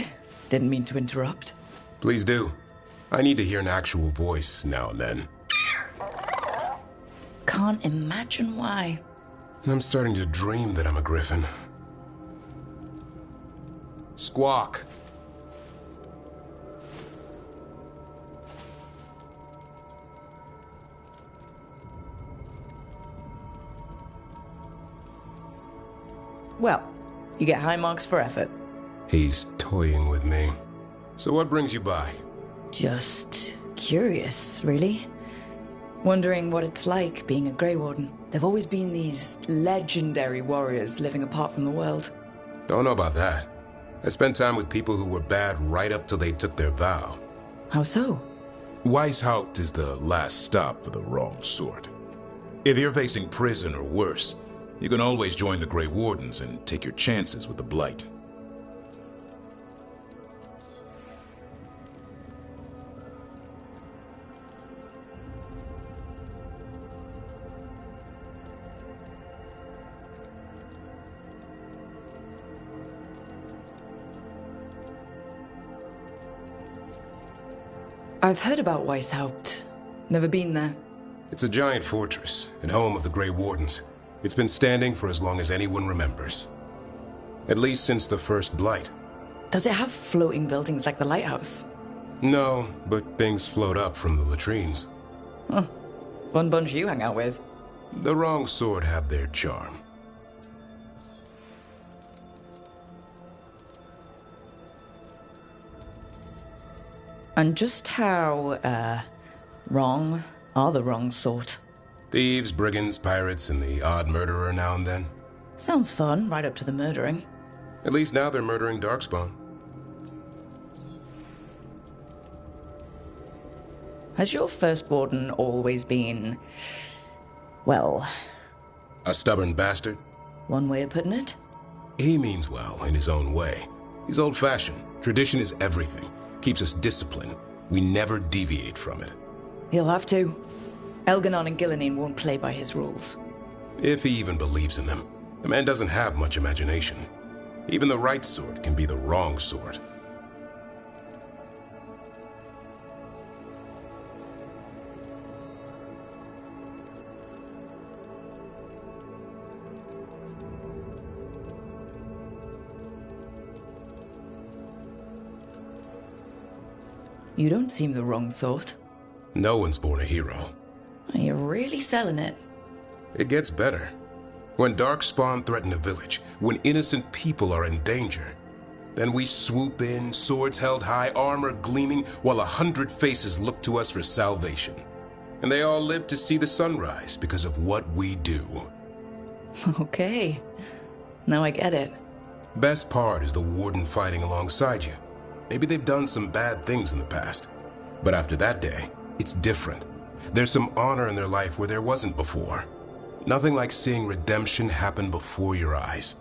didn't mean to interrupt. Please do. I need to hear an actual voice now and then. Can't imagine why. I'm starting to dream that I'm a griffin. Squawk. Well, you get high marks for effort. He's toying with me. So what brings you by? Just curious, really. Wondering what it's like being a Grey Warden. There've always been these legendary warriors living apart from the world. Don't know about that. I spent time with people who were bad right up till they took their vow. How so? Weishaupt is the last stop for the wrong sort. If you're facing prison or worse, you can always join the Grey Wardens and take your chances with the Blight. I've heard about Weishaupt. Never been there. It's a giant fortress and home of the Grey Wardens. It's been standing for as long as anyone remembers. At least since the first Blight. Does it have floating buildings like the lighthouse? No, but things float up from the latrines. Huh. Fun bunch you hang out with. The wrong sort have their charm. And just how, wrong are the wrong sort? Thieves, brigands, pirates, and the odd murderer now and then. Sounds fun, right up to the murdering. At least now they're murdering Darkspawn. Has your first warden always been, well... a stubborn bastard? One way of putting it? He means well in his own way. He's old-fashioned. Tradition is everything. Keeps us disciplined. We never deviate from it. He'll have to. Elganon and Gillenane won't play by his rules. If he even believes in them. The man doesn't have much imagination. Even the right sort can be the wrong sort. You don't seem the wrong sort. No one's born a hero. You're really selling it. It gets better. When Darkspawn threaten a village, when innocent people are in danger, then we swoop in, swords held high, armor gleaming, while 100 faces look to us for salvation. And they all live to see the sunrise because of what we do. Okay. Now I get it. Best part is the warden fighting alongside you. Maybe they've done some bad things in the past. But after that day, it's different. There's some honor in their life where there wasn't before. Nothing like seeing redemption happen before your eyes.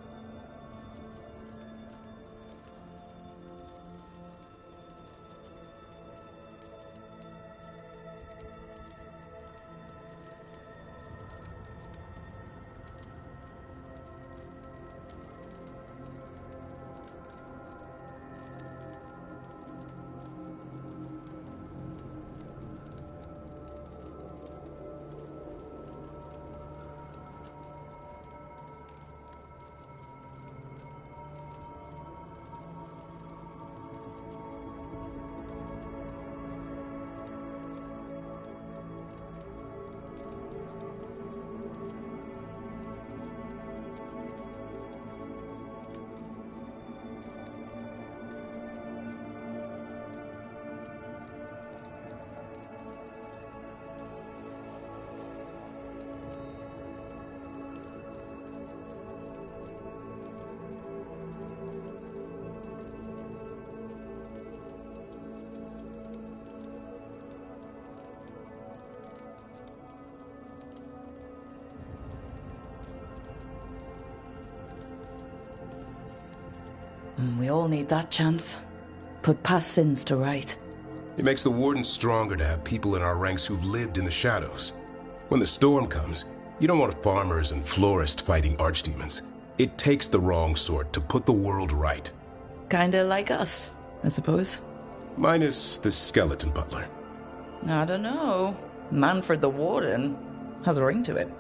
We all need that chance. Put past sins to right. It makes the Warden stronger to have people in our ranks who've lived in the shadows. When the storm comes, You don't want farmers and florists fighting archdemons. It takes the wrong sort to put the world right. Kinda like us, I suppose. Minus the skeleton butler. I don't know. Manfred the Warden has a ring to it.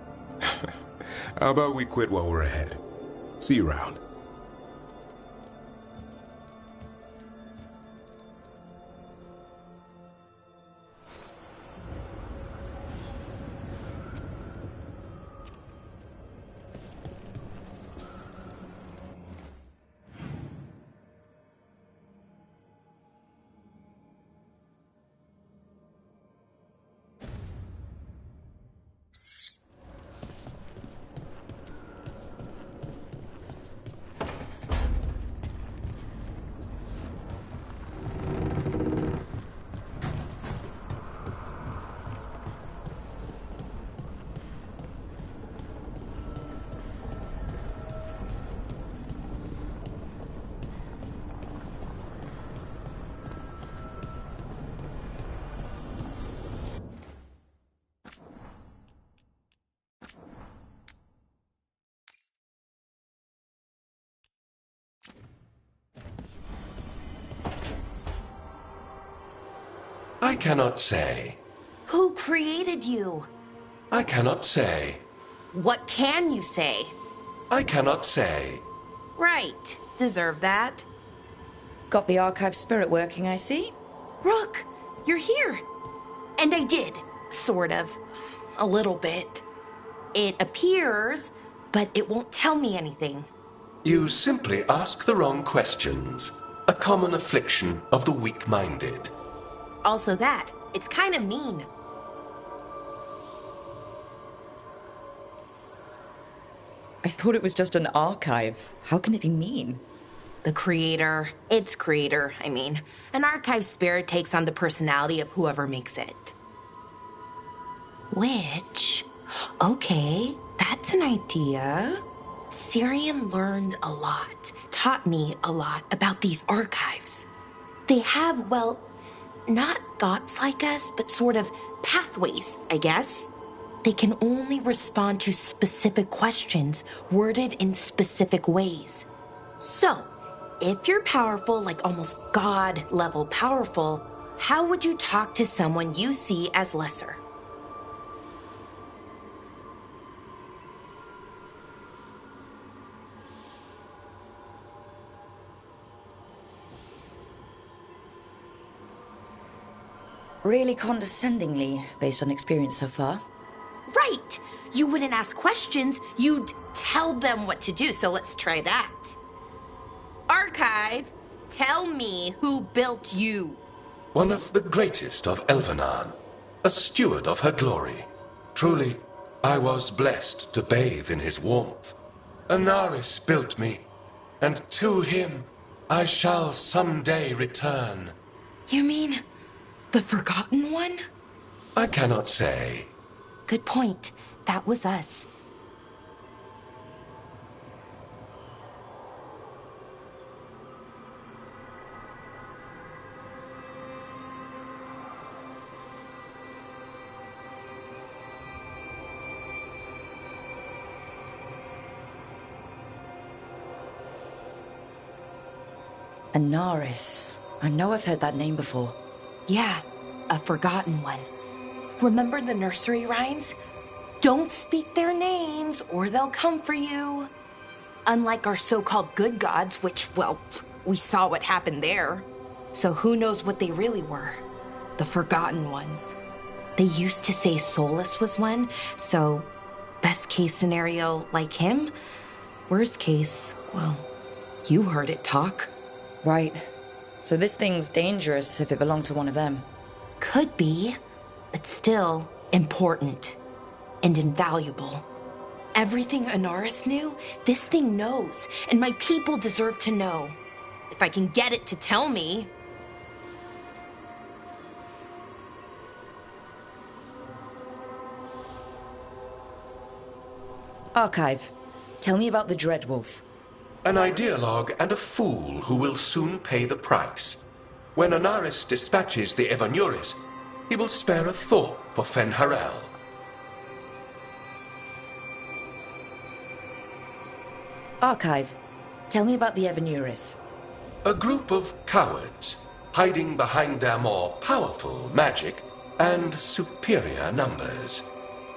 How about we quit while we're ahead? See you around. I cannot say. Who created you? I cannot say. What can you say? I cannot say. Right. Deserve that. Got the archive spirit working, I see. Rook, you're here. And I did. Sort of. A little bit. It appears, but it won't tell me anything. You simply ask the wrong questions. A common affliction of the weak-minded. Also that. It's kind of mean. I thought it was just an archive. How can it be mean? The creator, its creator, I mean. An archive spirit takes on the personality of whoever makes it. Which, okay, that's an idea. Syrian learned a lot, taught me a lot about these archives. They have, well, not thoughts like us, but sort of pathways, I guess. They can only respond to specific questions worded in specific ways. So, if you're powerful, like almost God-level powerful, how would you talk to someone you see as lesser? Really condescendingly, based on experience so far. Right! You wouldn't ask questions, you'd tell them what to do, so let's try that. Archive, tell me who built you. One of the greatest of Elvenan, a steward of her glory. Truly, I was blessed to bathe in his warmth. Anaris built me, and to him I shall someday return. You mean the Forgotten One? I cannot say. Good point. That was us. Anaris. I know I've heard that name before. Yeah, a Forgotten One. Remember the nursery rhymes? Don't speak their names or they'll come for you. Unlike our so-called good gods, which, well, we saw what happened there. So who knows what they really were? The Forgotten Ones. They used to say Solus was one, so best case scenario like him. Worst case, well, you heard it talk. Right. So this thing's dangerous if it belonged to one of them. Could be, but still important and invaluable. Everything Anaris knew, this thing knows, and my people deserve to know. If I can get it to tell me. Archive, tell me about the Dreadwolf. An ideologue and a fool who will soon pay the price. When Anaris dispatches the Evanuris, he will spare a thought for Fenharel. Archive. Tell me about the Evanuris. A group of cowards, hiding behind their more powerful magic and superior numbers.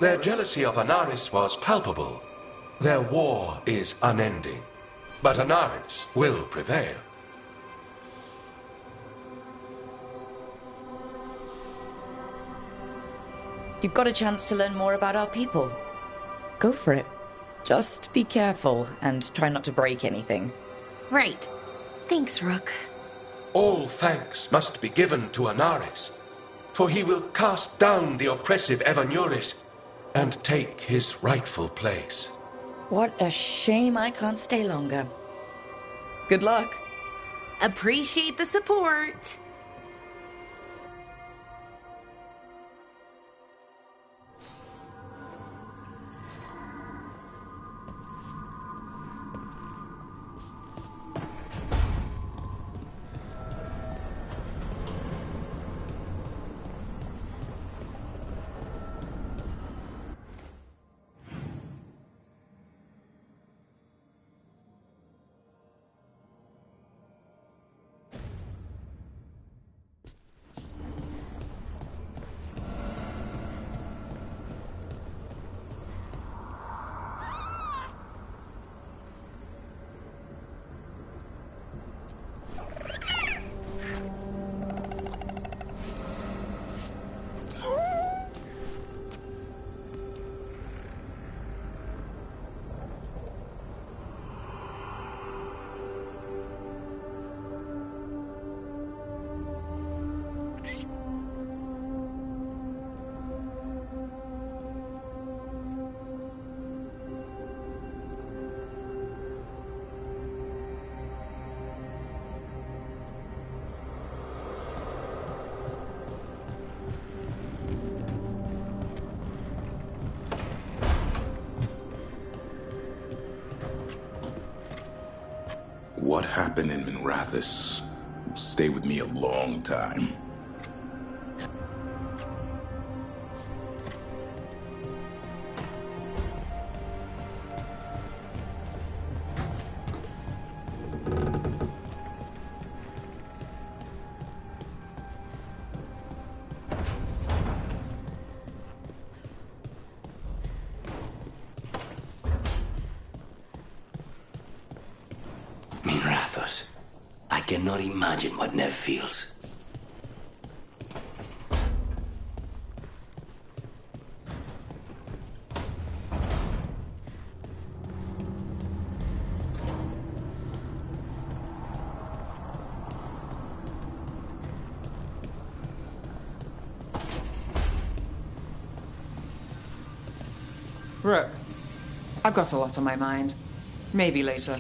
Their jealousy of Anaris was palpable. Their war is unending. But Anaris will prevail. You've got a chance to learn more about our people. Go for it. Just be careful and try not to break anything. Right. Thanks, Rook. All thanks must be given to Anaris, for he will cast down the oppressive Evanuris and take his rightful place. What a shame I can't stay longer. Good luck. Appreciate the support. What happened in Minrathous will stay with me a long time. Minrathous. I cannot imagine what Nev feels. Rook, I've got a lot on my mind. Maybe later.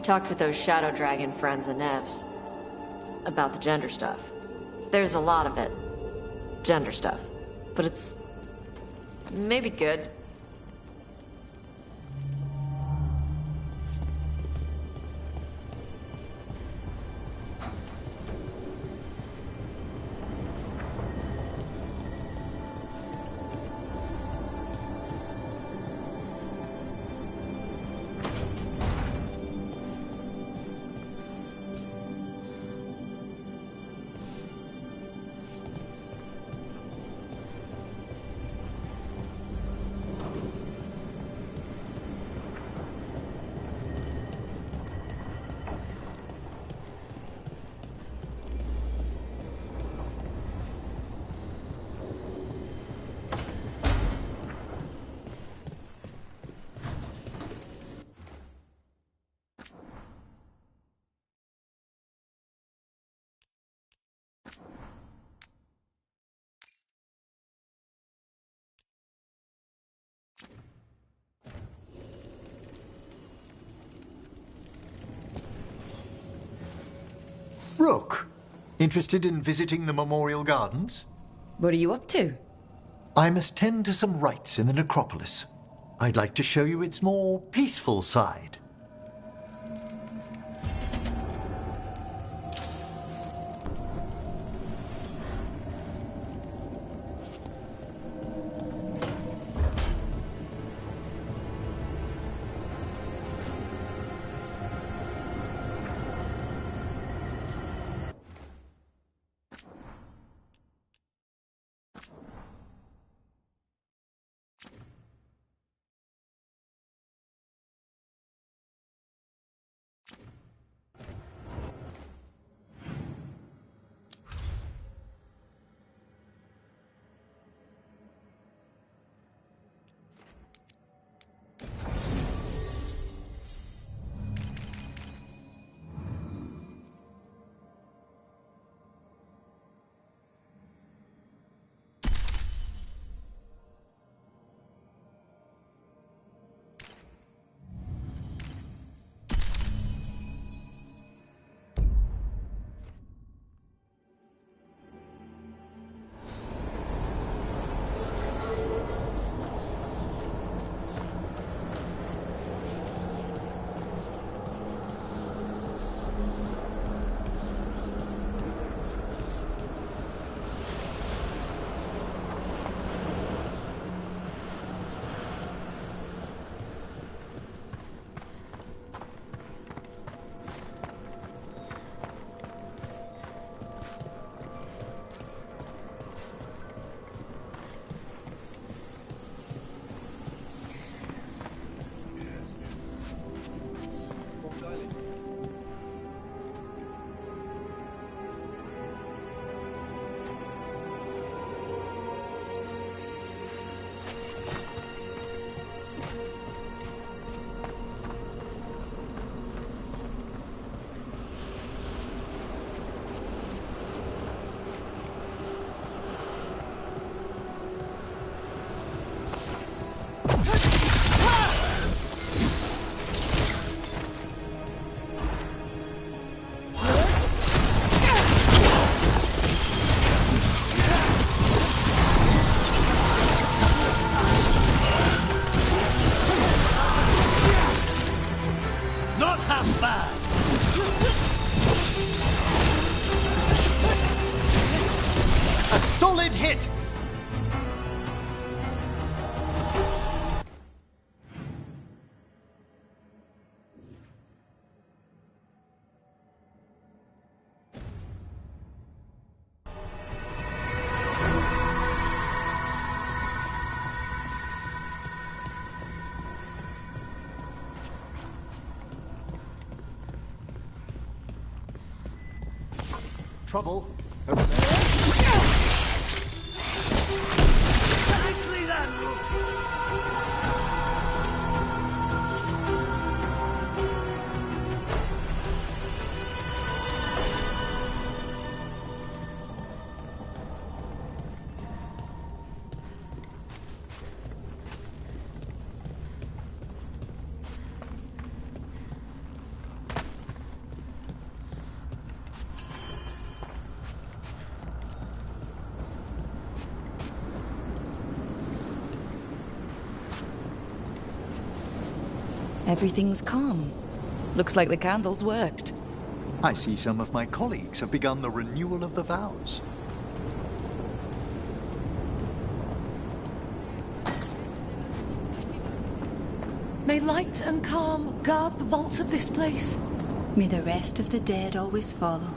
talked with those Shadow Dragon friends and Evs about the gender stuff. There's a lot of it. Gender stuff. But it's maybe good. Rook, interested in visiting the Memorial Gardens? What are you up to? I must tend to some rites in the necropolis. I'd like to show you its more peaceful side. Solid hit! Trouble over there. Everything's calm. Looks like the candles worked. I see some of my colleagues have begun the renewal of the vows. May light and calm guard the vaults of this place. May the rest of the dead always follow.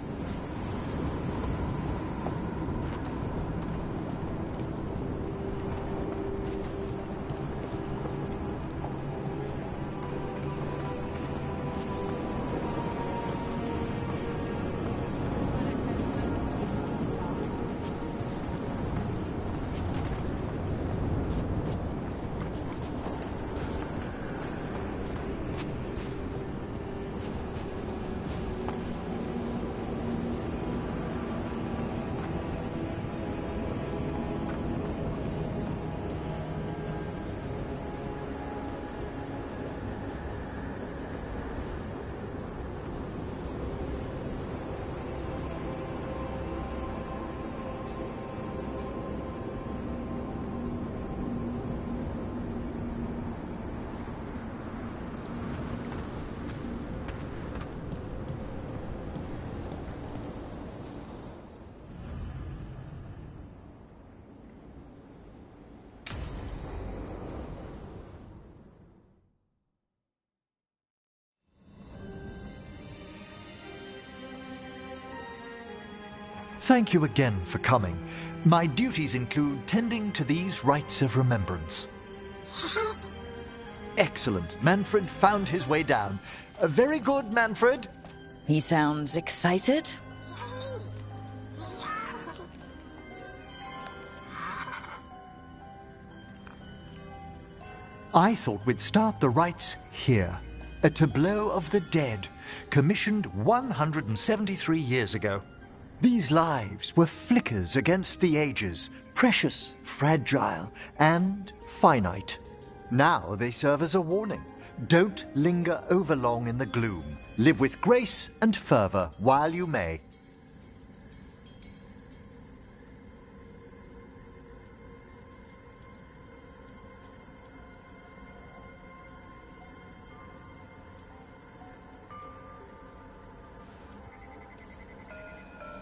Thank you again for coming. My duties include tending to these rites of remembrance. Excellent. Manfred found his way down. Very good, Manfred. He sounds excited. I thought we'd start the rites here. A tableau of the dead, commissioned 173 years ago. These lives were flickers against the ages, precious, fragile, and finite. Now they serve as a warning. Don't linger overlong in the gloom. Live with grace and fervor while you may.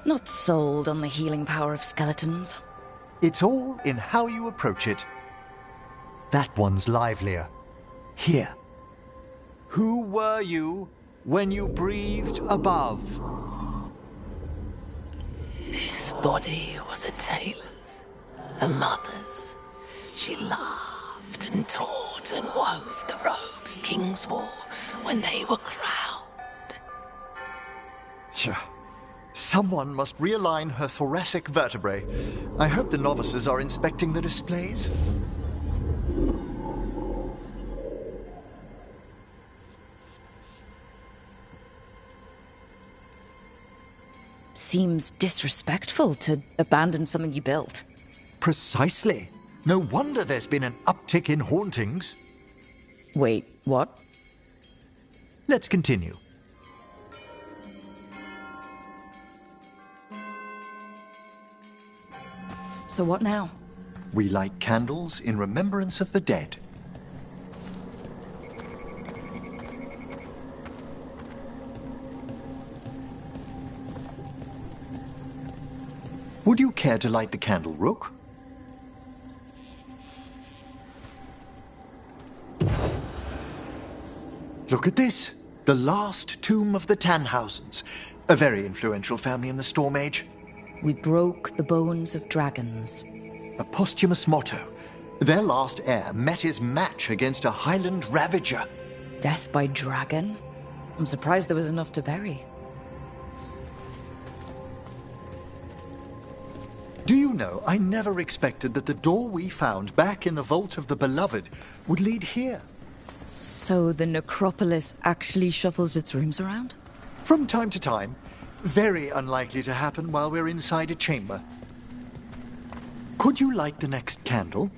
Not sold on the healing power of skeletons. It's all in how you approach it. That one's livelier. Here. Who were you when you breathed above? This body was a tailor's, a mother's. She laughed and taught and wove the robes kings wore when they were crowned. Tja. Someone must realign her thoracic vertebrae. I hope the novices are inspecting the displays. Seems disrespectful to abandon something you built. Precisely. No wonder there's been an uptick in hauntings. Wait, what? Let's continue. So what now? We light candles in remembrance of the dead. Would you care to light the candle, Rook? Look at this. The last tomb of the Tannhausens. A very influential family in the Storm Age. We broke the bones of dragons. A posthumous motto. Their last heir met his match against a Highland Ravager. Death by dragon? I'm surprised there was enough to bury. Do you know, I never expected that the door we found back in the Vault of the Beloved would lead here. So the necropolis actually shuffles its rooms around? From time to time. Very unlikely to happen while we're inside a chamber. Could you light the next candle?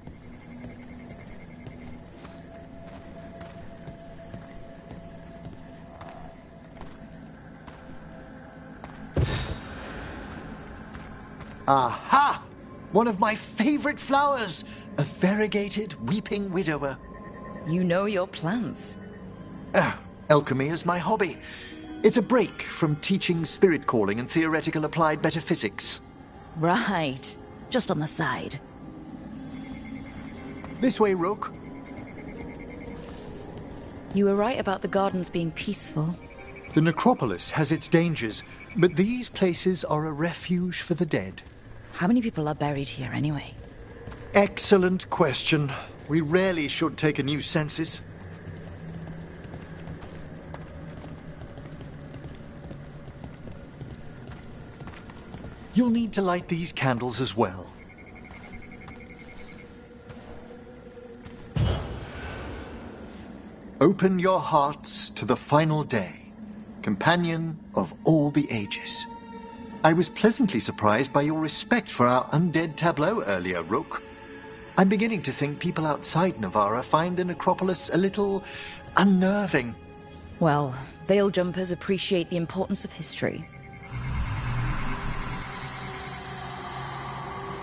Aha! One of my favorite flowers! A variegated weeping widower. You know your plants. Alchemy is my hobby. It's a break from teaching spirit calling and theoretical applied metaphysics. Right. Just on the side. This way, Rook. You were right about the gardens being peaceful. The necropolis has its dangers, but these places are a refuge for the dead. How many people are buried here, anyway? Excellent question. We rarely should take a new census. You'll need to light these candles as well. Open your hearts to the final day, companion of all the ages. I was pleasantly surprised by your respect for our undead tableau earlier, Rook. I'm beginning to think people outside Navarra find the necropolis a little unnerving. Well, veil jumpers appreciate the importance of history.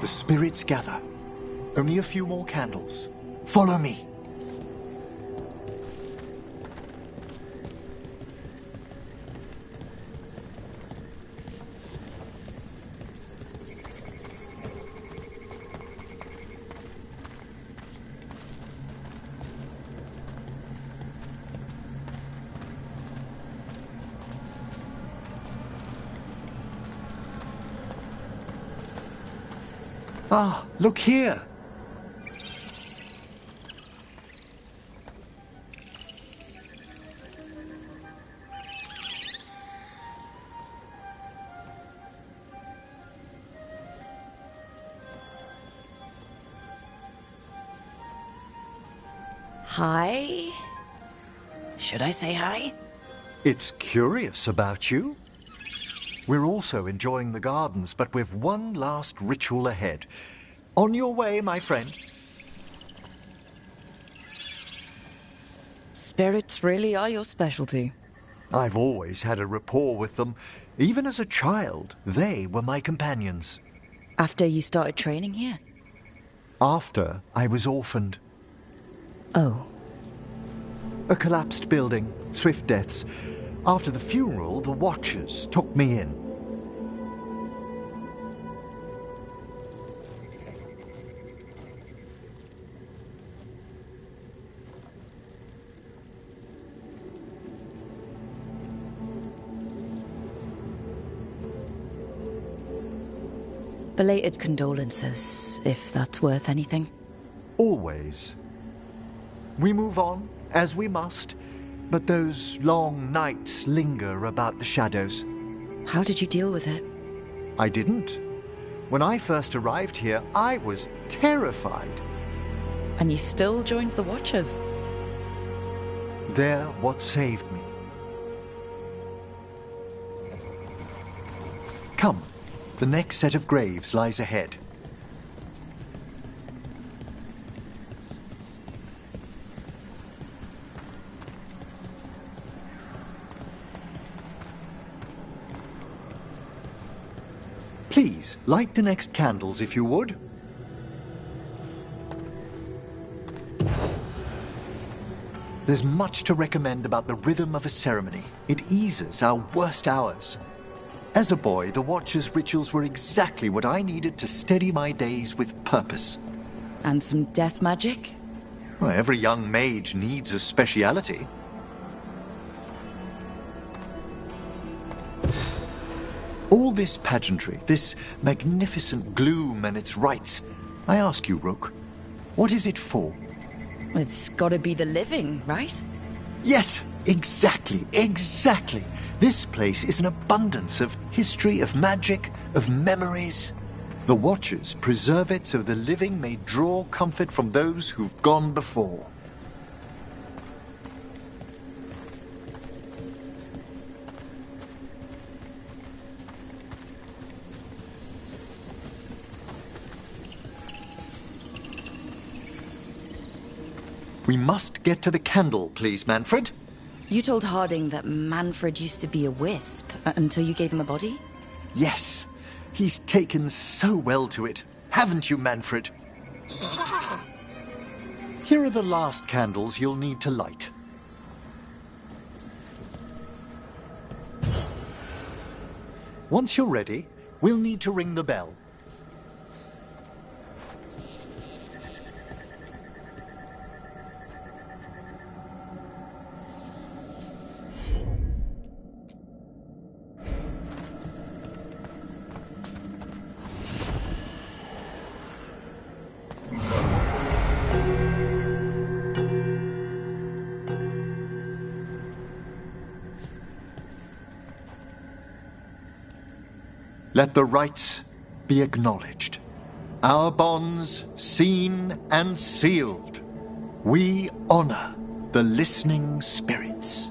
The spirits gather. Only a few more candles. Follow me. Ah, look here! Hi? Should I say hi? It's curious about you. We're also enjoying the gardens, but we've one last ritual ahead. On your way, my friend. Spirits really are your specialty. I've always had a rapport with them. Even as a child, they were my companions. After you started training here? After I was orphaned. Oh. A collapsed building, swift deaths. After the funeral, the Watchers took me in. Belated condolences, if that's worth anything. Always. We move on, as we must. But those long nights linger about the shadows. How did you deal with it? I didn't. When I first arrived here, I was terrified. And you still joined the Watchers? They're what saved me. Come, the next set of graves lies ahead. Please, light the next candles if you would. There's much to recommend about the rhythm of a ceremony. It eases our worst hours. As a boy, the Watcher's rituals were exactly what I needed to steady my days with purpose. And some death magic? Well, every young mage needs a speciality. All this pageantry, this magnificent gloom and its rites, I ask you, Rook, what is it for? It's gotta be the living, right? Yes, exactly, exactly. This place is an abundance of history, of magic, of memories. The Watchers preserve it so the living may draw comfort from those who've gone before. We must get to the candle, please, Manfred. You told Harding that Manfred used to be a wisp until you gave him a body? Yes. He's taken so well to it. Haven't you, Manfred? Here are the last candles you'll need to light. Once you're ready, we'll need to ring the bell. Let the rites be acknowledged. Our bonds seen and sealed. We honor the listening spirits.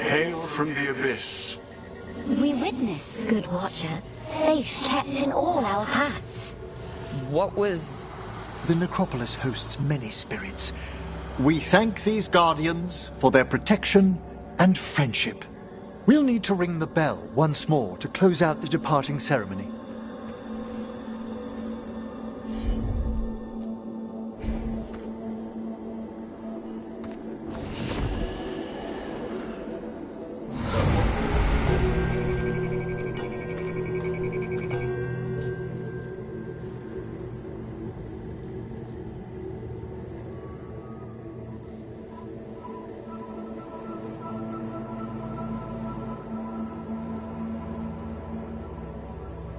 Hail from the abyss. We witness, good watcher, faith kept in all our paths. What was... The necropolis hosts many spirits. We thank these guardians for their protection and friendship. We'll need to ring the bell once more to close out the departing ceremony.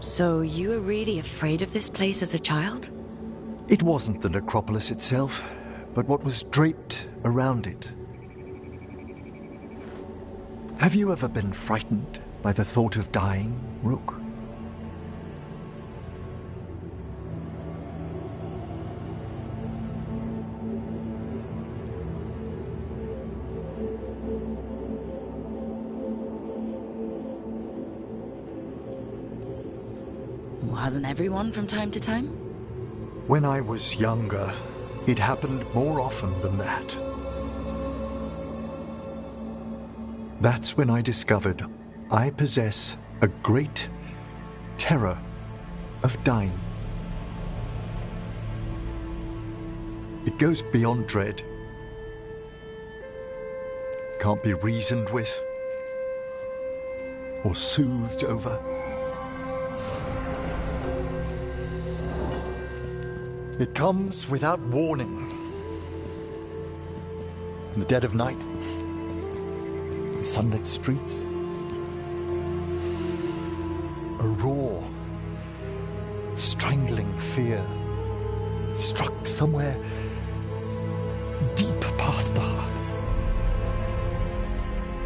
So you were really afraid of this place as a child? It wasn't the necropolis itself, but what was draped around it. Have you ever been frightened by the thought of dying, Rook? Hasn't everyone from time to time? When I was younger, it happened more often than that. That's when I discovered I possess a great terror of dying. It goes beyond dread. Can't be reasoned with or soothed over. It comes without warning. In the dead of night, in sunlit streets, a raw, strangling fear struck somewhere deep past the heart.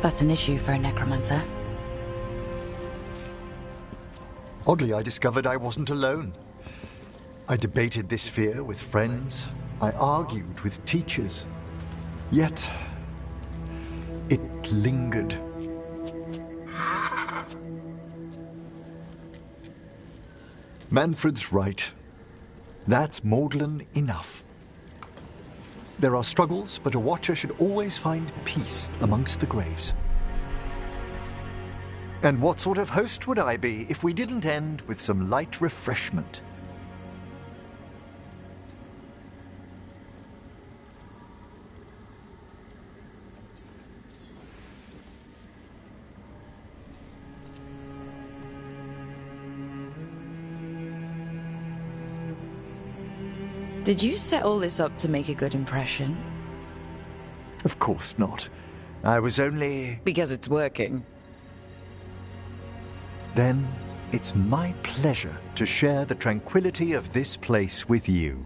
That's an issue for a necromancer. Oddly, I discovered I wasn't alone. I debated this fear with friends. I argued with teachers. Yet, it lingered. Manfred's right. That's maudlin enough. There are struggles, but a watcher should always find peace amongst the graves. And what sort of host would I be if we didn't end with some light refreshment? Did you set all this up to make a good impression? Of course not. I was only... Because it's working. Then it's my pleasure to share the tranquility of this place with you.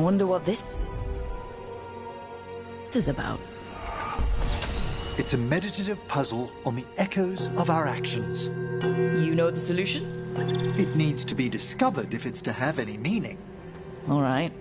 wonder what this is about. It's a meditative puzzle on the echoes of our actions. You know the solution? It needs to be discovered if it's to have any meaning. All right.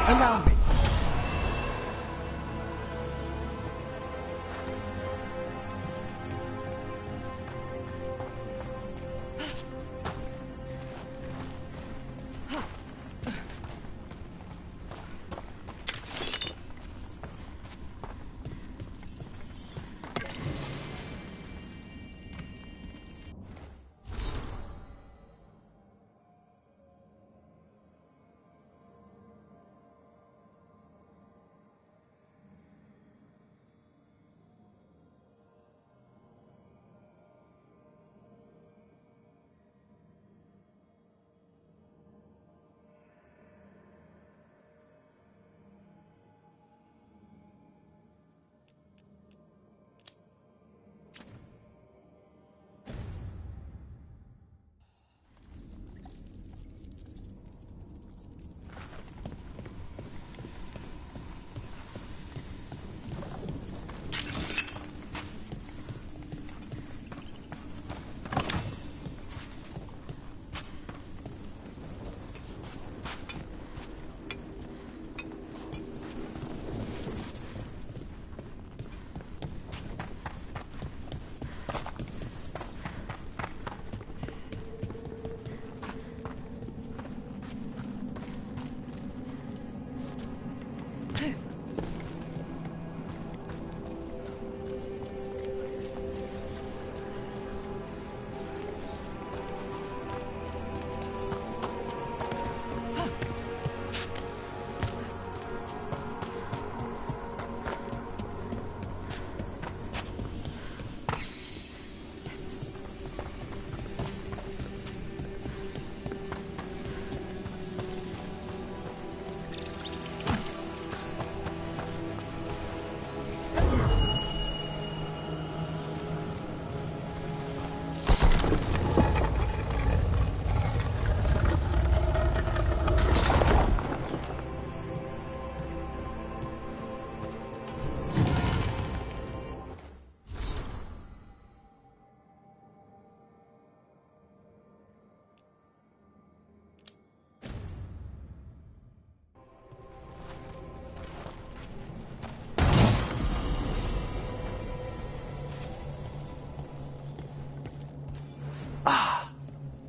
Allow me.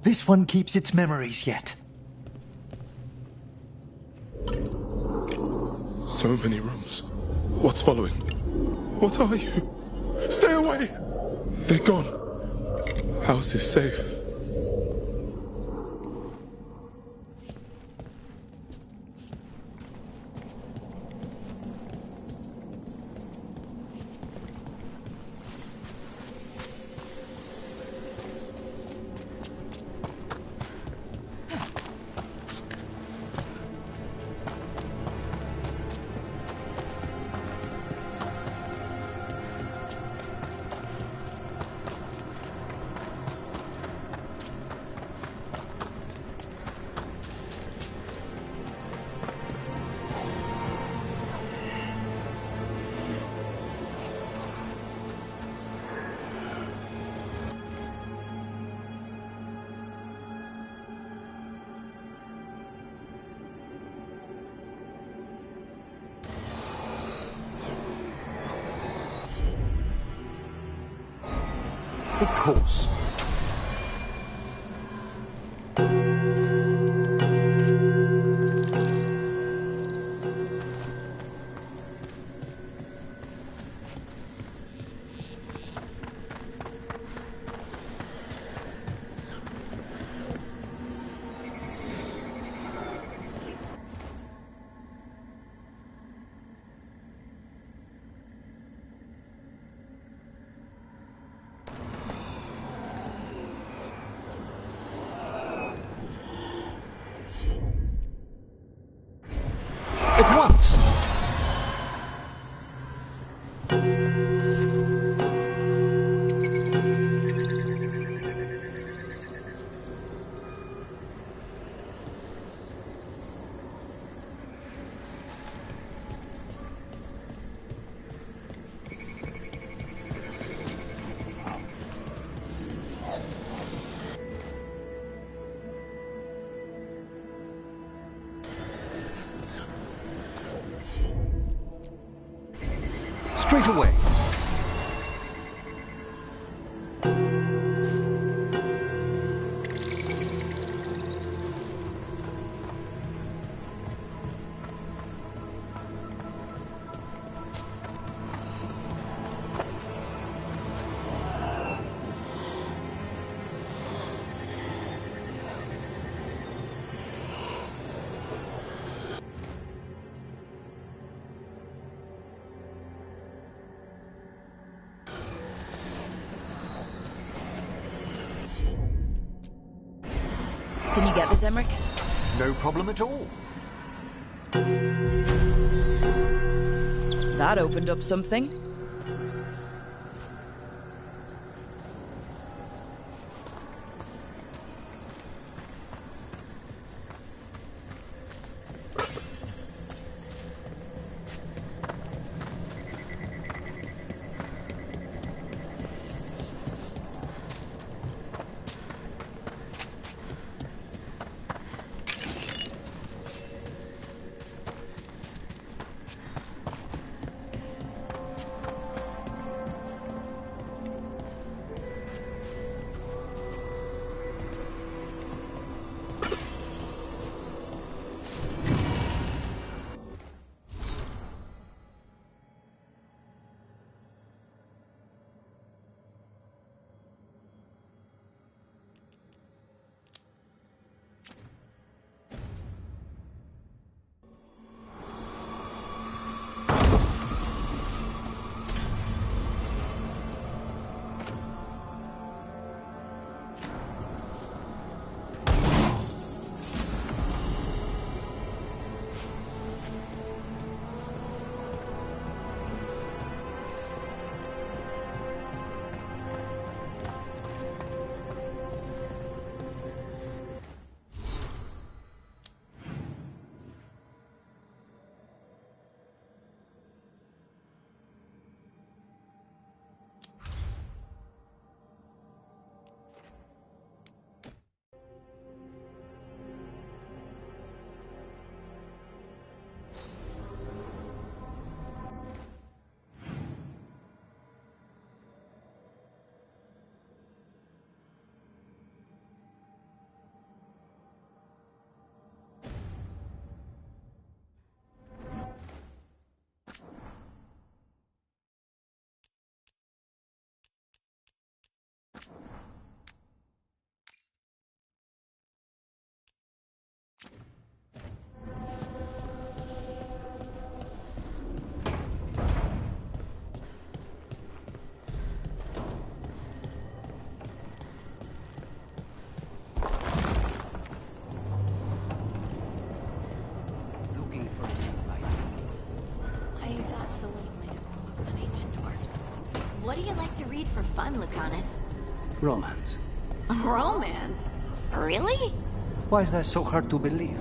This one keeps its memories yet. So many rooms. What's following? What are you? okay? They're gone. House is safe. Of course. At once! Straight away. Can you get this, Emmerich? No problem at all. That opened up something. fun, Lucanus. Romance. Romance? Really? Why is that so hard to believe?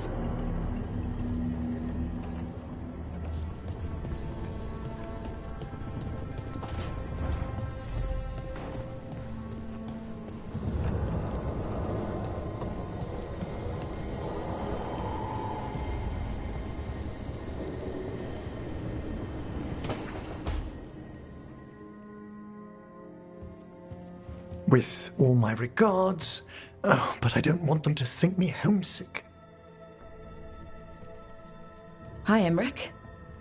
With all my regards. Oh, but I don't want them to think me homesick. Hi, Emmerich.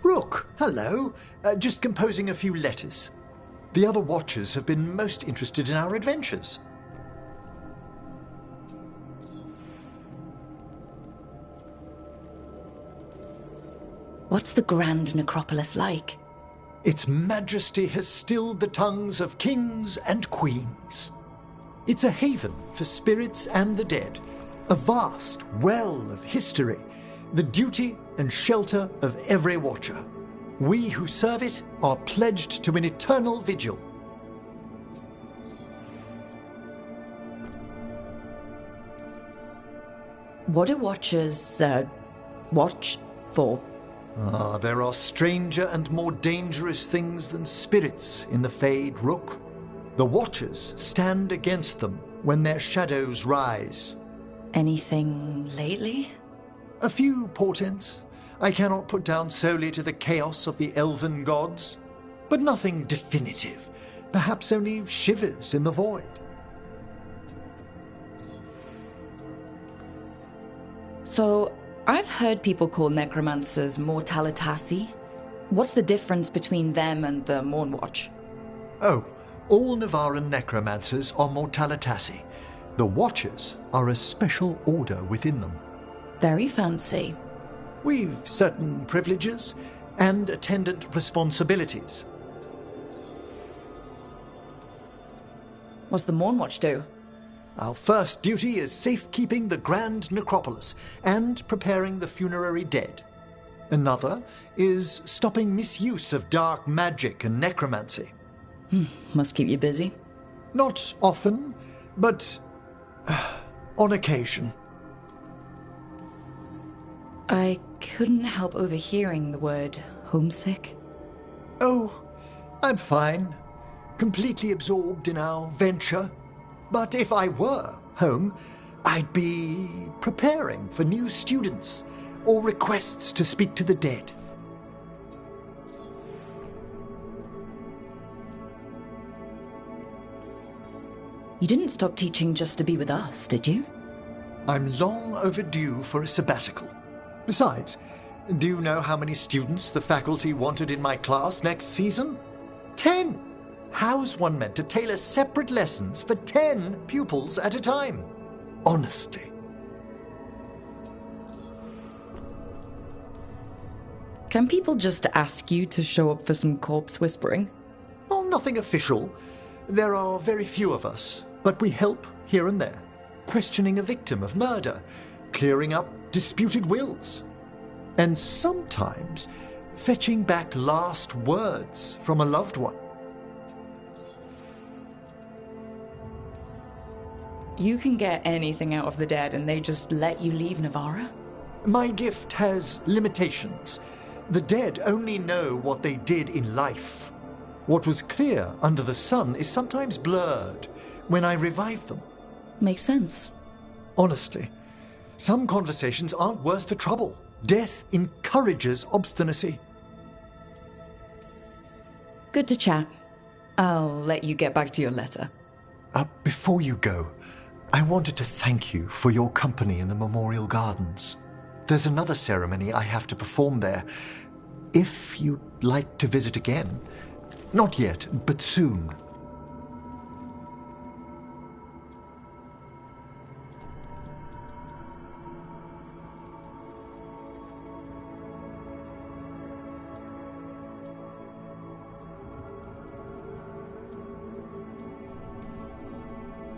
Rook, hello. Just composing a few letters. The other Watchers have been most interested in our adventures. What's the Grand Necropolis like? Its majesty has stilled the tongues of kings and queens. It's a haven for spirits and the dead, a vast well of history, the duty and shelter of every Watcher. We who serve it are pledged to an eternal vigil. What do Watchers, watch for? There are stranger and more dangerous things than spirits in the Fade, Rook. The Watchers stand against them when their shadows rise. Anything lately? A few portents. I cannot put down solely to the chaos of the elven gods, but nothing definitive. Perhaps only shivers in the void. So, I've heard people call necromancers mortalitasi. What's the difference between them and the Mornwatch? Oh, all Navaran necromancers are mortalitasi. The Watchers are a special order within them. Very fancy. We've certain privileges and attendant responsibilities. What's the Mornwatch do? Our first duty is safekeeping the Grand Necropolis and preparing the funerary dead. Another is stopping misuse of dark magic and necromancy. Must keep you busy. Not often, but on occasion. I couldn't help overhearing the word homesick. Oh, I'm fine. Completely absorbed in our venture. But if I were home, I'd be preparing for new students or requests to speak to the dead. You didn't stop teaching just to be with us, did you? I'm long overdue for a sabbatical. Besides, do you know how many students the faculty wanted in my class next season? 10! How's one meant to tailor separate lessons for 10 pupils at a time? Honestly. Can people just ask you to show up for some corpse whispering? Oh, nothing official. There are very few of us, but we help here and there. Questioning a victim of murder, clearing up disputed wills, and sometimes fetching back last words from a loved one. You can get anything out of the dead and they just let you leave Navarra? My gift has limitations. The dead only know what they did in life. What was clear under the sun is sometimes blurred when I revive them. Makes sense. Honestly, some conversations aren't worth the trouble. Death encourages obstinacy. Good to chat. I'll let you get back to your letter. Before you go, I wanted to thank you for your company in the Memorial Gardens. There's another ceremony I have to perform there. If you'd like to visit again. Not yet, but soon.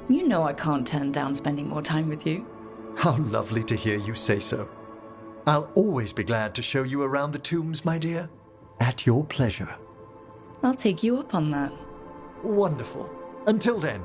You know I can't turn down spending more time with you. How lovely to hear you say so. I'll always be glad to show you around the tombs, my dear. At your pleasure. I'll take you up on that. Wonderful. Until then.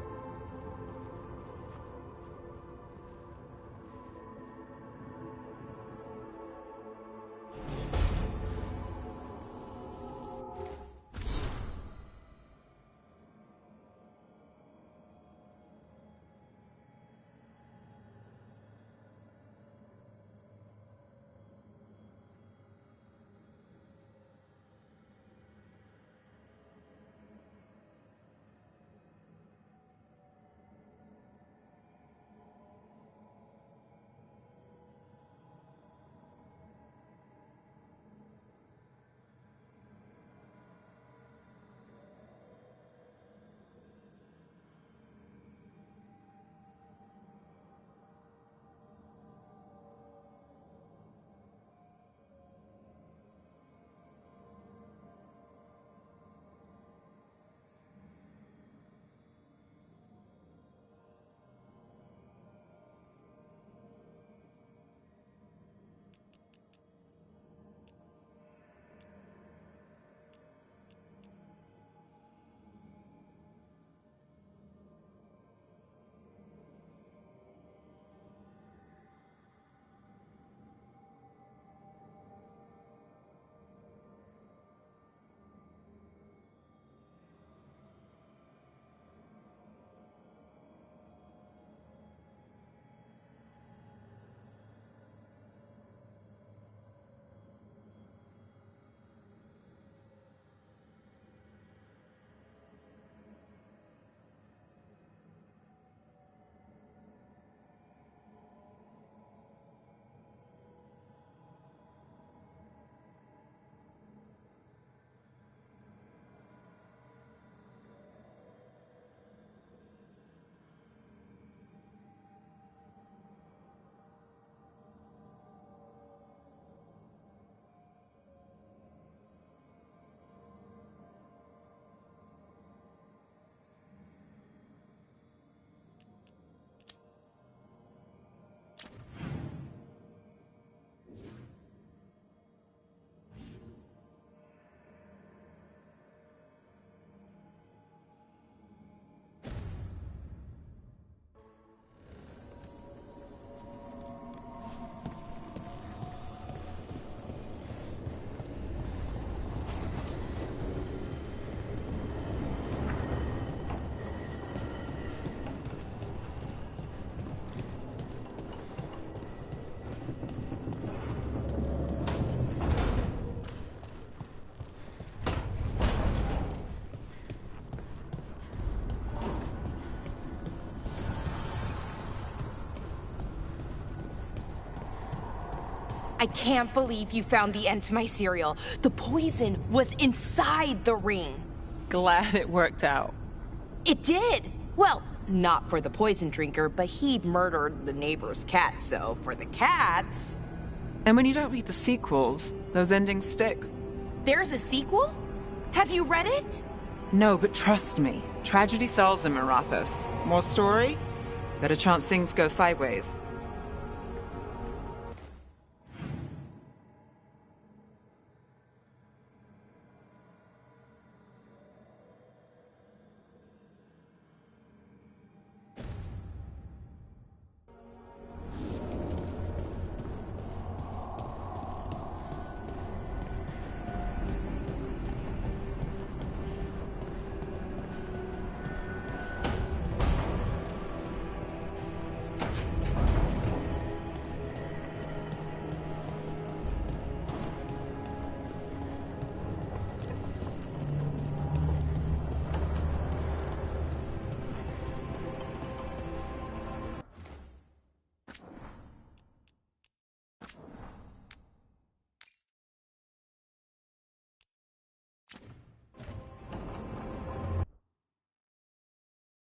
I can't believe you found the end to my cereal. The poison was inside the ring. Glad it worked out. It did. Well, not for the poison drinker, but he'd murdered the neighbor's cat, so for the cats... And when you don't read the sequels, those endings stick. There's a sequel? Have you read it? No, but trust me. Tragedy sells in Marathas. More story? Better chance things go sideways.